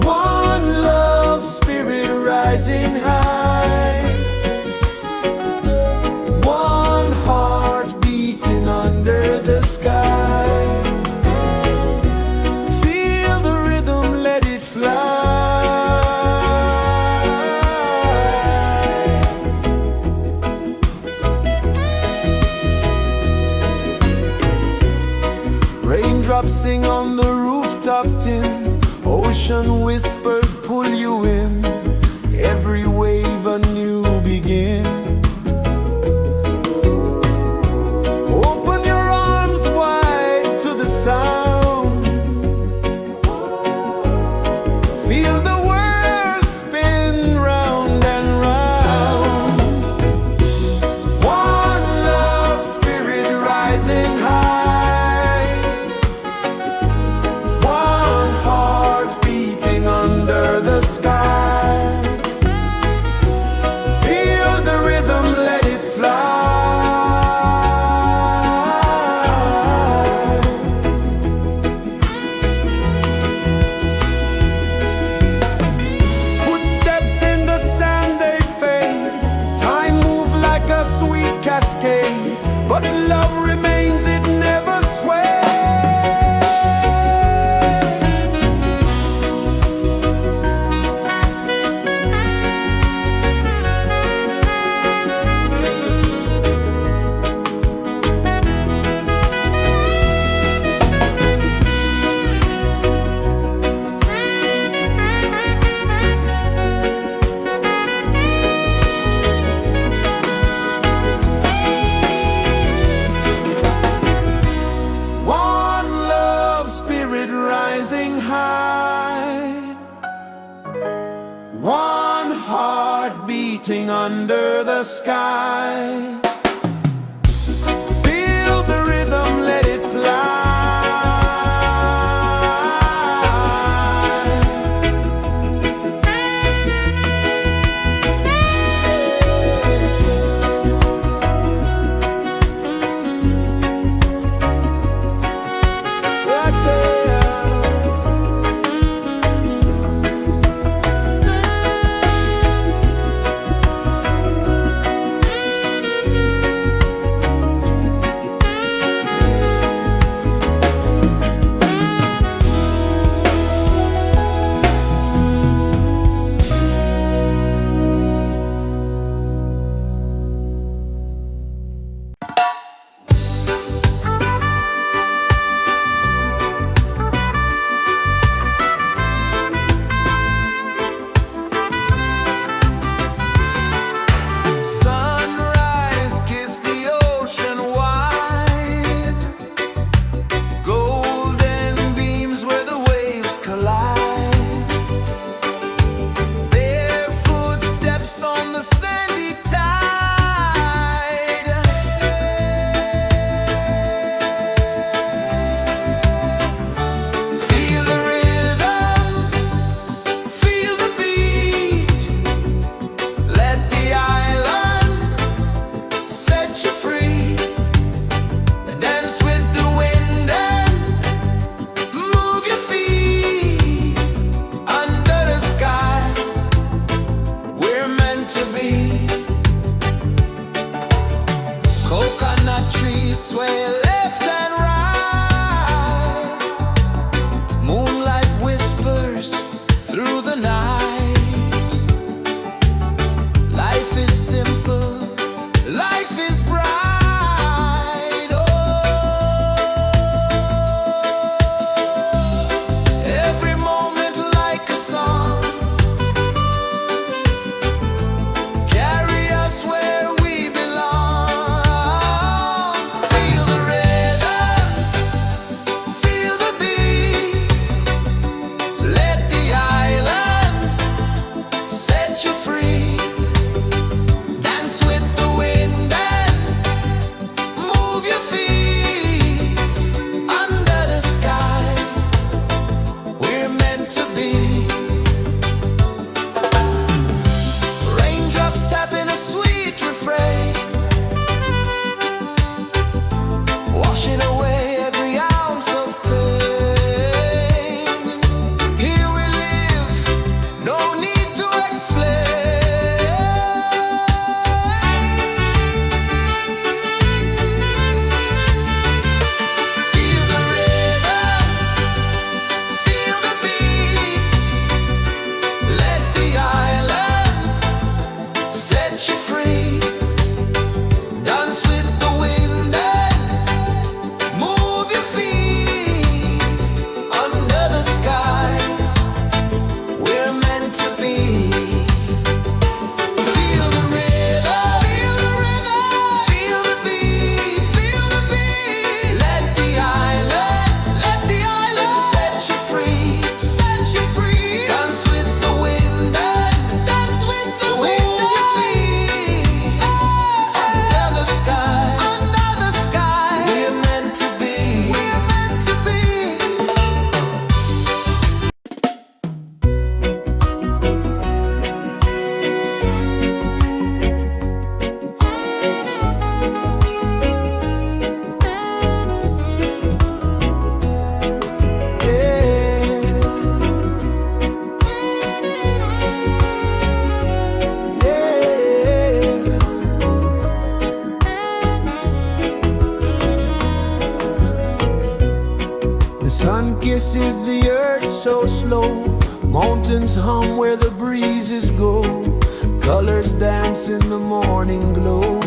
One love spirit rising high, one heart beating under the sky. Feel the rhythm, let it fly. Raindrops sing on the rooftop tin, ocean whispers pull you in, every wave a new begin. Open your arms wide to the sound, feel the world spin round and round. One love spirit rising high, one heart beating under the sky. Feel the rhythm, let it fly. Footsteps in the sand, they fade. Time moves like a sweet cascade, but love remains, it never sways. One love spirit rising high, one heart beating under the sky. Feel the rhythm, let it fly. Right there. Sunrise, kiss the ocean wide, golden beams where the waves collide, bare footsteps on the sandy tide. Feel the rhythm, feel the beat, let the island set you free. Dance with the wind and move your feet. Under the sky, we're meant to be. Coconut trees sway left and right, moonlight whispers through the night. Life is simple, life is bright. Oh, every moment like a song, carry us where we belong. Feel the rhythm. is the earth so slow. Mountains hum where the breezes go. Colors dance in the morning glow.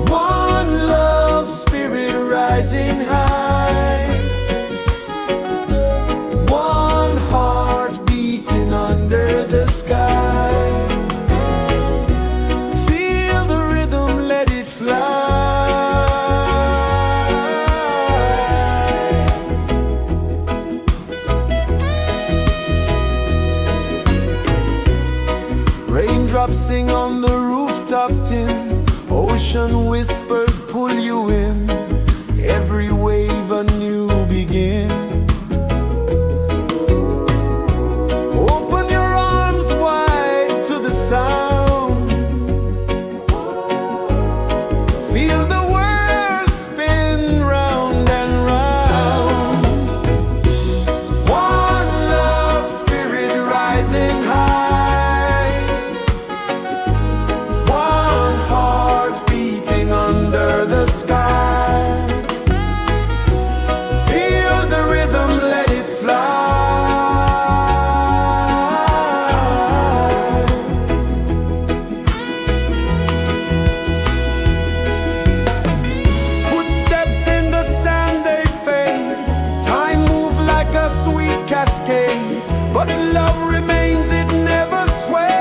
One love spirit rising high. One heart beating under the sky. Feel the rhythm, let it fly. Raindrops sing on the rooftop tin. Ocean whispers pull you in. Every wave a new begin. Open your arms wide to the sound. Feel the world spin round and round. One love spirit rising high. One heart beating under the sky. Feel the rhythm, let it fly. Footsteps in the sand, they fade. Time moves like a sweet cascade, but love remains, it never sways.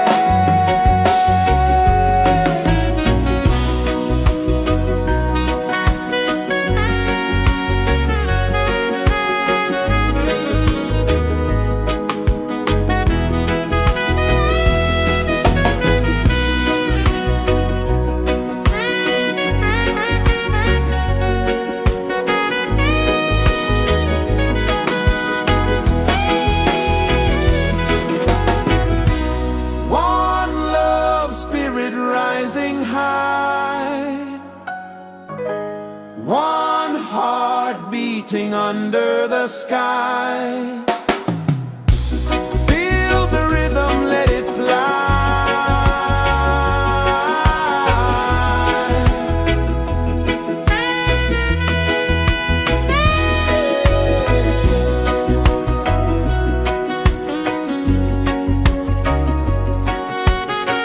One love spirit rising high. One heart beating under the sky. Feel the rhythm, let it fly.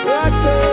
Right there.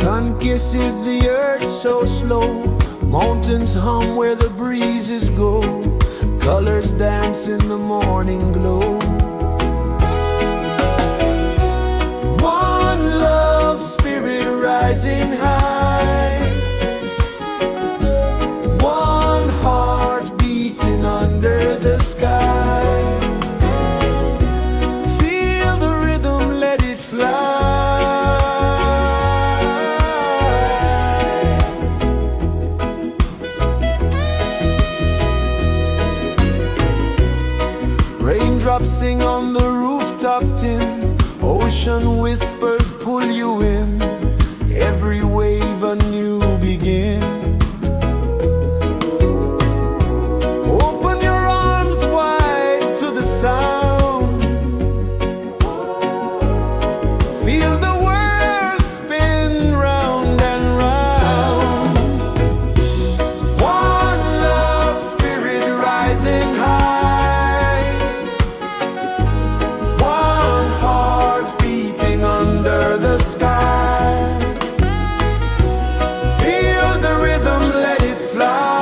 Sun kisses the earth so slow, mountains hum where the breezes go, colors dance in the morning glow. One love spirit rising high, one heart beating under the sky. Feel the rhythm, let it fly. Raindrops sing on the rooftop tin, ocean whispers pull you in, every wave a new begin. Open your arms wide to the sound, feel the world spin round and round. One love spirit rising high, one heart beating under the sky. Feel the rhythm, let it fly.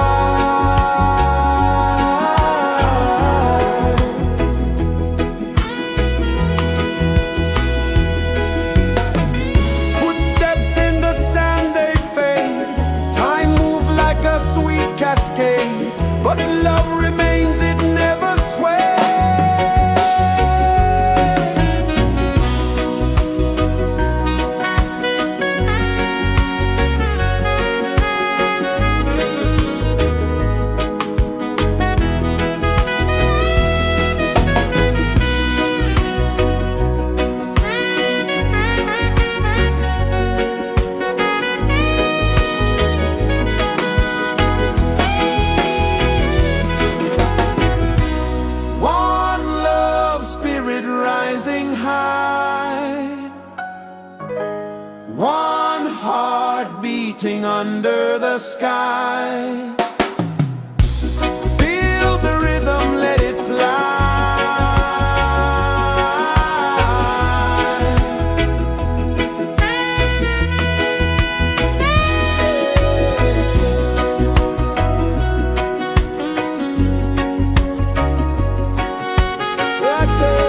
Footsteps in the sand, they fade. Time moves like a sweet cascade, but love remains, it never sways. One love spirit rising high, one heart beating under the sky. Feel the rhythm, let it fly. Right there.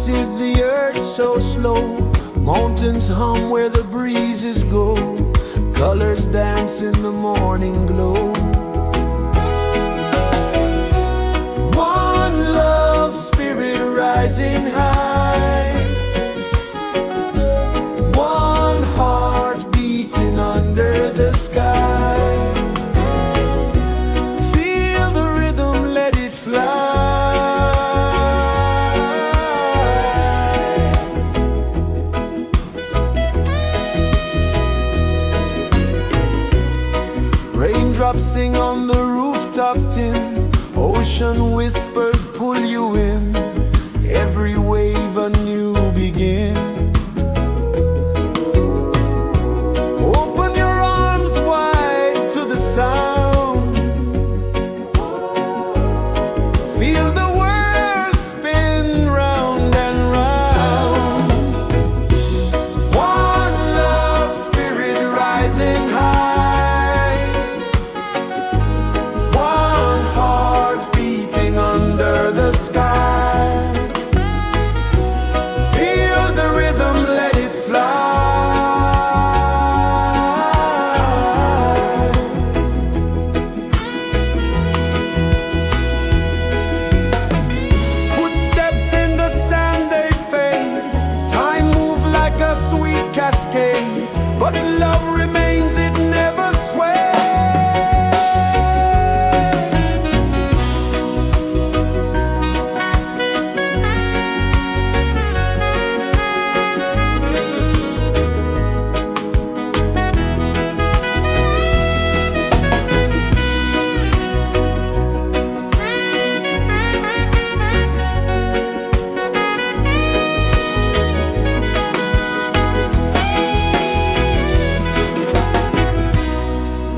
dances the earth so slow. Mountains hum where the breezes go. Colors dance in the morning glow. One love, spirit rising high. One heart beating under the sky. Feel the rhythm, let it fly. Raindrops sing on the rooftop tin. Ocean whispers pull you in. Every wave a new begin. Open your arms wide to the sound. Feel the world spin round and round. One love, spirit rising high. One heart beating under the sky. Feel the rhythm, let it fly. Footsteps in the sand, they fade. Time moves like a sweet cascade, but love remains, it never sways.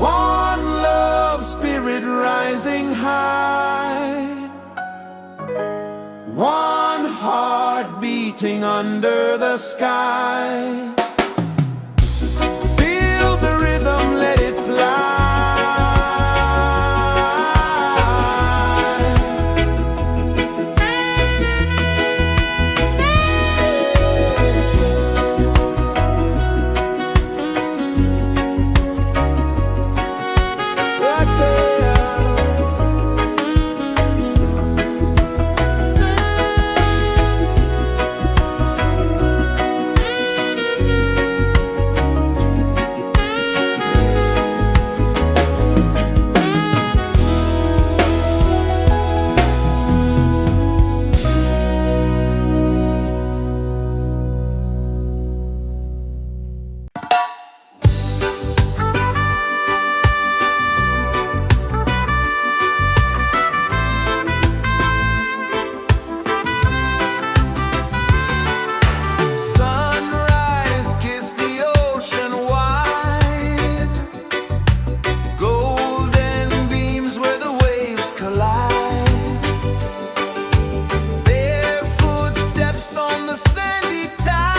One love, spirit rising high. One heart beating under the sky. Feel the rhythm, let it fly. Right there. Sunrise, kiss the ocean wide. Golden beams where the waves collide. Their footsteps on the sandy tide.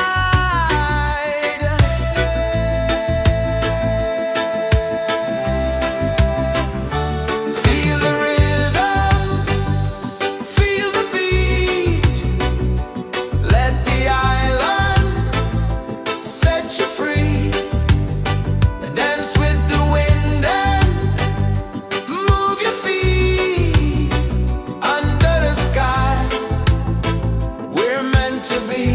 Feel the rhythm, feel the beat. Let the island set you free. Dance with the wind and move your feet. Under the sky, we're meant to be.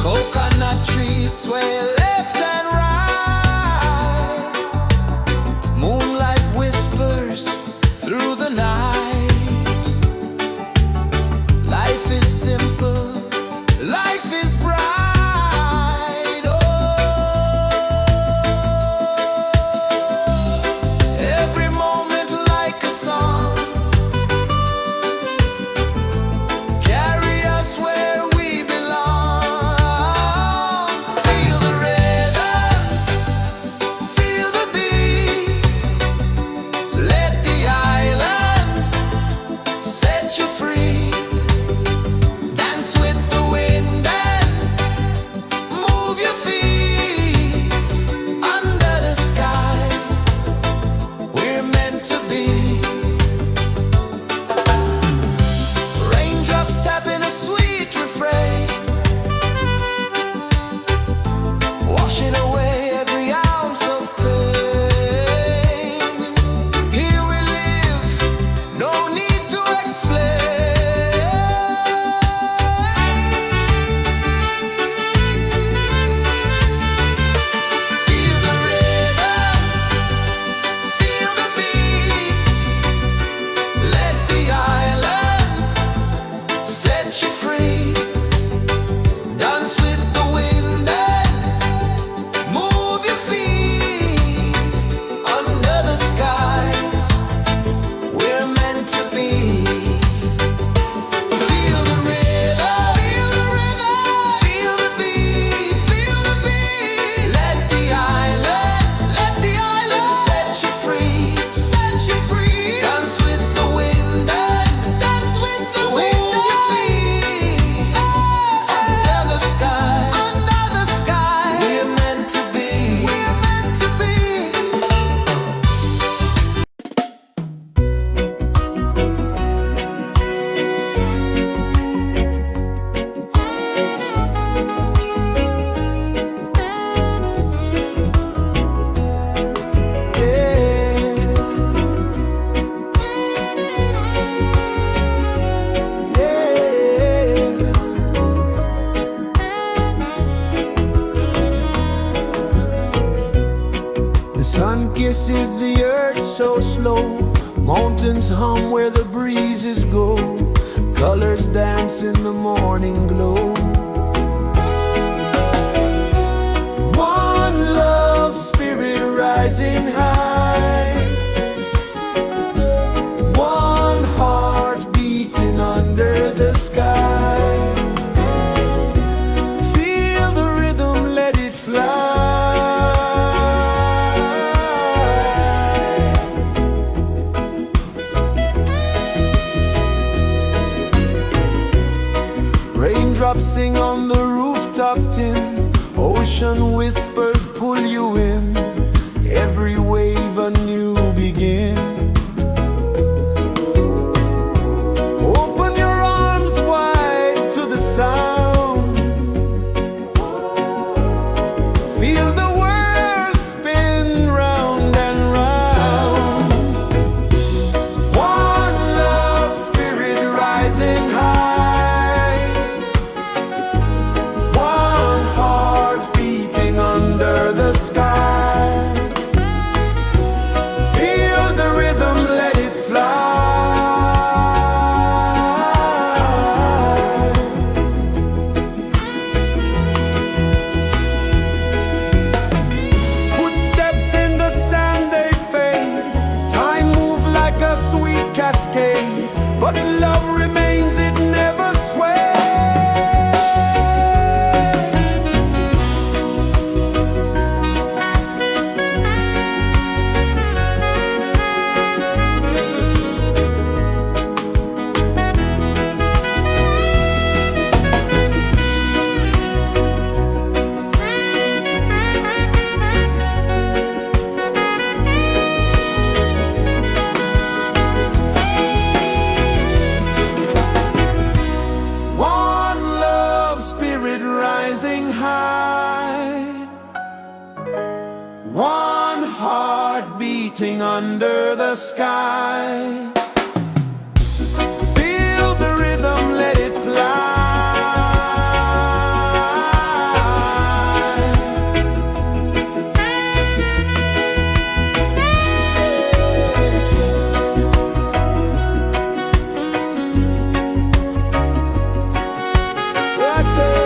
Coconut trees sway left and right. Moonlight whispers through the night. Life is simple, life is bright. Oh, every moment like a song. Carry us where we belong. Feel the rhythm, kisses the earth so slow. Mountains hum where the breezes go. Colors dance in the morning glow. One love spirit rising high. One heart beating under the sky. Feel the rhythm, let it fly. Raindrops sing on the rooftop tin. Ocean whispers pull you in. Every wave a new begin. Open your arms wide to the sound. Feel the world spin round and round. One love spirit rising high. One heart beating under the sky. Feel the rhythm, let it fly. Footsteps in the sand, they fade. Time moves like a sweet cascade, but love remains, it never sways. One love spirit rising high. One heart beating under the sky. Feel the rhythm, let it fly. Right there.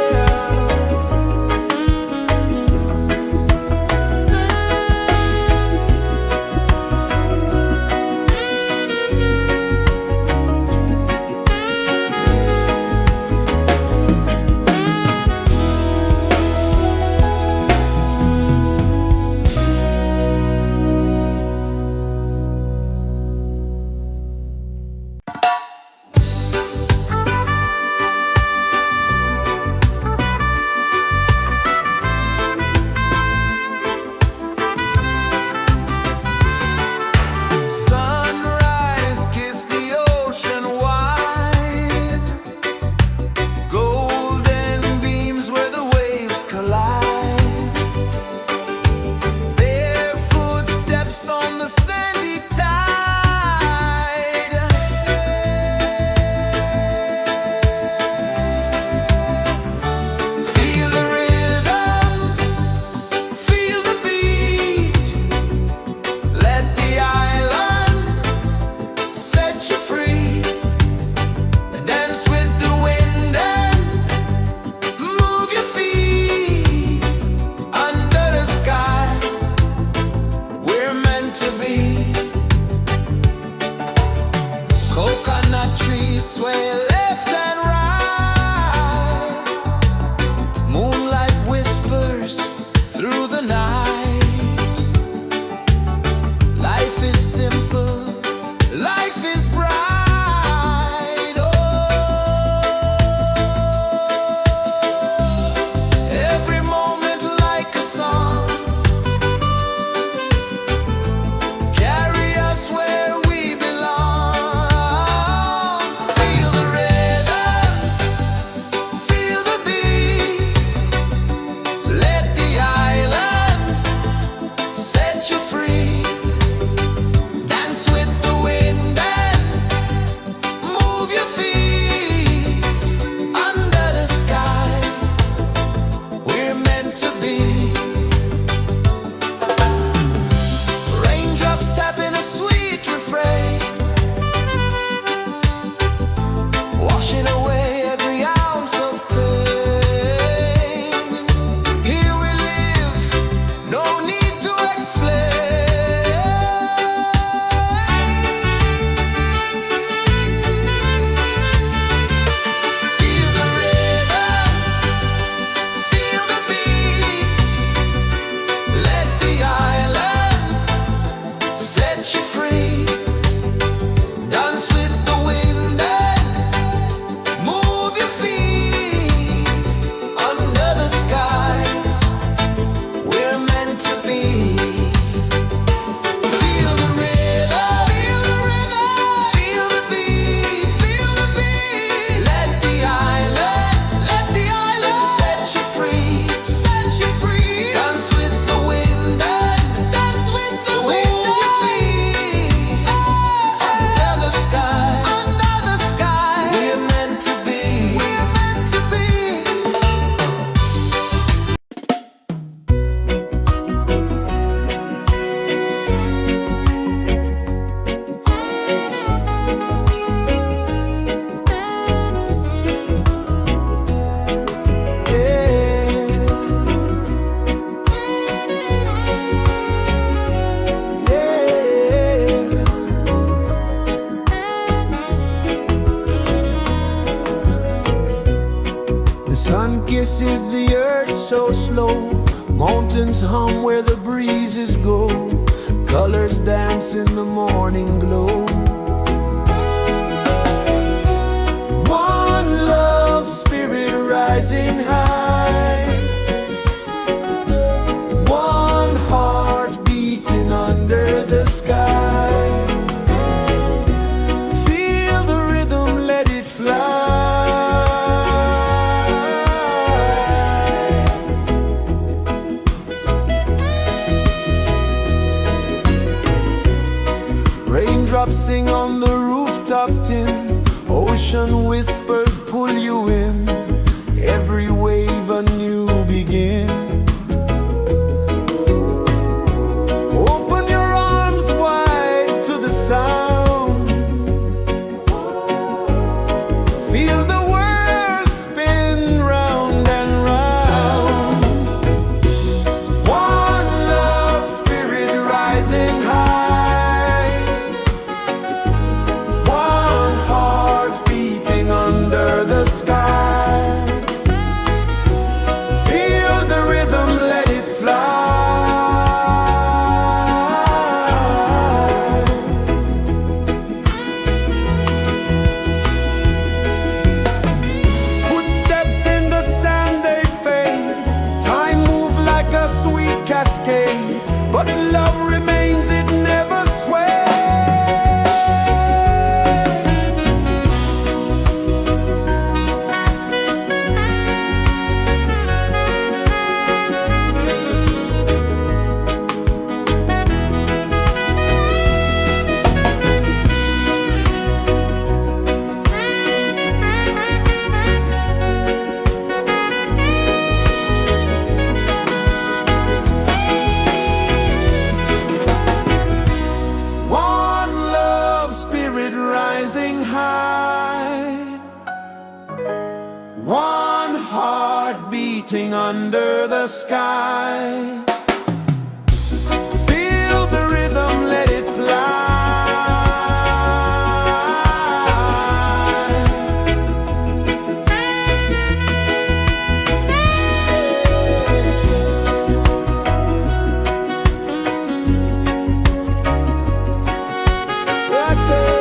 the earth so slow. Mountains hum where the breezes go. Colors dance in the morning glow. One love spirit rising high. One heart beating under the sky. Feel the rhythm, let it fly. Raindrops sing on the rooftop tin. Ocean whispers pull you in. Every wave a new begin. Open your arms wide to the sound. Feel the world spin round and round. One love spirit rising high. One heart beating under the sky. Feel the rhythm, let it fly. Footsteps in the sand, they fade. Time moves like a sweet cascade, but love remains, it never sways. One love spirit rising high. One heart beating under the sky. Feel the rhythm, let it fly. Right there.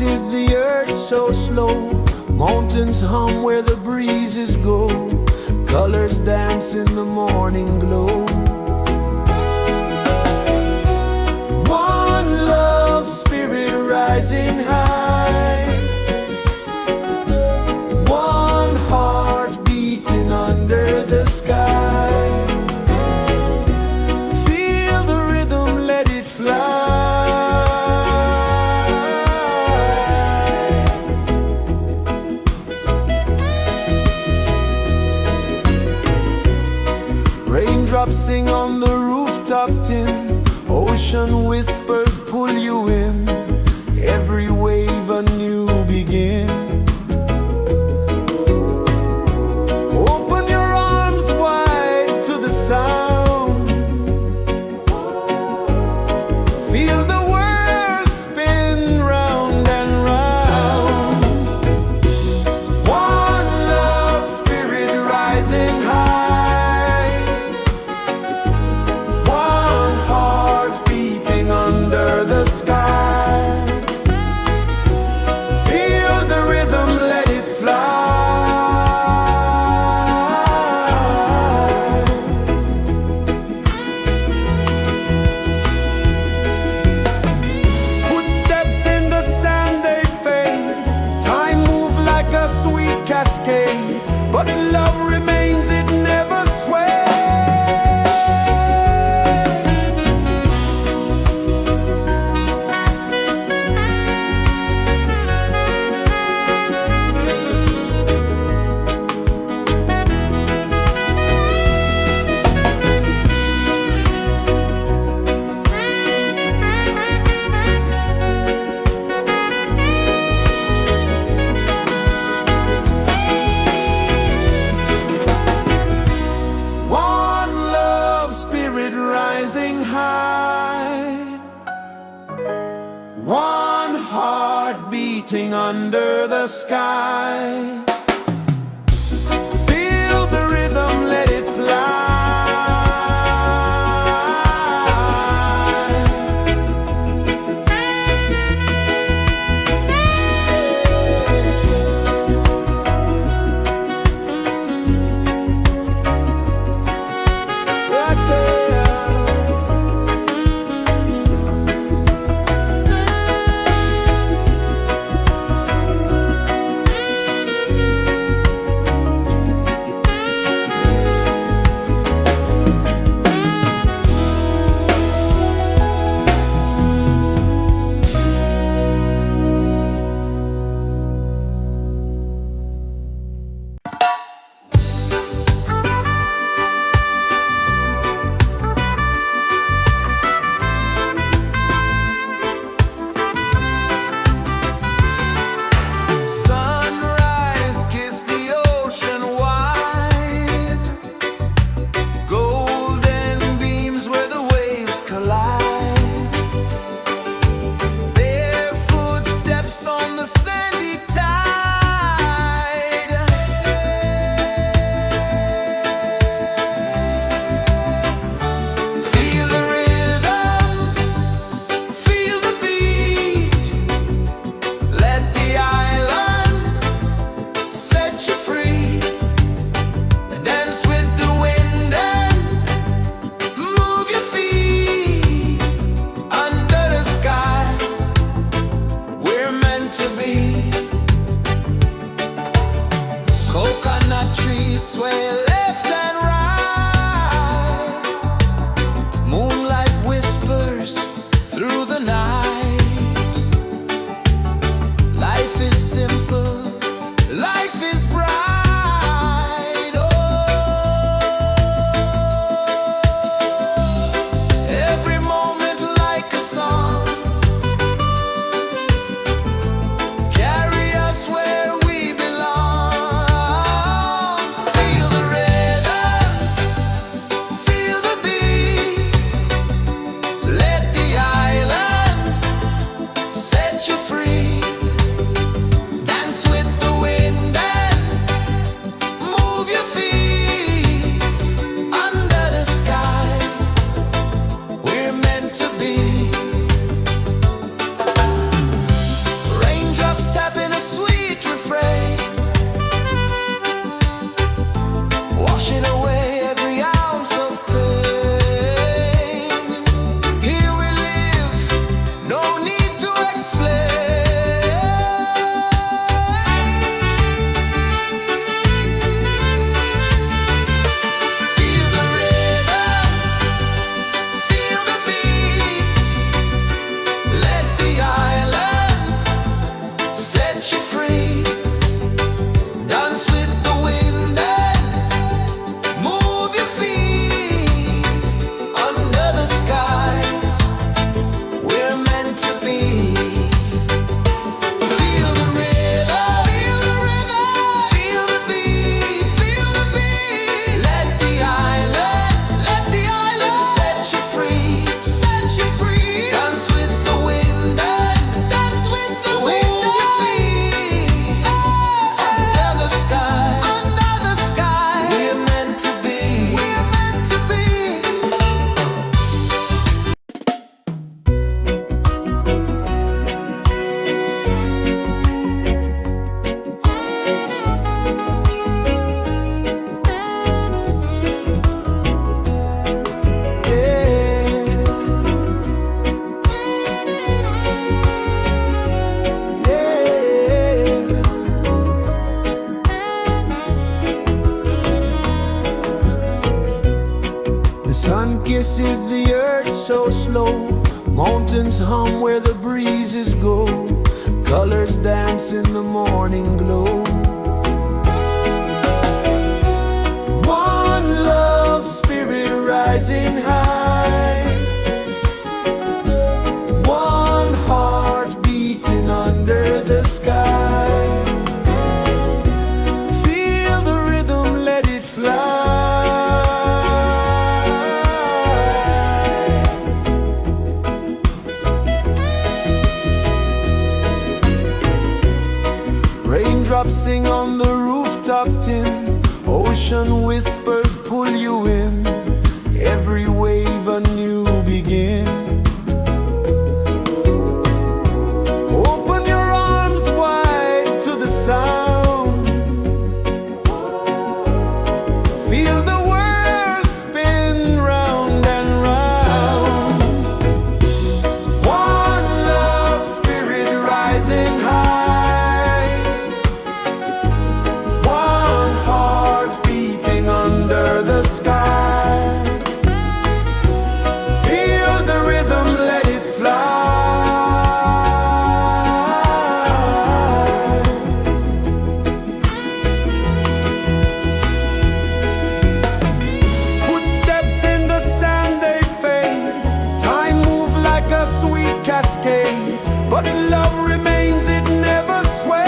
is the earth so slow? Mountains hum where the breezes go. Colors dance in the morning glow. One love spirit rising high. One heart beating under the sky. Feel the rhythm, let it fly. Raindrops sing on the rooftop tin. Ocean whispers pull you in. Every wave a new begin. Open your arms wide to the sound. Feel the world spin round and round. One love spirit rising high. One heart beating under the sky. Feel the rhythm, let it fly. Footsteps in the sand, they fade. Time moves like a sweet cascade, but love remains, it never sways. One love spirit rising high. One heart beating under the sky. Feel the rhythm, let it fly. Right there. Sun kisses the earth so slow, mountains hum where the breezes go, colors dance in the morning glow. One love spirit rising high, one heart beating under the sky. Feel the rhythm, let it fly. Raindrops sing on the rooftop tin, ocean whispers pull you in, every wave a new begin. Open your arms wide to the sound, feel the world spin round and round. One love spirit rising high, under the sky. Feel the rhythm, let it fly. Footsteps in the sand, they fade. Time moves like a sweet cascade, but love remains, it never sways.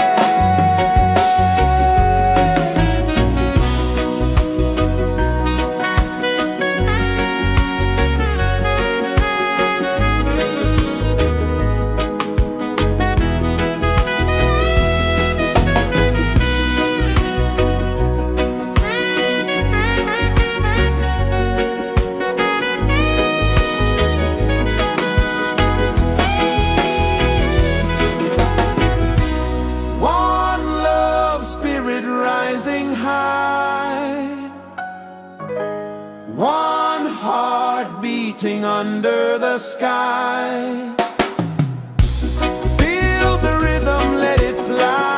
Rising high, one heart beating under the sky. Feel the rhythm, let it fly.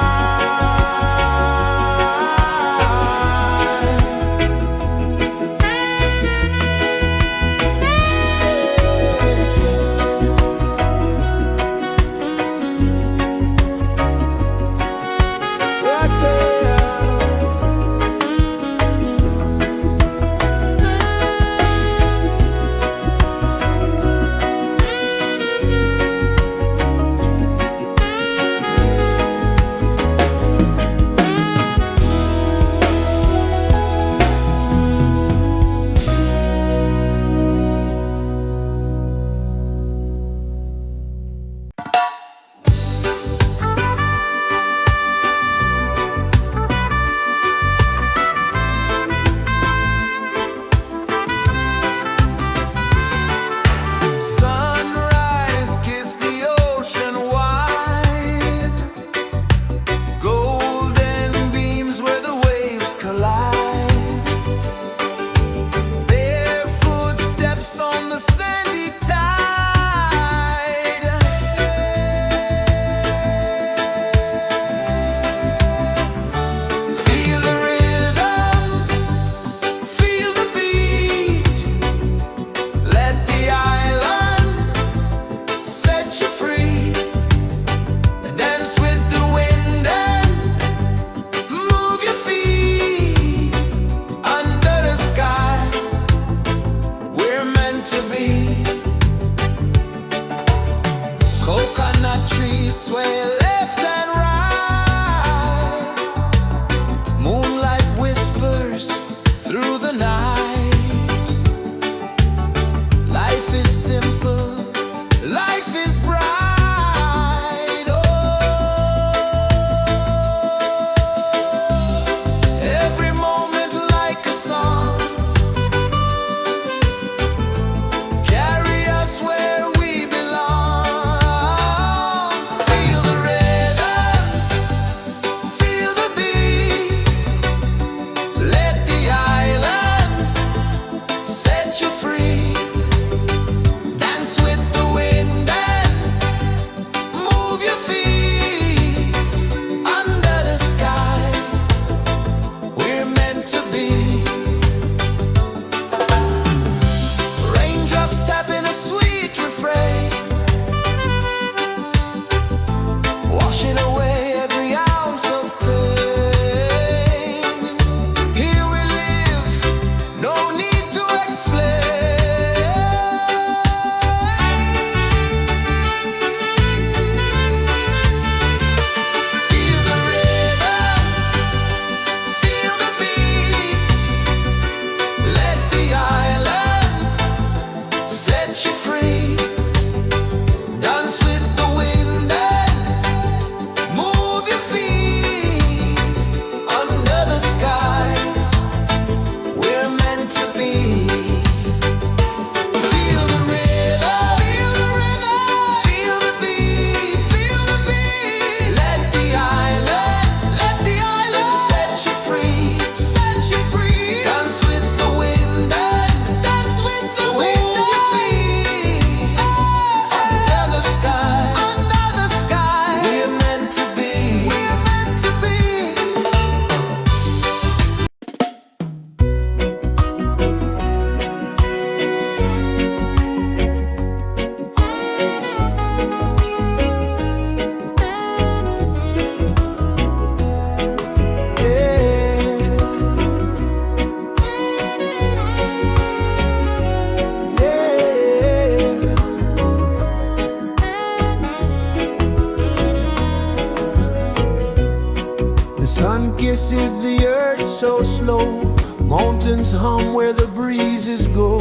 pulses the earth so slow. Mountains hum where the breezes go.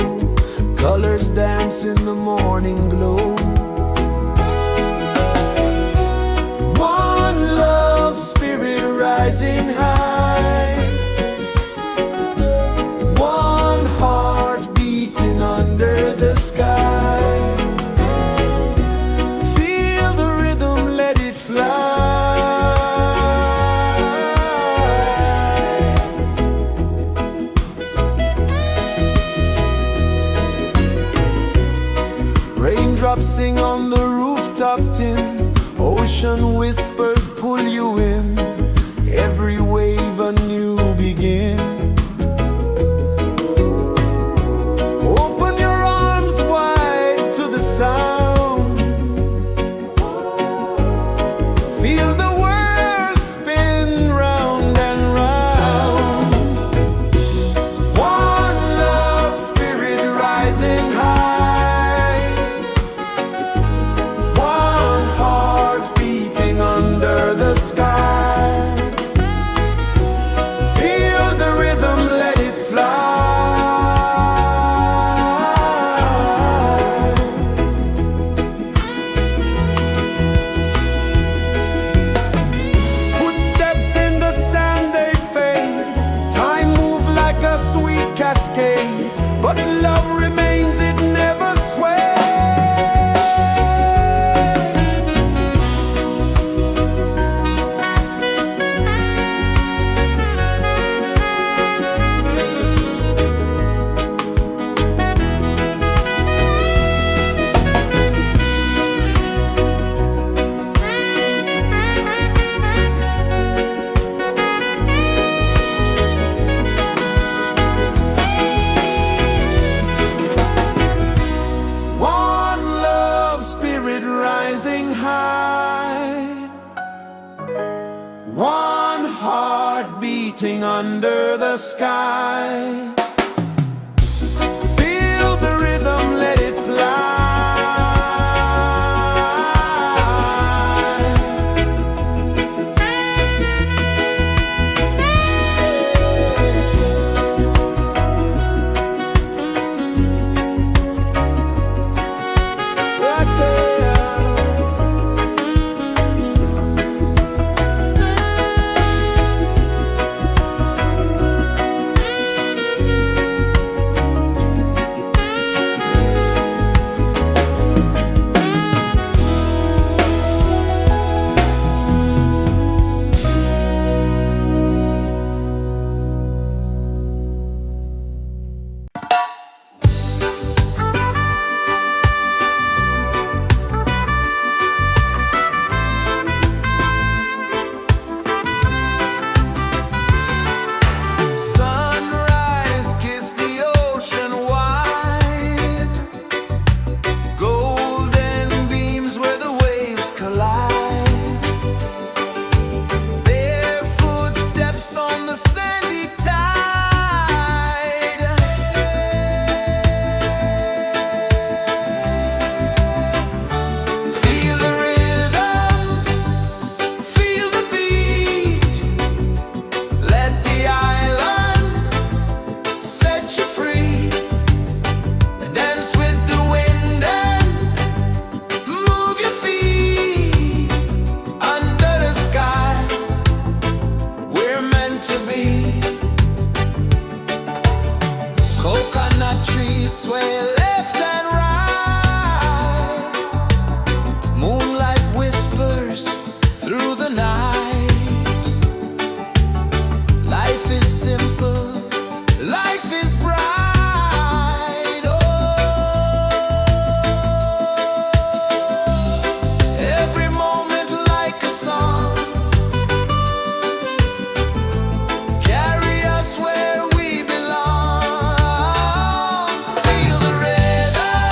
Colors dance in the morning glow. One love, spirit rising high. One heart beating under the sky. Feel the rhythm, let it fly. Raindrops sing on the rooftop tin. Ocean whispers pull you in. Every wave a new begin. Open your arms wide to the sound. Feel the world spin round and round. One love, spirit rising high. One heart beating under the sky. Feel the rhythm, let it fly. Footsteps in the sand, they fade. Time moves like a sweet cascade, but love remains, it never sways. One love, spirit rising high. One heart beating under the sky. Feel the rhythm, let it fly. Right there. Sunrise, kiss the ocean wide. Golden beams where the waves collide. Their footsteps on the sandy tide. Feel the rhythm, feel the beat. Let the island set you free. Dance with the wind and move your feet. Under the sky, we're meant to be. Coconut trees sway left and right. Moonlight whispers through the night. Life is simple, life is bright. Oh, every moment like a song. Carry us where we belong. Feel the rhythm,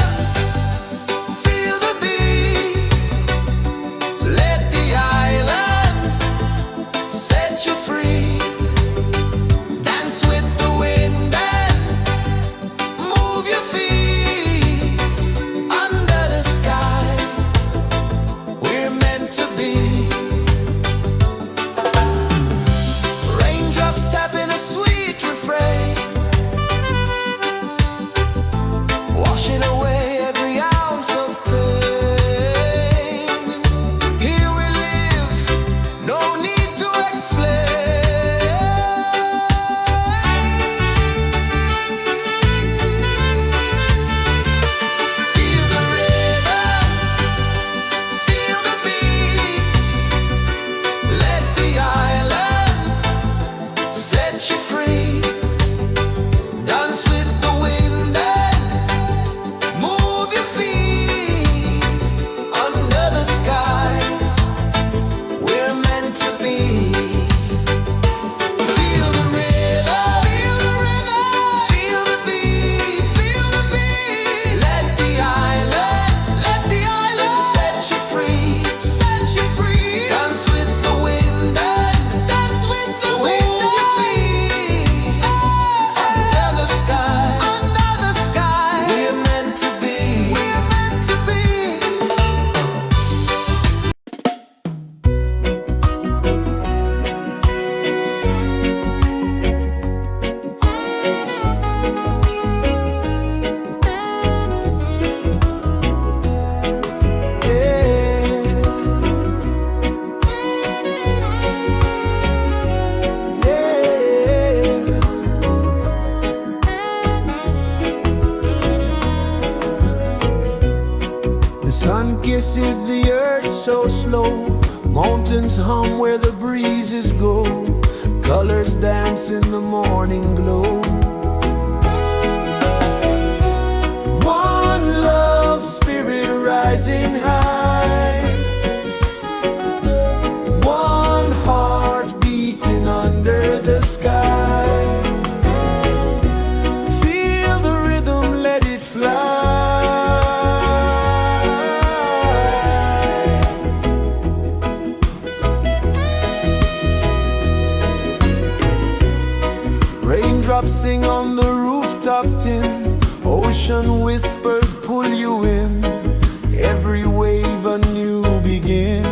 Sun kisses the earth so slow, mountains hum where the breezes go, colors dance in the morning glow. One love spirit rising high, one heart beating under the sky. Feel the rhythm, let it fly. Raindrops sing on the rooftop tin, ocean whispers pull you in, every wave a new begin.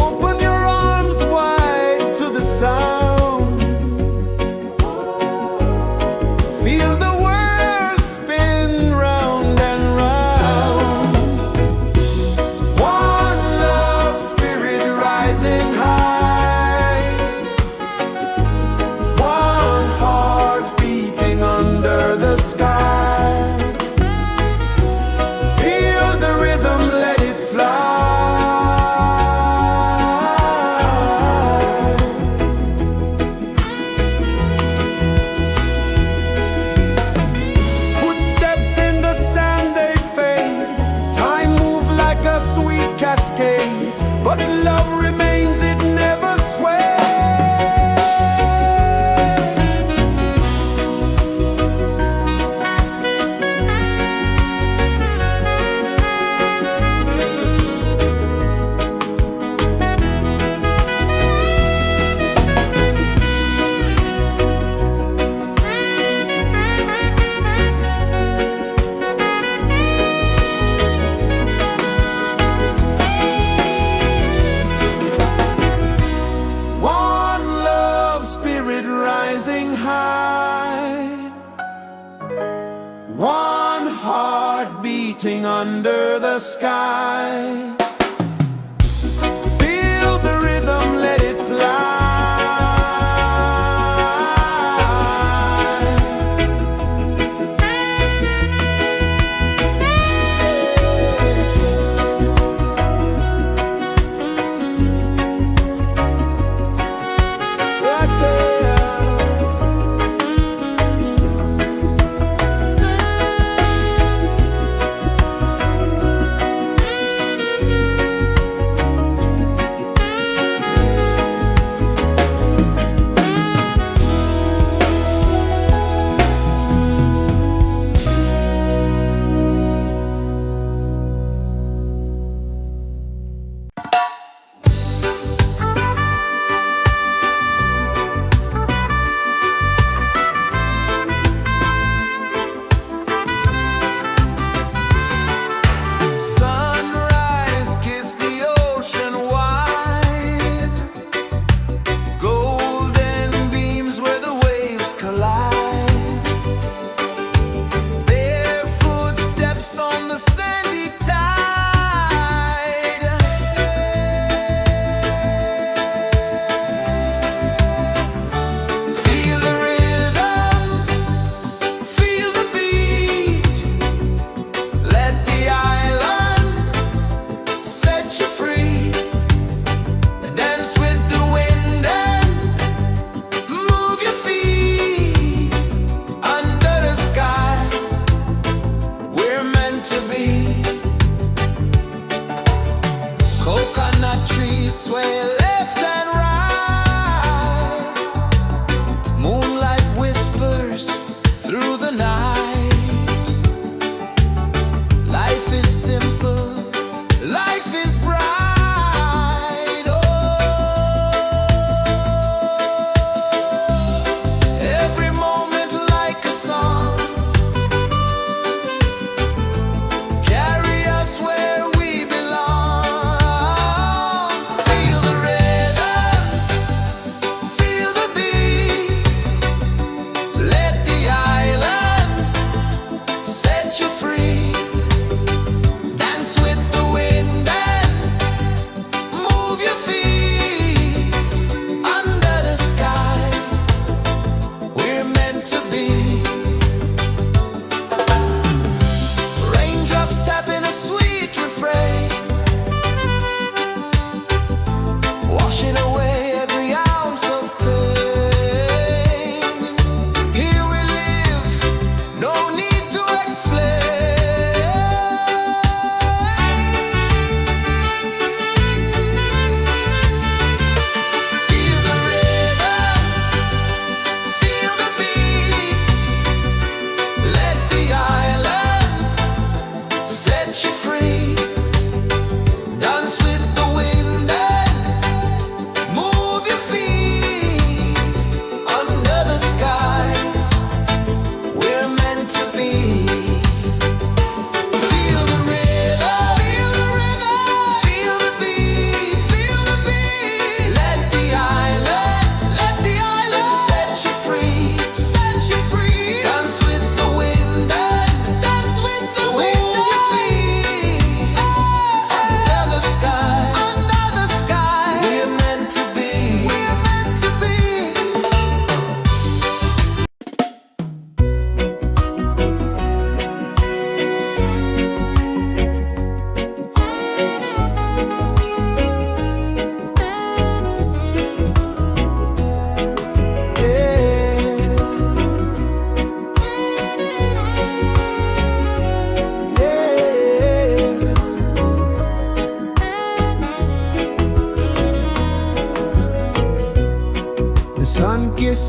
Open your arms wide to the sound, feel the world spin round and round. One love spirit rising high, one heart beating under the sky. Feel the rhythm, let it fly. Footsteps in the sand, they fade. Time moves like a sweet cascade, but love remains, it never sways. One love spirit rising high, one heart beating under the sky. Feel the rhythm, let it fly. Right there.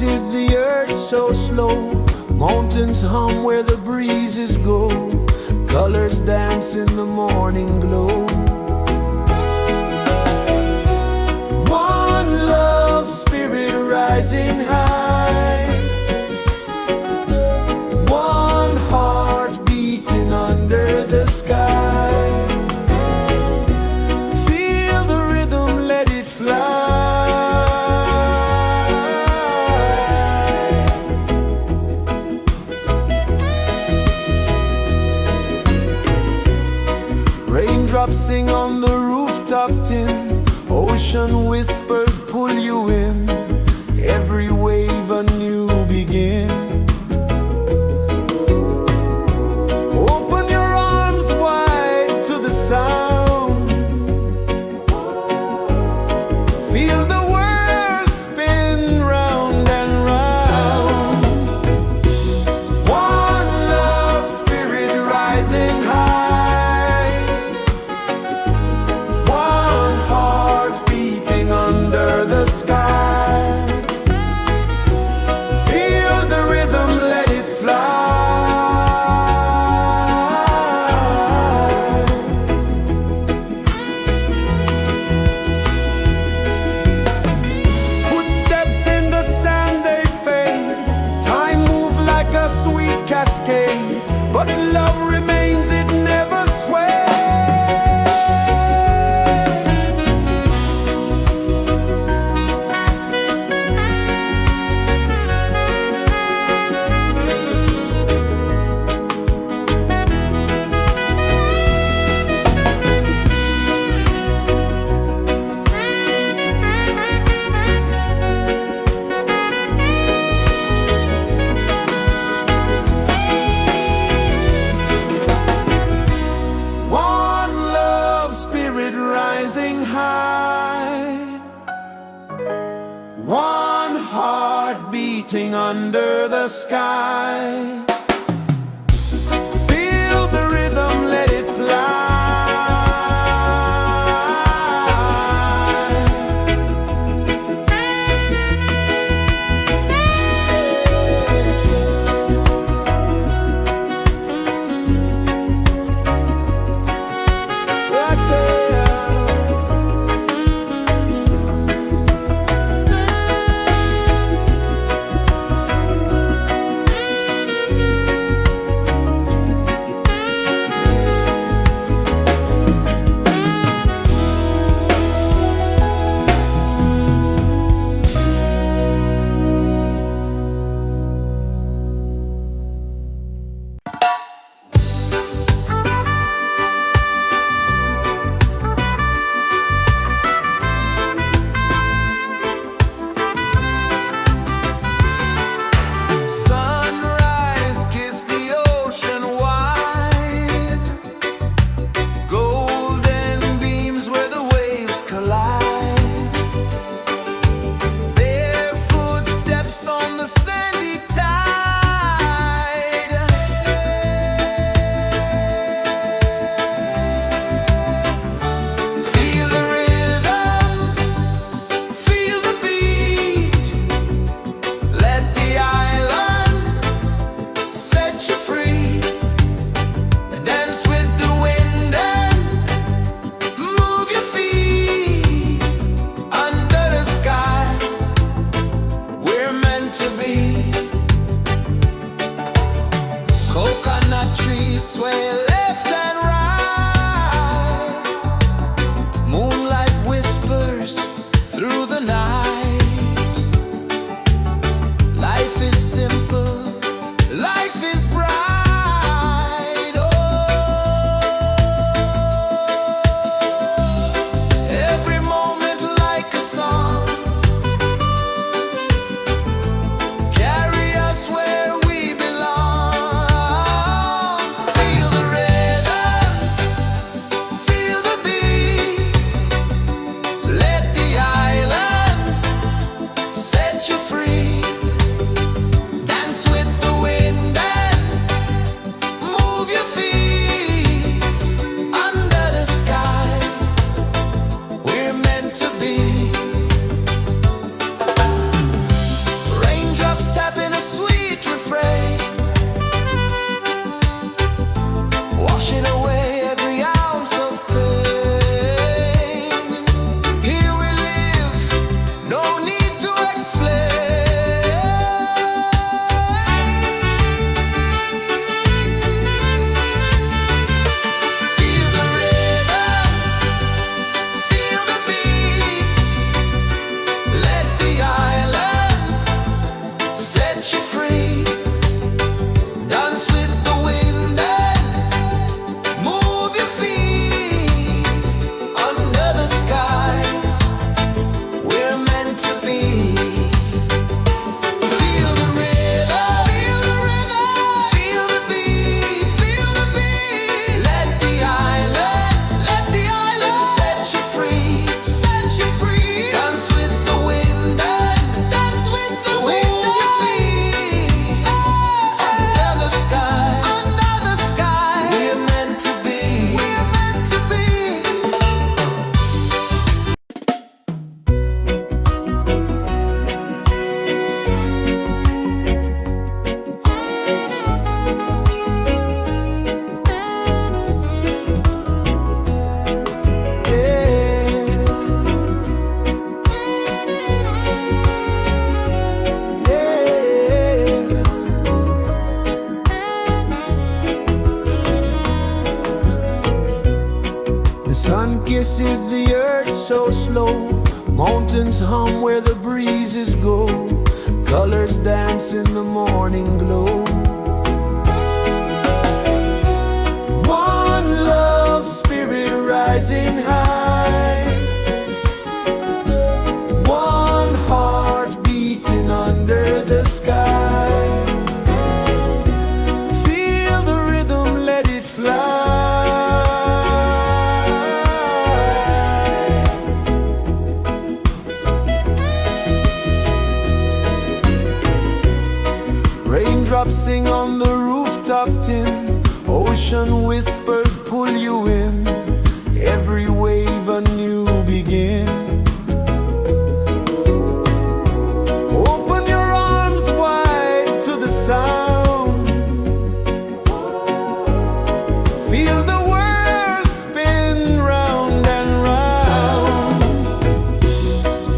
is the earth so slow. Mountains hum where the breezes go. Colors dance in the morning glow. One love spirit rising high. One heart beating under the sky. Feel the rhythm, let it fly. Raindrops sing on the rooftop tin. Ocean whispers pull you in. Every wave a new begin. Open your arms wide to the sound. Feel the world spin round and round. One love spirit rising high. One heart beating under the sky. Feel the rhythm, let it fly. Footsteps in the sand, they fade. Time moves like a sweet cascade, but love remains, it never sways. One love spirit rising high. One heart beating under the sky. Feel the rhythm, let it fly. Right there. Sunrise, kiss the ocean wide. Golden beams where the waves collide. Bare footsteps on the sandy tide. Feel the rhythm, feel the beat. Let the island set you free. Dance with the wind and move your feet. Under the sky, we're meant to be. Coconut trees sway left and right. Moonlight whispers through the night. Life is simple, life is bright. Oh, every moment like a song. Carry us where we belong. Feel the rain. pulses the earth so slow. Mountains hum where the breezes go. Colors dance in the morning glow. One love spirit rising high. One heart beating under the sky. Feel the rhythm, let it fly. Raindrops sing on the rooftop tin. Ocean whispers pull you in. Every wave a new begin. Open your arms wide to the sound. Feel the world spin round and round.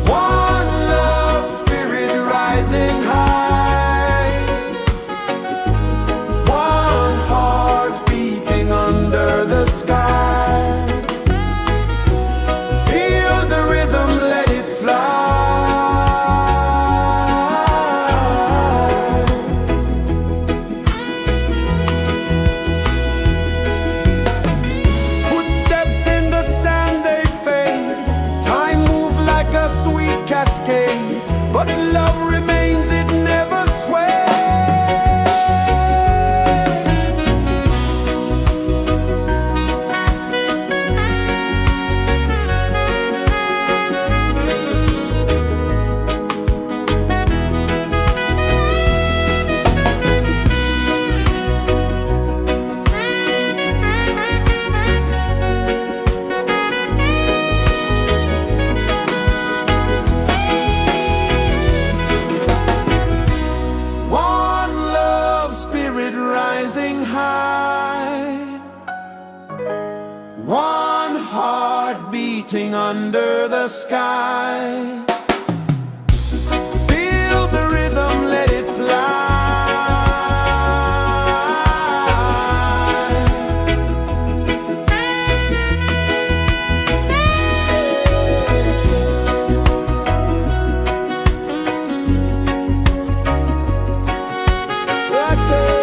One love spirit rising high. One heart beating under the sky. Feel the rhythm, let it fly. Footsteps in the sand, they fade. Time moves like a sweet cascade, but love remains, it never sways. One love spirit rising high. One heart beating under the sky. Feel the rhythm, let it fly. Right there.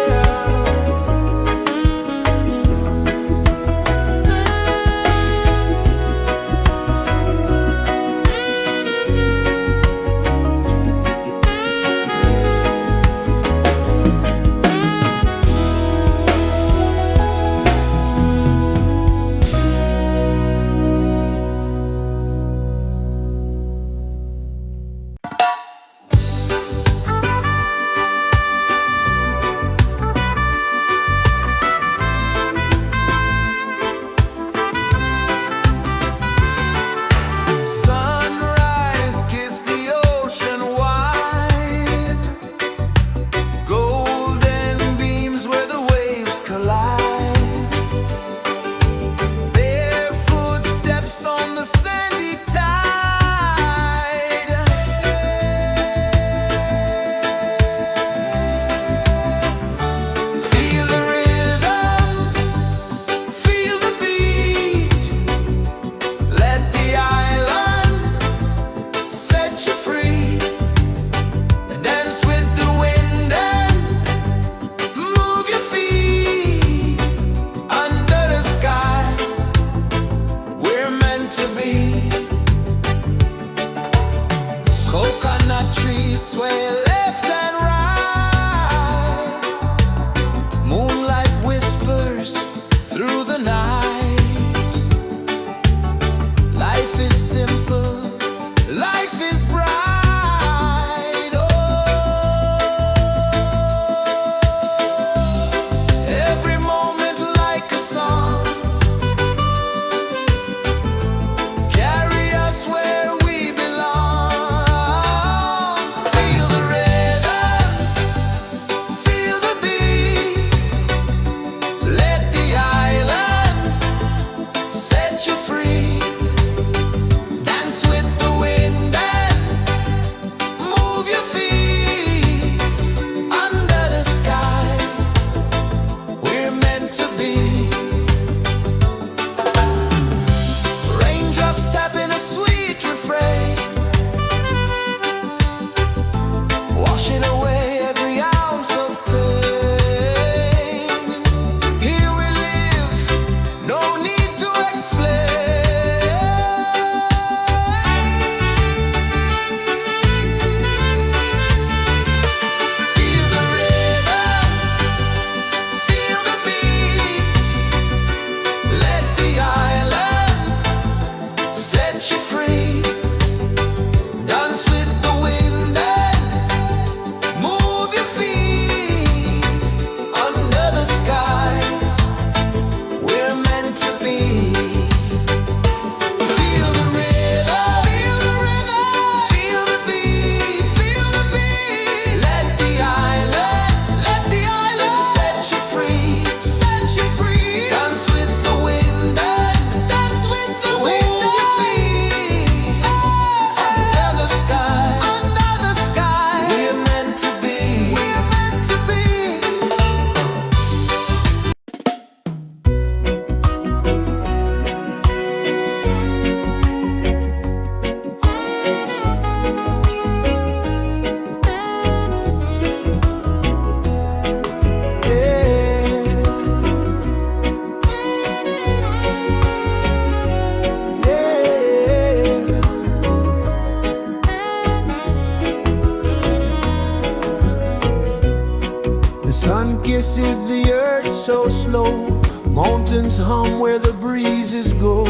kisses the earth so slow. Mountains hum where the breezes go.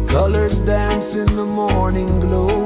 Colors dance in the morning glow.